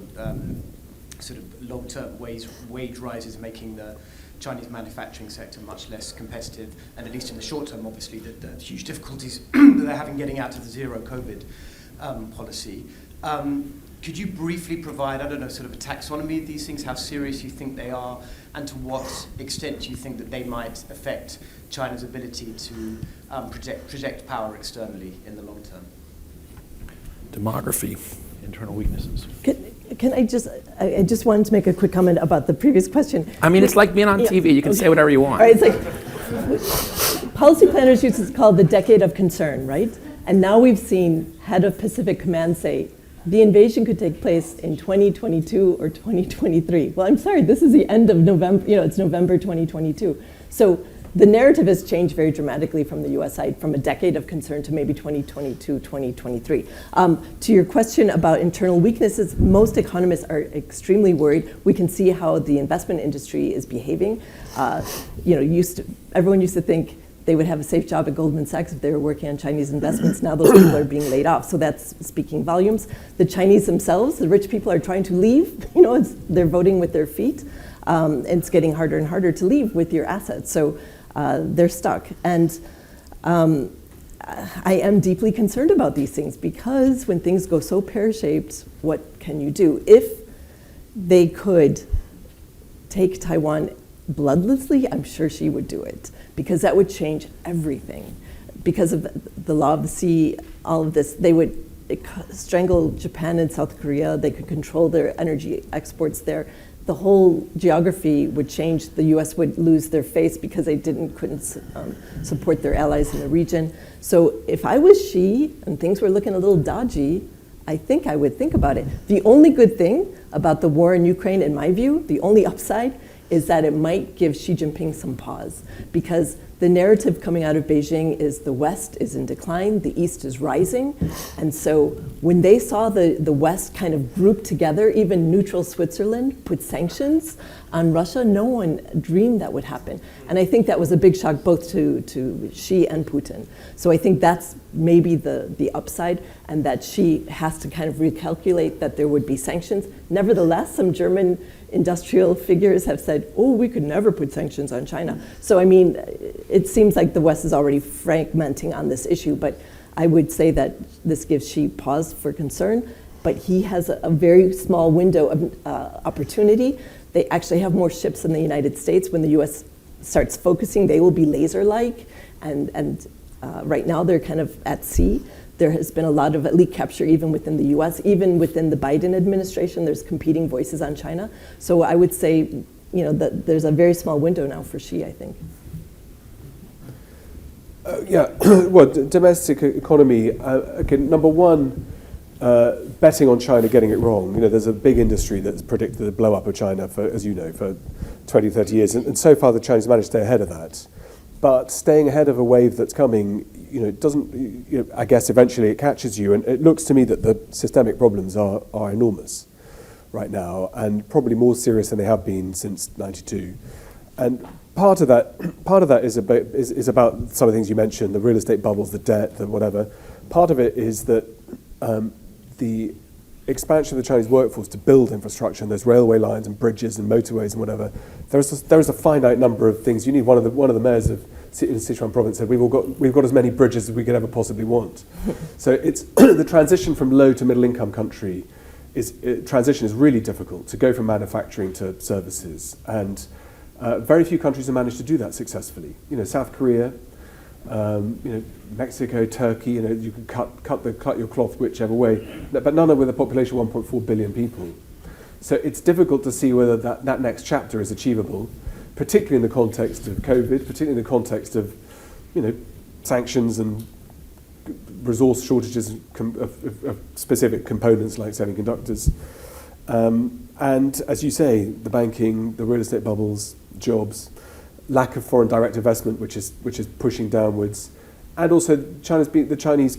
sort of long-term wage rises making the Chinese manufacturing sector much less competitive, and at least in the short term, obviously, the huge difficulties that they're having getting out of the zero COVID policy. Could you briefly provide, I don't know, sort of a taxonomy of these things, how serious you think they are, and to what extent you think that they might affect China's ability to project power externally in the long term? Demography, internal weaknesses. Can I just wanted to make a quick comment about the previous question. I mean, it's like being on TV. You can say whatever you want. All right, it's like policy planners used to call the decade of concern, right? And now we've seen head of Pacific Command say, the invasion could take place in 2022 or 2023. Well, I'm sorry, this is the end of November, it's November 2022. So the narrative has changed very dramatically from the US side, from a decade of concern to maybe 2022, 2023. To your question about internal weaknesses, most economists are extremely worried. We can see how the investment industry is behaving. Everyone used to think they would have a safe job at Goldman Sachs if they were working on Chinese investments. Now those people are being laid off. So that's speaking volumes. The Chinese themselves, the rich people are trying to leave. They're voting with their feet. And it's getting harder and harder to leave with your assets. So they're stuck. And I am deeply concerned about these things because when things go so pear-shaped, what can you do? If they could take Taiwan bloodlessly, I'm sure she would do it, because that would change everything. Because of the law of the sea, all of this, they would strangle Japan and South Korea. They could control their energy exports there. The whole geography would change. The US would lose their face because they couldn't support their allies in the region. So if I was Xi and things were looking a little dodgy, I think I would think about it. The only good thing about the war in Ukraine, in my view, the only upside, is that it might give Xi Jinping some pause, because the narrative coming out of Beijing is the West is in decline, the East is rising. And so when they saw the West kind of grouped together, even neutral Switzerland put sanctions on Russia, no one dreamed that would happen. And I think that was a big shock both to Xi and Putin. So I think that's maybe the upside, and that Xi has to kind of recalculate that there would be sanctions. Nevertheless, some German industrial figures have said, we could never put sanctions on China. So, I mean, it seems like the West is already fragmenting on this issue, but I would say that this gives Xi pause for concern, but he has a very small window of opportunity. They actually have more ships than the United States. When the US starts focusing, they will be laser-like, and right now they're kind of at sea. There has been a lot of elite capture even within the US, even within the Biden administration, there's competing voices on China. So I would say, that there's a very small window now for Xi, I think. Well, domestic economy, okay, number one, betting on China getting it wrong. There's a big industry that's predicted the blow up of China for, as you know, for 20, 30 years. And so far the Chinese managed to stay ahead of that. But staying ahead of a wave that's coming, it doesn't, I guess eventually it catches you. And it looks to me that the systemic problems are enormous right now, and probably more serious than they have been since '92. And part of that is about some of the things you mentioned, the real estate bubbles, the debt, the whatever. Part of it is that the expansion of the Chinese workforce to build infrastructure, and there's railway lines and bridges and motorways and whatever. There is a finite number of things you need. One of the mayors in Sichuan province said we've got as many bridges as we could ever possibly want. So it's the transition from low to middle income country is really difficult, to go from manufacturing to services, and very few countries have managed to do that successfully. South Korea, Mexico, Turkey. You can cut your cloth whichever way, but none are with a population of 1.4 billion people. So it's difficult to see whether that next chapter is achievable, particularly in the context of COVID, particularly in the context of sanctions and resource shortages of specific components like semiconductors. And as you say, the banking, the real estate bubbles, jobs, lack of foreign direct investment, which is pushing downwards, and also the Chinese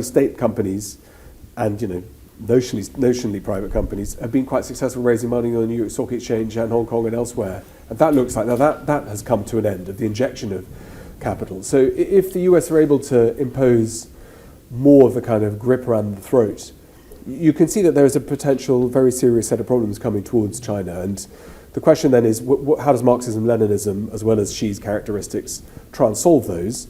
state companies, and notionally private companies have been quite successful raising money on the New York Stock Exchange and Hong Kong and elsewhere. And that looks like now that has come to an end of the injection of capital. So if the US are able to impose more of the kind of grip around the throat, you can see that there is a potential very serious set of problems coming towards China. And the question then is, how does Marxism-Leninism, as well as Xi's characteristics, try and solve those?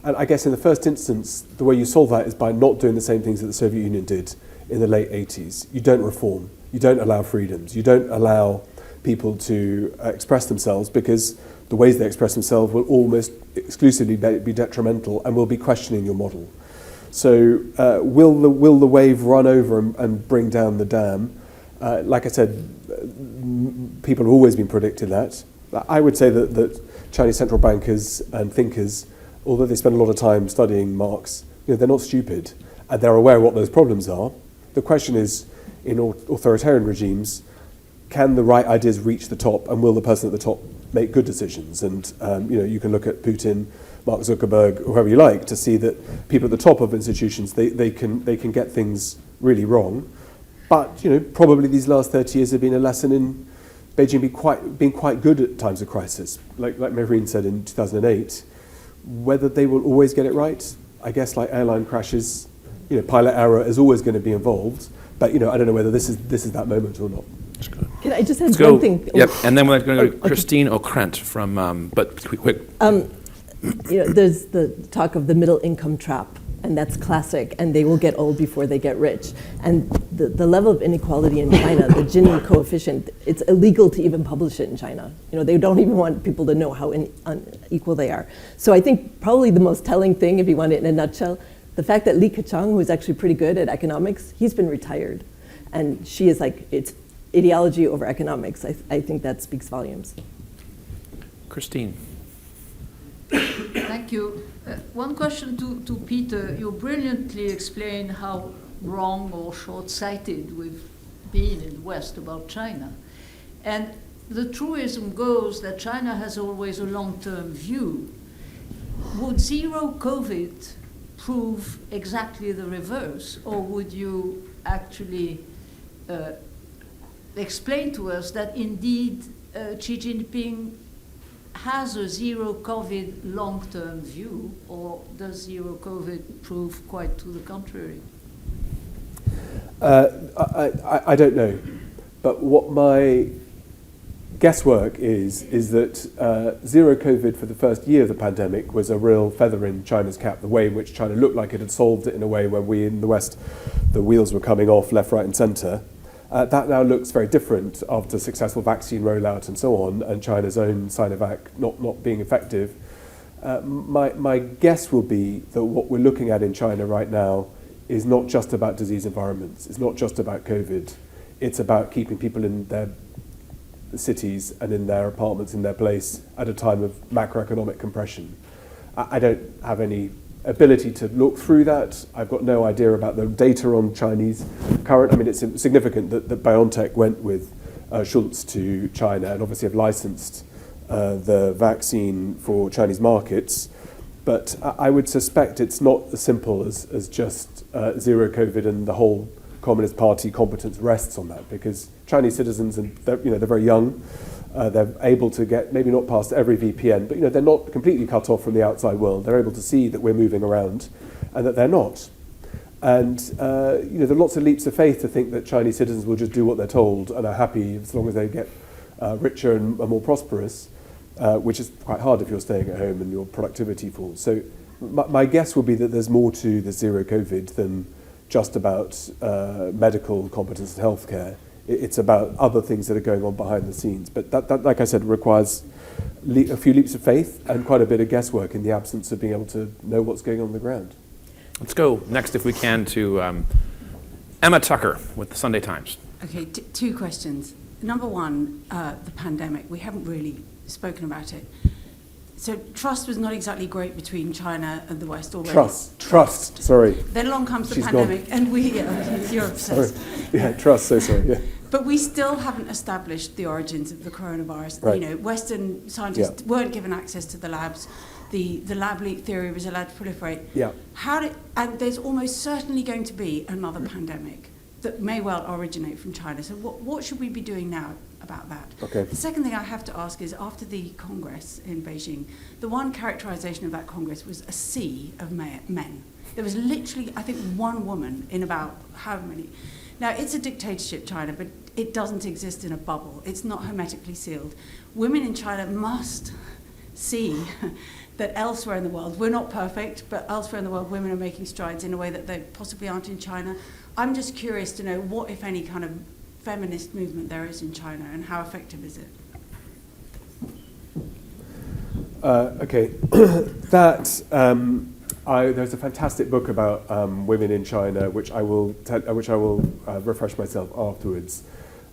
And I guess in the first instance, the way you solve that is by not doing the same things that the Soviet Union did in the late 80s. You don't reform, you don't allow freedoms, you don't allow people to express themselves, because the ways they express themselves will almost exclusively be detrimental and will be questioning your model. So will the wave run over and bring down the dam? Like I said, people have always been predicting that. I would say that Chinese central bankers and thinkers, although they spend a lot of time studying Marx, they're not stupid, and they're aware of what those problems are. The question is, in authoritarian regimes, can the right ideas reach the top, and will the person at the top make good decisions? And you can look at Putin, Mark Zuckerberg, whoever you like, to see that people at the top of institutions, they can get things really wrong. But probably these last 30 years have been a lesson in Beijing being quite good at times of crisis. Like Maureen said in 2008, whether they will always get it right, I guess like airline crashes, pilot error is always going to be involved. But I don't know whether this is that moment or not. Can I just add one thing? Yep, and then we're going to go to Christine O'Krent from, but quick. There's the talk of the middle income trap, and that's classic, and they will get old before they get rich. And the level of inequality in China, the Gini coefficient, it's illegal to even publish it in China. They don't even want people to know how unequal they are. So I think probably the most telling thing, if you want it in a nutshell, the fact that Li Keqiang, who's actually pretty good at economics, he's been retired. And she is it's ideology over economics. I think that speaks volumes. Christine. Thank you. One question to Peter. You brilliantly explain how wrong or short-sighted we've been in the West about China. And the truism goes that China has always a long-term view. Would zero COVID prove exactly the reverse, or would you actually explain to us that indeed Xi Jinping has a zero COVID long-term view, or does zero COVID prove quite to the contrary? I don't know, but what my guesswork is that zero COVID for the first year of the pandemic was a real feather in China's cap, the way in which China looked like it had solved it in a way where we in the West, the wheels were coming off left, right and centre. That now looks very different after successful vaccine rollout and so on, and China's own Sinovac not being effective. My guess will be that what we're looking at in China right now is not just about disease environments, it's not just about COVID, it's about keeping people in their cities and in their apartments, in their place, at a time of macroeconomic compression. I don't have any ability to look through that. I've got no idea about the data on Chinese current. I mean, it's significant that BioNTech went with Schultz to China and obviously have licensed the vaccine for Chinese markets. But I would suspect it's not as simple as just zero COVID and the whole Communist Party competence rests on that, because Chinese citizens, and they're very young, they're able to get maybe not past every VPN, but they're not completely cut off from the outside world. They're able to see that we're moving around, and that they're not. And there are lots of leaps of faith to think that Chinese citizens will just do what they're told and are happy as long as they get richer and more prosperous, which is quite hard if you're staying at home and your productivity falls. So my guess would be that there's more to the zero COVID than just about medical competence and healthcare. It's about other things that are going on behind the scenes. But that like I said, requires a few leaps of faith and quite a bit of guesswork in the absence of being able to know what's going on the ground. Let's go next, if we can, to Emma Tucker with the Sunday Times. Okay, two questions. Number one, the pandemic. We haven't really spoken about it. So trust was not exactly great between China and the West already. Trust, sorry. Then along comes the She's pandemic, gone. and you're obsessed. Sorry. Yeah, trust, so sorry, yeah. But we still haven't established the origins of the coronavirus. Right. You know, Western scientists weren't given access to the labs. The lab leak theory was allowed to proliferate. Yeah. And there's almost certainly going to be another pandemic that may well originate from China. So what should we be doing now about that? Okay. The second thing I have to ask is, after the Congress in Beijing, the one characterization of that Congress was a sea of men. There was literally, I think, one woman in about however many. Now, it's a dictatorship, China, but it doesn't exist in a bubble. It's not hermetically sealed. Women in China must see that elsewhere in the world, we're not perfect, but elsewhere in the world, women are making strides in a way that they possibly aren't in China. I'm just curious to know what, if any, kind of feminist movement there is in China, and how effective is it? Okay, there's a fantastic book about women in China, which I will refresh myself afterwards.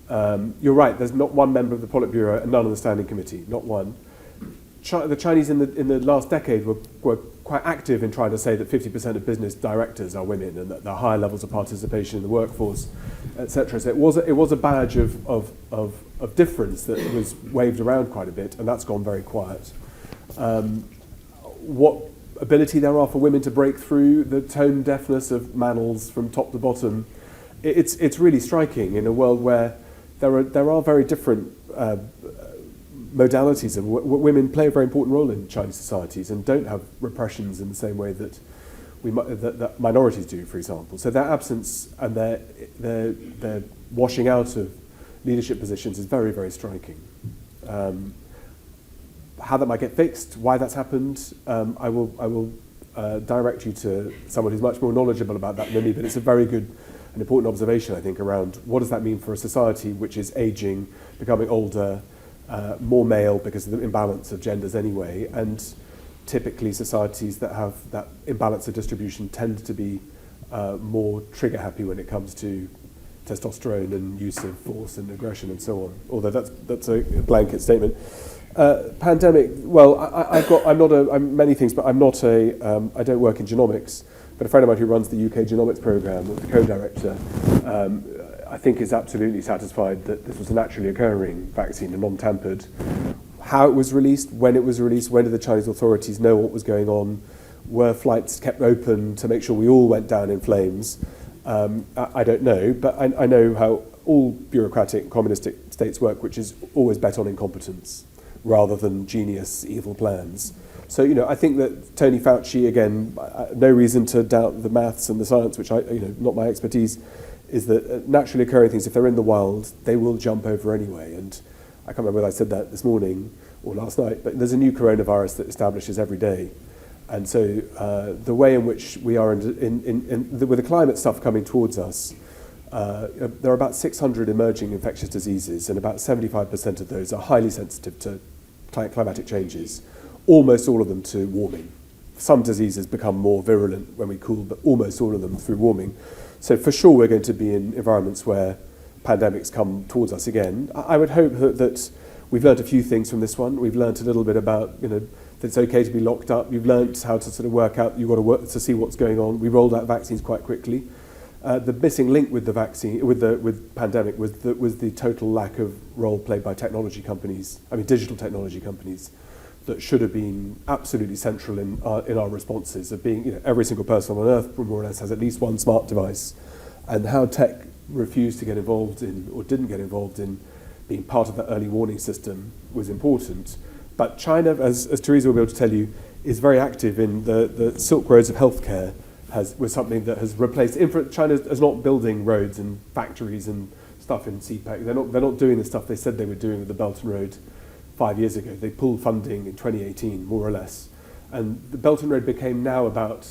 You're right. There's not one member of the Politburo and none on the Standing Committee. Not one. The Chinese in the last decade were quite active in trying to say that 50% of business directors are women and that there are higher levels of participation in the workforce, etc. So it was a badge of difference that was waved around quite a bit, and that's gone very quiet. What ability there are for women to break through the tone deafness of manels from top to bottom, it's really striking in a world where there are very different modalities of women play a very important role in Chinese societies and don't have repressions in the same way that that minorities do, for example. So their absence and their washing out of leadership positions is very, very striking. How that might get fixed, why that's happened, I will direct you to someone who's much more knowledgeable about that than me, but it's a very good and important observation, I think, around what does that mean for a society which is aging, becoming older, more male because of the imbalance of genders anyway, and typically societies that have that imbalance of distribution tend to be more trigger happy when it comes to testosterone and use of force and aggression and so on, although that's a blanket statement. Pandemic, well, I'm many things, but I don't work in genomics, but a friend of mine who runs the UK genomics programme, the co-director, I think is absolutely satisfied that this was a naturally occurring vaccine and non-tampered. How it was released, when did the Chinese authorities know what was going on? Were flights kept open to make sure we all went down in flames? I don't know, but I know how all bureaucratic communistic states work, which is always bet on incompetence rather than genius, evil plans. So, I think that Tony Fauci, again, no reason to doubt the maths and the science, which not my expertise, is that naturally occurring things, if they're in the wild, they will jump over anyway. And I can't remember whether I said that this morning or last night, but there's a new coronavirus that establishes every day. And so the way in which we are with the climate stuff coming towards us, there are about 600 emerging infectious diseases, and about 75% of those are highly sensitive to climatic changes, almost all of them to warming. Some diseases become more virulent when we cool, but almost all of them through warming. So for sure we're going to be in environments where pandemics come towards us again. I would hope that we've learned a few things from this one. We've learned a little bit about, that it's okay to be locked up. You've learned how to sort of work out, you've got to work to see what's going on. We rolled out vaccines quite quickly. The missing link with the vaccine, with pandemic, was the total lack of role played by digital technology companies, that should have been absolutely central in our responses of being, every single person on Earth more or less has at least one smart device, and how tech refused to get involved in, or didn't get involved in, being part of that early warning system was important. But China, as Teresa will be able to tell you, is very active in the Silk Roads of healthcare. Was something that has replaced. China is not building roads and factories and stuff in CPEC. They're not doing the stuff they said they were doing with the Belt and Road 5 years ago. They pulled funding in 2018, more or less. And the Belt and Road became now about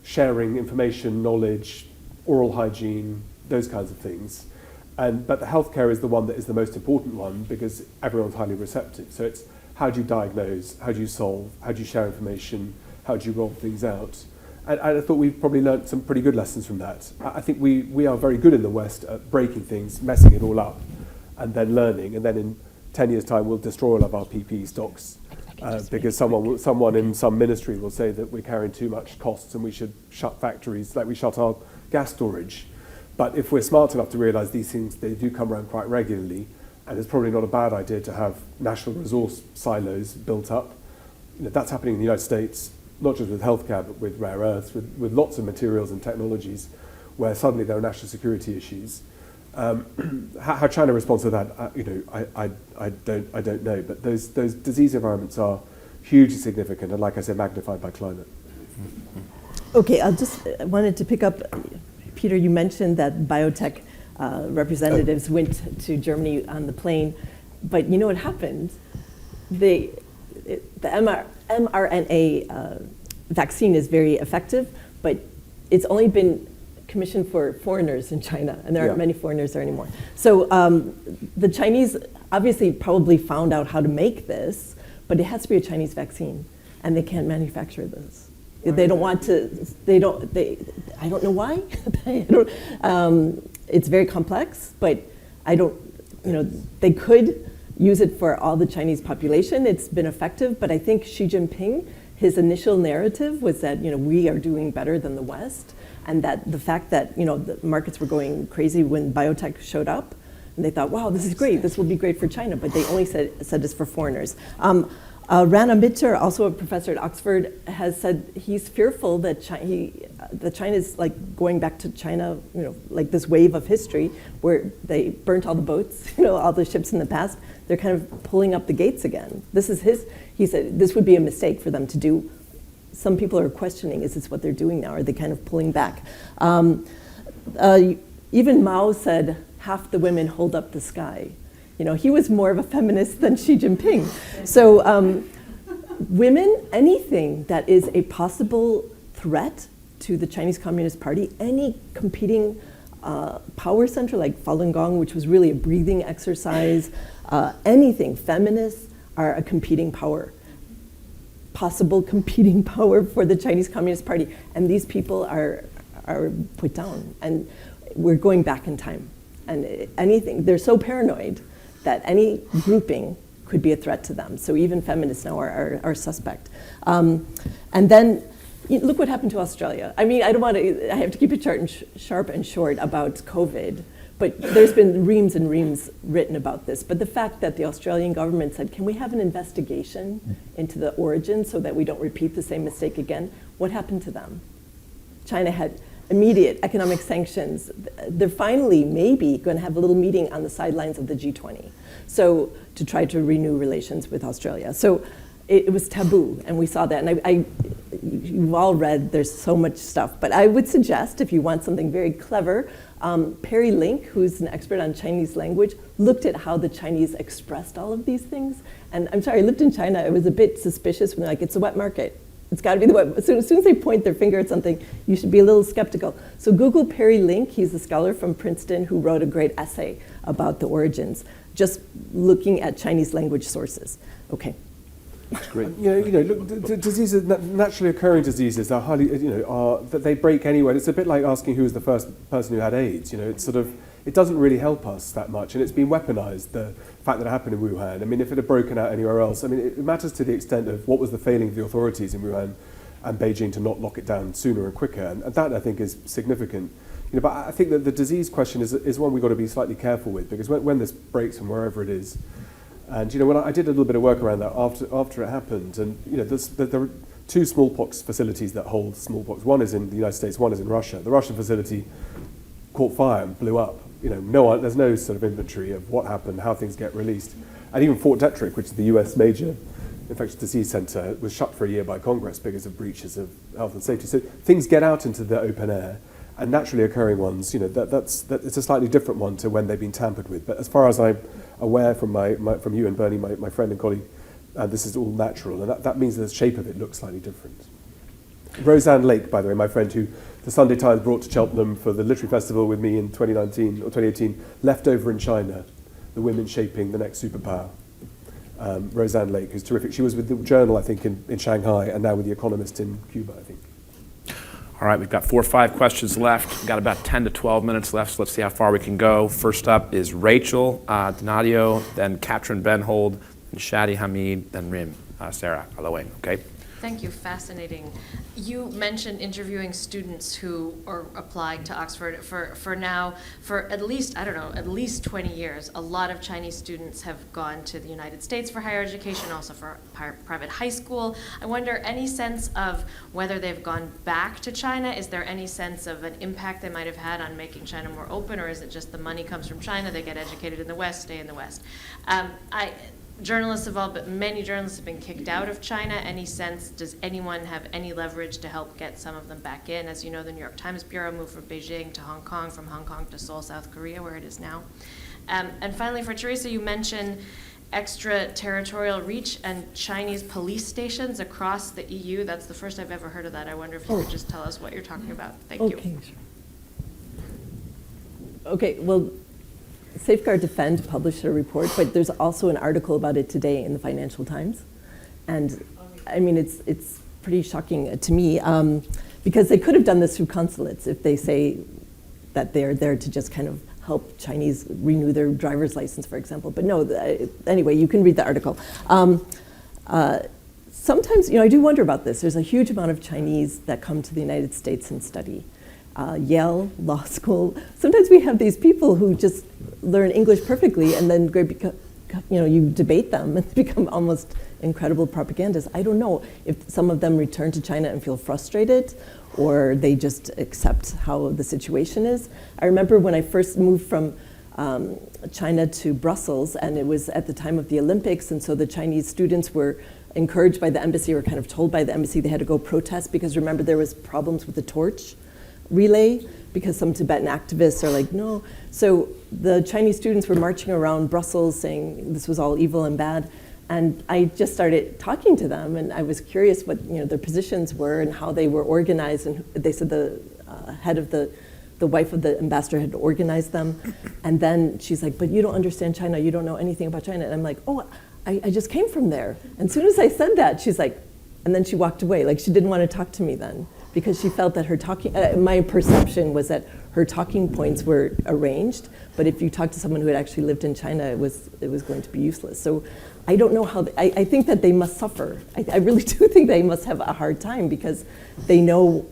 sharing information, knowledge, oral hygiene, those kinds of things. But the healthcare is the one that is the most important one because everyone's highly receptive. So it's how do you diagnose, how do you solve, how do you share information, how do you roll things out? And I thought we've probably learned some pretty good lessons from that. I think we are very good in the West at breaking things, messing it all up, and then learning. And then in 10 years' time, we'll destroy all of our PPE stocks because someone in some ministry will say that we're carrying too much costs and we should shut factories like we shut our gas storage. But if we're smart enough to realize these things, they do come around quite regularly, and it's probably not a bad idea to have national resource silos built up. That's happening in the United States, not just with healthcare, but with rare earths, with lots of materials and technologies, where suddenly there are national security issues. How China responds to that, I don't know. But those disease environments are hugely significant, and like I said, magnified by climate. Okay, I wanted to pick up, Peter, you mentioned that biotech representatives went to Germany on the plane, but you know what happened? The mRNA vaccine is very effective, but it's only been commissioned for foreigners in China, and there aren't many foreigners there anymore. So the Chinese obviously probably found out how to make this, but it has to be a Chinese vaccine, and they can't manufacture this. They don't want to. I don't know why. It's very complex, but I don't. They could use it for all the Chinese population. It's been effective, but I think Xi Jinping, his initial narrative was that we are doing better than the West, and that the fact that the markets were going crazy when biotech showed up, and they thought, wow, this is great. This will be great for China, but they only said it's for foreigners. Rana Mitter, also a professor at Oxford, has said he's fearful that China is like going back to China, like this wave of history where they burnt all the boats, all the ships in the past. They're kind of pulling up the gates again. He said this would be a mistake for them to do. Some people are questioning, is this what they're doing now? Are they kind of pulling back? Even Mao said, half the women hold up the sky. He was more of a feminist than Xi Jinping. So women, anything that is a possible threat to the Chinese Communist Party, any competing power center like Falun Gong, which was really a breathing exercise, anything, feminists are a competing power, possible competing power for the Chinese Communist Party. And these people are put down. And we're going back in time. And anything, they're so paranoid that any grouping could be a threat to them. So even feminists now are suspect. And then look what happened to Australia. I mean, I have to keep it sharp and short about COVID, but there's been reams and reams written about this. But the fact that the Australian government said, can we have an investigation into the origin so that we don't repeat the same mistake again? What happened to them? China had immediate economic sanctions. They're finally maybe going to have a little meeting on the sidelines of the G20, so to try to renew relations with Australia. So it was taboo, and we saw that. And you've all read, there's so much stuff, but I would suggest if you want something very clever, Perry Link, who's an expert on Chinese language, looked at how the Chinese expressed all of these things. And I'm sorry, I lived in China. I was a bit suspicious when they're like, it's a wet market. It's got to be the web. As soon as they point their finger at something, you should be a little skeptical. So Google Perry Link. He's a scholar from Princeton who wrote a great essay about the origins, just looking at Chinese language sources. Okay. That's great. Look, diseases, naturally occurring diseases are highly, that they break anyway. It's a bit like asking who was the first person who had AIDS. It doesn't really help us that much, and it's been weaponized, the fact that it happened in Wuhan. I mean, if it had broken out anywhere else, it matters to the extent of what was the failing of the authorities in Wuhan and Beijing to not lock it down sooner and quicker, and that, I think, is significant. But I think that the disease question is one we've got to be slightly careful with, because when this breaks from wherever it is, and when I did a little bit of work around that after it happened, and there are two smallpox facilities that hold smallpox. One is in the United States, one is in Russia. The Russian facility caught fire and blew up. There's no sort of inventory of what happened, how things get released. And even Fort Detrick, which is the US major infectious disease center, was shut for a year by Congress because of breaches of health and safety. So things get out into the open air, and naturally occurring ones, it's a slightly different one to when they've been tampered with. But as far as I'm aware from from you and Bernie, my friend and colleague, this is all natural, and that means the shape of it looks slightly different. Roseanne Lake, by the way, my friend who the Sunday Times brought to Cheltenham for the Literary Festival with me in 2019 or 2018, left over in China, the women shaping the next superpower. Roseanne Lake, who's terrific. She was with the Journal, I think, in Shanghai, and now with The Economist in Cuba, I think. All right, we've got 4 or 5 questions left. We've got about 10 to 12 minutes left, so let's see how far we can go. First up is Rachel Donadio, then Katrin Benhold, then Shadi Hamid, then Rim, Sarah Alawang, okay? Thank you. Fascinating. You mentioned interviewing students who are applying to Oxford for now, for at least, I don't know, at least 20 years. A lot of Chinese students have gone to the United States for higher education, also for private high school. I wonder, any sense of whether they've gone back to China? Is there any sense of an impact they might have had on making China more open, or is it just the money comes from China, they get educated in the West, stay in the West? Journalists have all, but many journalists have been kicked out of China. Any sense, does anyone have any leverage to help get some of them back in? As you know, the New York Times Bureau moved from Beijing to Hong Kong, from Hong Kong to Seoul, South Korea, where it is now. And finally, for Teresa, you mentioned extraterritorial reach and Chinese police stations across the EU. That's the first I've ever heard of that. I wonder if you could just tell us what you're talking about. Thank you. Okay, sure. Okay, well, Safeguard Defend published a report, but there's also an article about it today in the Financial Times. And I mean, it's pretty shocking to me because they could have done this through consulates if they say that they're there to just kind of help Chinese renew their driver's license, for example. But no, anyway, you can read the article. Sometimes, I do wonder about this. There's a huge amount of Chinese that come to the United States and study. Yale Law School. Sometimes we have these people who just learn English perfectly, and then you debate them and become almost incredible propagandists. I don't know if some of them return to China and feel frustrated, or they just accept how the situation is. I remember when I first moved from China to Brussels, and it was at the time of the Olympics, and so the Chinese students were encouraged by the embassy, or kind of told by the embassy they had to go protest, because remember there was problems with the torch relay, because some Tibetan activists are like, no. So the Chinese students were marching around Brussels saying this was all evil and bad. And I just started talking to them, and I was curious what their positions were and how they were organized. And they said the head of the wife of the ambassador had organized them. And then she's like, but you don't understand China. You don't know anything about China. And I'm like, oh, I just came from there. And as soon as I said that, she's like, and then she walked away. Like, she didn't want to talk to me then, because she felt that her talking, my perception was that her talking points were arranged, but if you talk to someone who had actually lived in China, it was going to be useless. So I don't know how, I think that they must suffer. I really do think they must have a hard time, because they know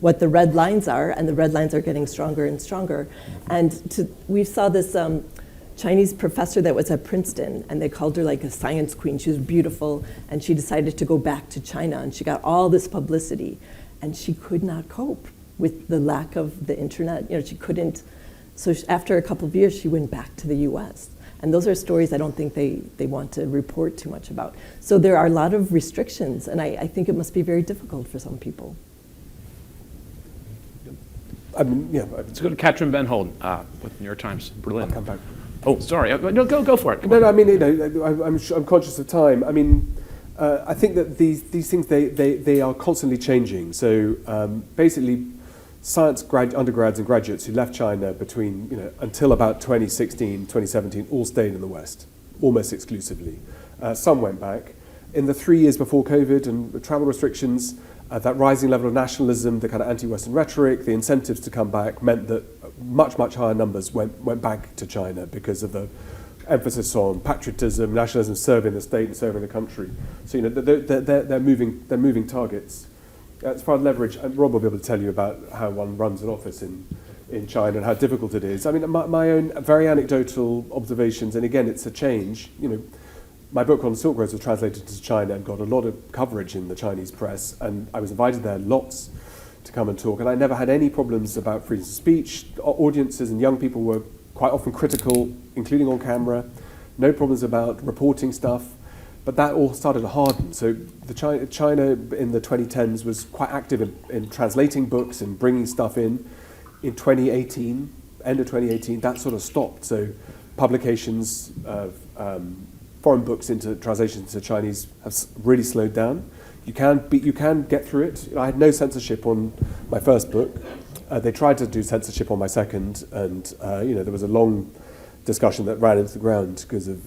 what the red lines are, and the red lines are getting stronger and stronger. And we saw this Chinese professor that was at Princeton, and they called her like a science queen. She was beautiful, and she decided to go back to China, and she got all this publicity. And she could not cope with the lack of the internet. She couldn't. So after a couple of years, she went back to the US. And those are stories I don't think they want to report too much about. So there are a lot of restrictions, and I think it must be very difficult for some people. Let's go to Katrin Van Holden with New York Times, Berlin. I'll come back. Oh, sorry. No, go for it. No, I mean, I'm conscious of time. I mean, I think that these things, they are constantly changing. So basically, science undergrads and graduates who left China between, until about 2016, 2017, all stayed in the West, almost exclusively. Some went back. In the 3 years before COVID and travel restrictions, that rising level of nationalism, the kind of anti-Western rhetoric, the incentives to come back meant that much, much higher numbers went back to China because of the emphasis on patriotism, nationalism, serving the state and serving the country. So they're moving targets. As far as leverage, Rob will be able to tell you about how one runs an office in China and how difficult it is. I mean, my own very anecdotal observations, and again, it's a change. My book on Silk Roads was translated to China and got a lot of coverage in the Chinese press, and I was invited there lots to come and talk, and I never had any problems about freedom of speech. Audiences and young people were quite often critical, including on camera. No problems about reporting stuff, but that all started to harden. So China in the 2010s was quite active in translating books and bringing stuff in. In 2018, end of 2018, that sort of stopped. So publications of foreign books into translations into Chinese have really slowed down. You can get through it. I had no censorship on my first book. They tried to do censorship on my second, and there was a long discussion that ran into the ground because of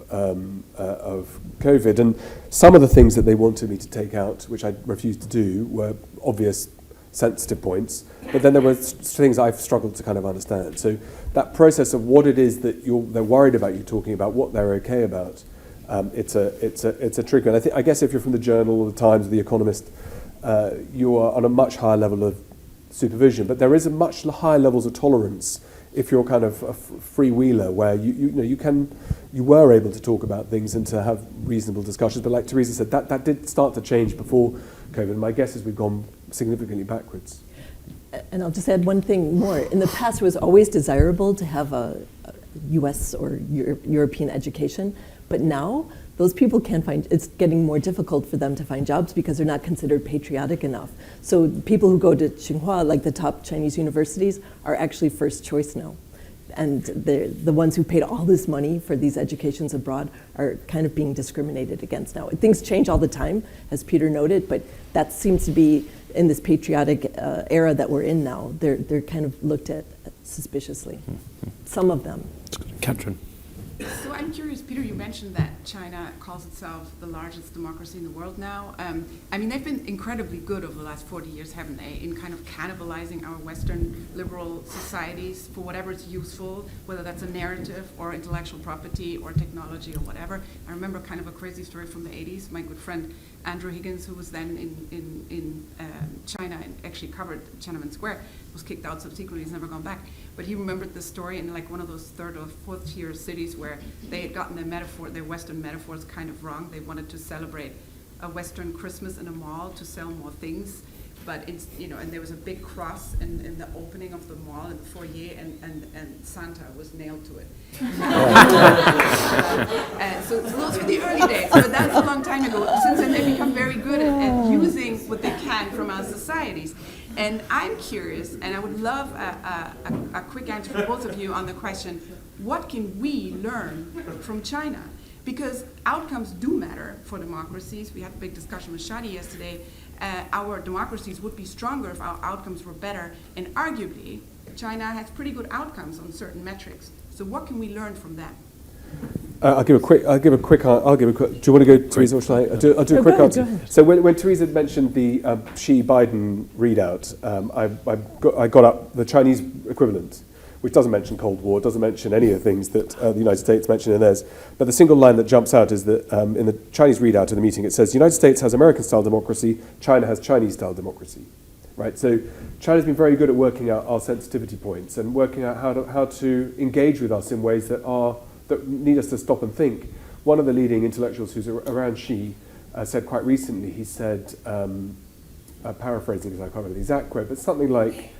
COVID. And some of the things that they wanted me to take out, which I refused to do, were obvious sensitive points. But then there were things I've struggled to kind of understand. So that process of what it is that they're worried about you talking about, what they're okay about, it's a tricky one. I guess if you're from the Journal or the Times or the Economist, you are on a much higher level of supervision, but there is a much higher levels of tolerance if you're kind of a freewheeler, where you were able to talk about things and to have reasonable discussions. But like Teresa said, that did start to change before COVID. My guess is we've gone significantly backwards. And I'll just add one thing more. In the past, it was always desirable to have a US or European education, but now those people can't find, it's getting more difficult for them to find jobs because they're not considered patriotic enough. So people who go to Tsinghua, like the top Chinese universities, are actually first choice now. And the ones who paid all this money for these educations abroad are kind of being discriminated against now. Things change all the time, as Peter noted, but that seems to be, in this patriotic era that we're in now, they're kind of looked at suspiciously. Some of them. Catherine. So I'm curious, Peter, you mentioned that China calls itself the largest democracy in the world now. I mean, they've been incredibly good over the last 40 years, haven't they, in kind of cannibalizing our Western liberal societies for whatever is useful, whether that's a narrative or intellectual property or technology or whatever. I remember kind of a crazy story from the 80s. My good friend Andrew Higgins, who was then in China and actually covered Tiananmen Square, was kicked out subsequently. He's never gone back. But he remembered this story in like one of those third or fourth tier cities where they had gotten their Western metaphors kind of wrong. They wanted to celebrate a Western Christmas in a mall to sell more things. But it's, and there was a big cross in the opening of the mall in the foyer, and Santa was nailed to it. So those were the early days, but that's a long time ago. Since then, they've become very good at using what they can from our societies. And I'm curious, and I would love a quick answer from both of you on the question, what can we learn from China? Because outcomes do matter for democracies. We had a big discussion with Shadi yesterday. Our democracies would be stronger if our outcomes were better, and arguably, China has pretty good outcomes on certain metrics. So what can we learn from them? I'll give a quick. Do you want to go, Teresa, or shall I? I'll do a quick answer. So when Teresa mentioned the Xi-Biden readout, I got up the Chinese equivalent, which doesn't mention Cold War, doesn't mention any of the things that the United States mentioned in theirs. But the single line that jumps out is that in the Chinese readout of the meeting, it says, the United States has American-style democracy, China has Chinese-style democracy. Right? So China's been very good at working out our sensitivity points and working out how to engage with us in ways that need us to stop and think. One of the leading intellectuals who's around Xi said quite recently, he said, paraphrasing because I can't remember the exact quote, but something like,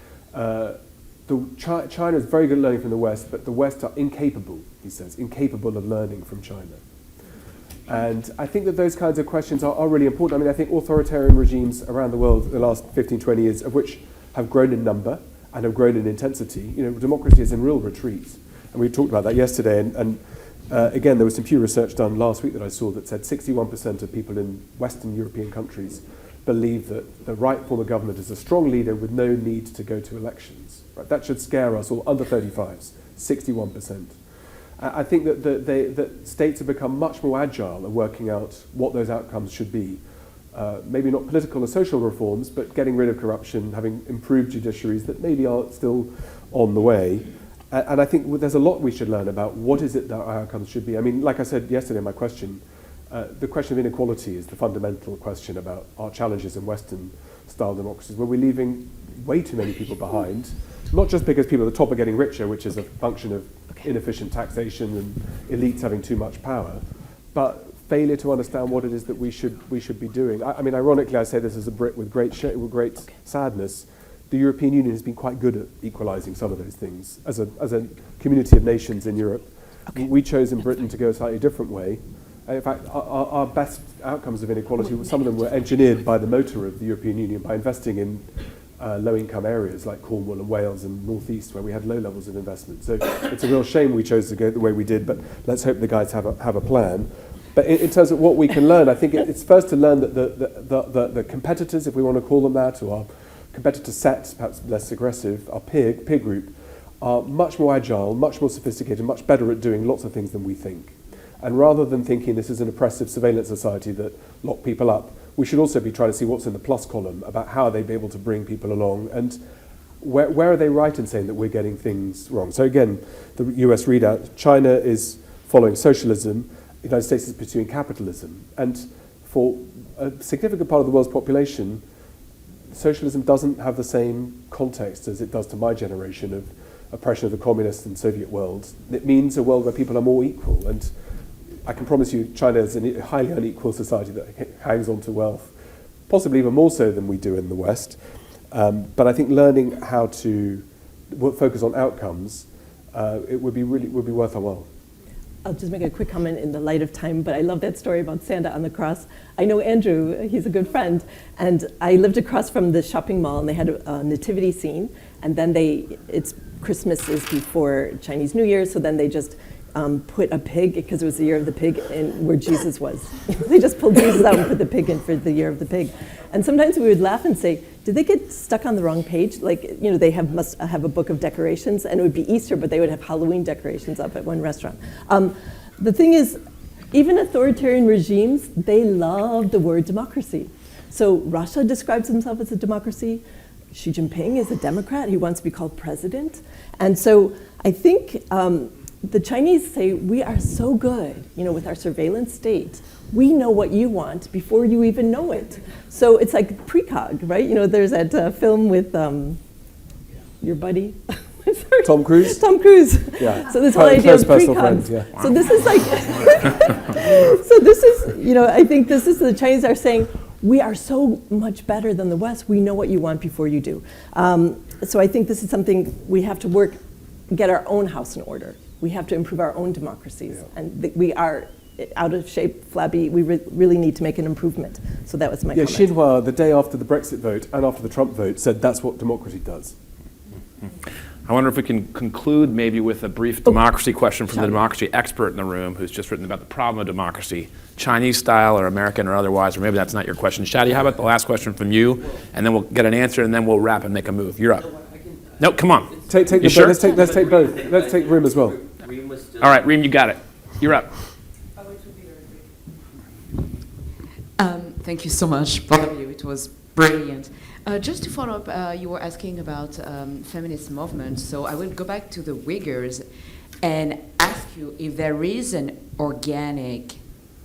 China is very good at learning from the West, but the West are incapable, he says, incapable of learning from China. And I think that those kinds of questions are really important. I mean, I think authoritarian regimes around the world in the last 15, 20 years, of which have grown in number and have grown in intensity, democracy is in real retreat. And we talked about that yesterday. And again, there was some Pew research done last week that I saw that said 61% of people in Western European countries believe that the right form of government is a strong leader with no need to go to elections. Right? That should scare us all. Under 35s, 61%. I think that states have become much more agile at working out what those outcomes should be. Maybe not political or social reforms, but getting rid of corruption, having improved judiciaries that maybe are still on the way. And I think there's a lot we should learn about what is it that our outcomes should be. I mean, like I said yesterday in my question, the question of inequality is the fundamental question about our challenges in Western-style democracies, where we're leaving way too many people behind, not just because people at the top are getting richer, which is a function of inefficient taxation and elites having too much power, but failure to understand what it is that we should be doing. I mean, ironically, I say this as a Brit with great sadness. The European Union has been quite good at equalising some of those things. As a community of nations in Europe, we chose in Britain to go a slightly different way. In fact, our best outcomes of inequality, some of them were engineered by the motor of the European Union by investing in low-income areas like Cornwall and Wales and North East, where we had low levels of investment. So it's a real shame we chose to go the way we did, but let's hope the guys have a plan. But in terms of what we can learn, I think it's first to learn that the competitors, if we want to call them that, or our competitor sets, perhaps less aggressive, our peer group, are much more agile, much more sophisticated, much better at doing lots of things than we think. And rather than thinking this is an oppressive surveillance society that lock people up, we should also be trying to see what's in the plus column about how they'd be able to bring people along and where are they right in saying that we're getting things wrong. So again, the US readout, China is following socialism the United States is pursuing capitalism. And for a significant part of the world's population, socialism doesn't have the same context as it does to my generation of oppression of the communist and Soviet world. It means a world where people are more equal. And I can promise you China is a highly unequal society that hangs on to wealth, possibly even more so than we do in the West. But I think learning how to focus on outcomes, it would be worth our while. I'll just make a quick comment in the light of time, but I love that story about Santa on the cross. I know Andrew, he's a good friend, and I lived across from the shopping mall, and they had a nativity scene, and then Christmas is before Chinese New Year, so then they just put a pig, because it was the year of the pig, in where Jesus was. They just pulled Jesus out and put the pig in for the year of the pig. And sometimes we would laugh and say, did they get stuck on the wrong page? Like, they must have a book of decorations, and it would be Easter, but they would have Halloween decorations up at one restaurant. The thing is, even authoritarian regimes, they love the word democracy. So Russia describes himself as a democracy. Xi Jinping is a Democrat. He wants to be called president. And so I think the Chinese say, we are so good, with our surveillance state. We know what you want before you even know it. So it's like precog, right? There's that film with your buddy. Tom Cruise? Tom Cruise. Yeah. So this whole idea of precogs. Yeah. So this is like, I think this is the Chinese are saying, we are so much better than the West. We know what you want before you do. So I think this is something we have to get our own house in order. We have to improve our own democracies. Yeah. And we are out of shape, flabby. We really need to make an improvement. So that was my comment. Xinhua, the day after the Brexit vote and after the Trump vote, said that's what democracy does. I wonder if we can conclude maybe with a brief democracy question from the democracy expert in the room who's just written about the problem of democracy, Chinese style or American or otherwise, or maybe that's not your question. Shadi, how about the last question from you? And then we'll get an answer, and then we'll wrap and make a move. You're up. No, come on. Take you sure? Let's take both. Let's take Reem as well. All right, Reem, you got it. You're up. Thank you so much, both of you. It was brilliant. Just to follow up, you were asking about feminist movements. So I will go back to the Uighurs and ask you if there is an organic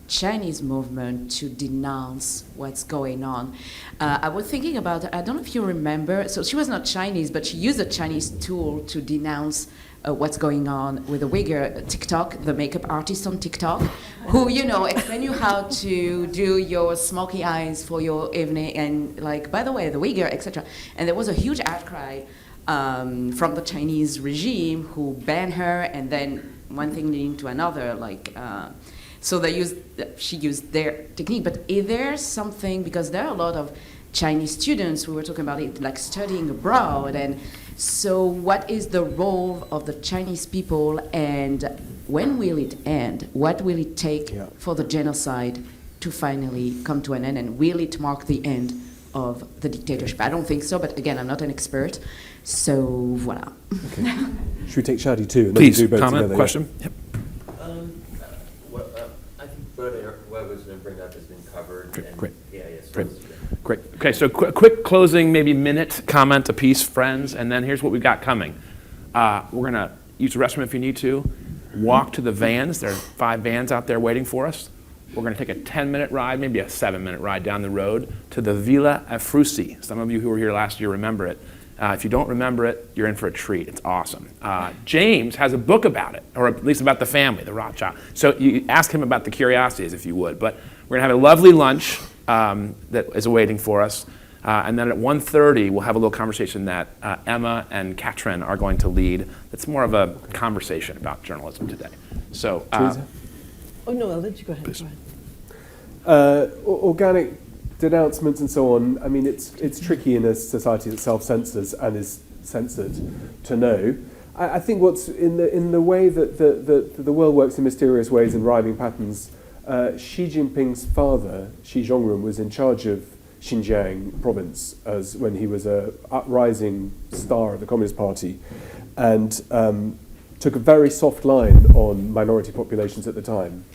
Chinese movement to denounce what's going on. I was thinking about, I don't know if you remember, so she was not Chinese, but she used a Chinese tool to denounce what's going on with the Uyghur TikTok, the makeup artist on TikTok, who, explain you how to do your smoky eyes for your evening, and by the way, the Uyghur, etc. And there was a huge outcry from the Chinese regime who banned her, and then one thing leading to another, so she used their technique. But is there something, because there are a lot of Chinese students, we were talking about it, studying abroad, and so what is the role of the Chinese people, and when will it end? What will it take for the genocide to finally come to an end, and will it mark the end of the dictatorship? I don't think so, but again, I'm not an expert, so voila. Okay. Should we take Shadi too? And Please, then do both comment, together, question? Yeah. Yep. I think what I was going to bring up has been covered. Great. Yeah, yes. Great. Great. Okay, so quick closing, maybe minute comment apiece, friends, and then here's what we've got coming. We're going to use the restroom if you need to. Walk to the vans. There are 5 vans out there waiting for us. We're going to take a 10-minute ride, maybe a 7-minute ride down the road to the Villa Afrusi. Some of you who were here last year remember it. If you don't remember it, you're in for a treat. It's awesome. James has a book about it, or at least about the family, the Rothschild. So you ask him about the curiosities if you would. But we're going to have a lovely lunch that is awaiting for us. And then at 1:30, we'll have a little conversation that Emma and Katrin are going to lead. It's more of a conversation about journalism today. So, Teresa? Oh, no, I'll let you go ahead. Please. Organic denouncements and so on, I mean, it's tricky in a society that self-censors and is censored to know. I think what's in the way that the world works in mysterious ways and rhyming patterns, Xi Jinping's father, Xi Zhongrun, was in charge of Xinjiang province when he was a uprising star of the Communist Party, and took a very soft line on minority populations at the time.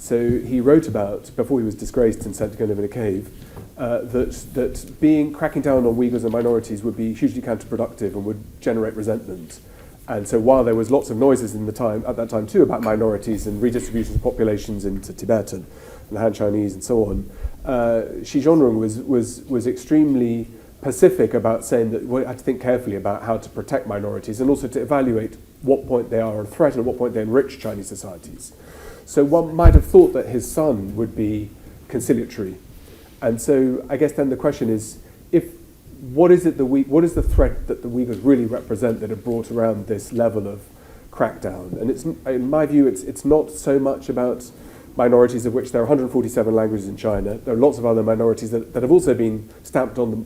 So he wrote about, before he was disgraced and sent to go live in a cave, that cracking down on Uyghurs and minorities would be hugely counterproductive and would generate resentment. And so while there was lots of noises at that time too about minorities and redistribution of populations into Tibet and the Han Chinese and so on, Xi Jinping was extremely pacific about saying that we had to think carefully about how to protect minorities and also to evaluate what point they are a threat and at what point they enrich Chinese societies. So one might have thought that his son would be conciliatory. And so I guess then the question is, what is the threat that the Uyghurs really represent that have brought around this level of crackdown? And it's, in my view, it's not so much about minorities, of which there are 147 languages in China. There are lots of other minorities that have also been stamped on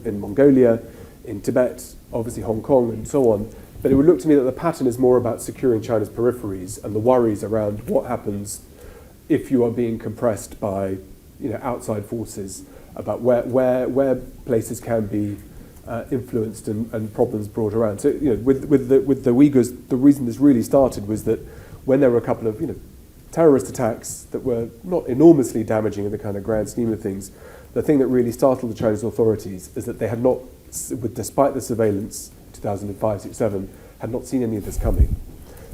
in Mongolia, in Tibet, obviously Hong Kong, and so on. But it would look to me that the pattern is more about securing China's peripheries and the worries around what happens if you are being compressed by outside forces, about where places can be influenced and problems brought around. So with the Uyghurs, the reason this really started was that when there were a couple of terrorist attacks that were not enormously damaging in the kind of grand scheme of things, the thing that really startled the Chinese authorities is that they had not, despite the surveillance 2005, 6, 7, had not seen any of this coming.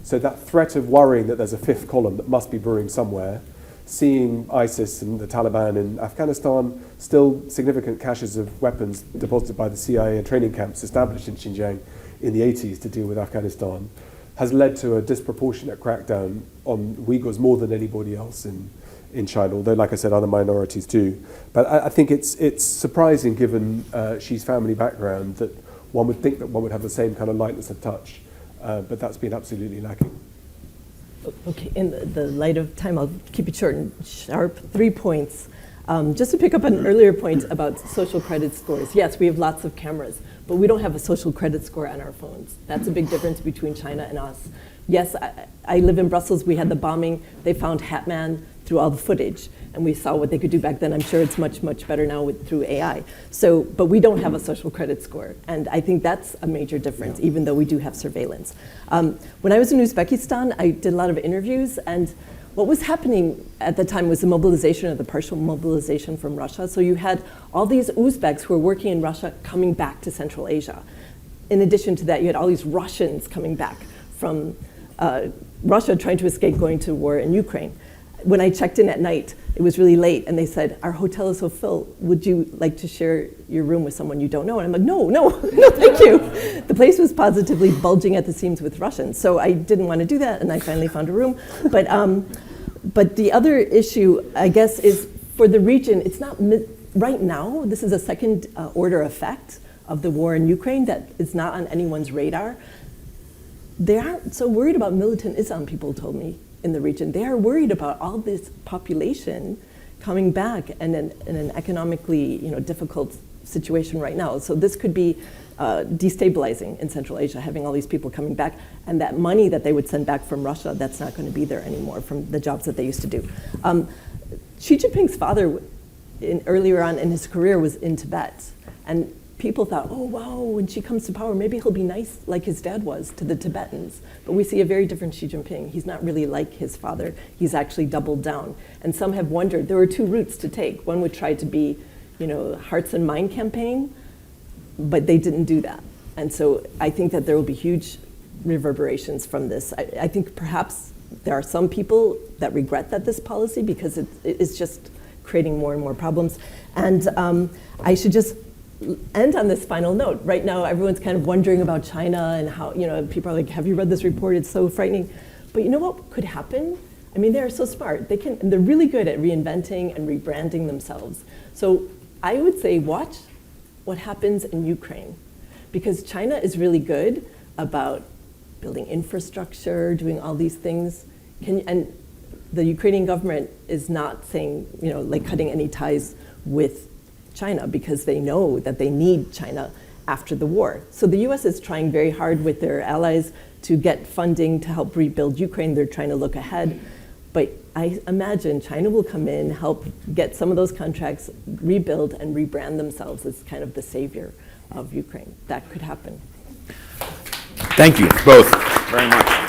So that threat of worrying that there's a fifth column that must be brewing somewhere, seeing ISIS and the Taliban in Afghanistan, still significant caches of weapons deposited by the CIA and training camps established in Xinjiang in the 80s to deal with Afghanistan, has led to a disproportionate crackdown on Uyghurs more than anybody else in China, although, like I said, other minorities too. But I think it's surprising, given Xi's family background, that one would think that one would have the same kind of lightness of touch, but that's been absolutely lacking. Okay, in the light of time, I'll keep it short and sharp. 3 points. Just to pick up on an earlier point about social credit scores. Yes, we have lots of cameras, but we don't have a social credit score on our phones. That's a big difference between China and us. Yes, I live in Brussels. We had the bombing. They found Hatman through all the footage, and we saw what they could do back then. I'm sure it's much, much better now through AI. So, but we don't have a social credit score, and I think that's a major difference, even though we do have surveillance. When I was in Uzbekistan, I did a lot of interviews, and what was happening at the time was the mobilization, or the partial mobilization from Russia. So you had all these Uzbeks who were working in Russia coming back to Central Asia. In addition to that, you had all these Russians coming back from Russia trying to escape going to war in Ukraine. When I checked in at night, it was really late, and they said, "Our hotel is so full. Would you like to share your room with someone you don't know?" And I'm like, no, thank you. The place was positively bulging at the seams with Russians, so I didn't want to do that, and I finally found a room. But the other issue, I guess, is for the region. It's not right now. This is a second order effect of the war in Ukraine that is not on anyone's radar. They aren't so worried about militant Islam, people told me, in the region. They are worried about all this population coming back and in an economically difficult situation right now. So this could be destabilizing in Central Asia, having all these people coming back, and that money that they would send back from Russia, that's not going to be there anymore from the jobs that they used to do. Xi Jinping's father, earlier on in his career, was in Tibet, and people thought, oh wow, when Xi comes to power, maybe he'll be nice like his dad was to the Tibetans. But we see a very different Xi Jinping. He's not really like his father. He's actually doubled down. And some have wondered, there were two routes to take. One would try to be, hearts and mind campaign, but they didn't do that. And so I think that there will be huge reverberations from this. I think perhaps there are some people that regret this policy because it's just creating more and more problems. And I should just end on this final note. Right now, everyone's kind of wondering about China and how, people are like, have you read this report? It's so frightening. But you know what could happen? I mean, they're so smart. They're really good at reinventing and rebranding themselves. So I would say watch what happens in Ukraine, because China is really good about building infrastructure, doing all these things. And the Ukrainian government is not saying, cutting any ties with China, because they know that they need China after the war. So the US is trying very hard with their allies to get funding to help rebuild Ukraine. They're trying to look ahead. But I imagine China will come in, help get some of those contracts, rebuild and rebrand themselves as kind of the savior of Ukraine. That could happen. Thank you both very much.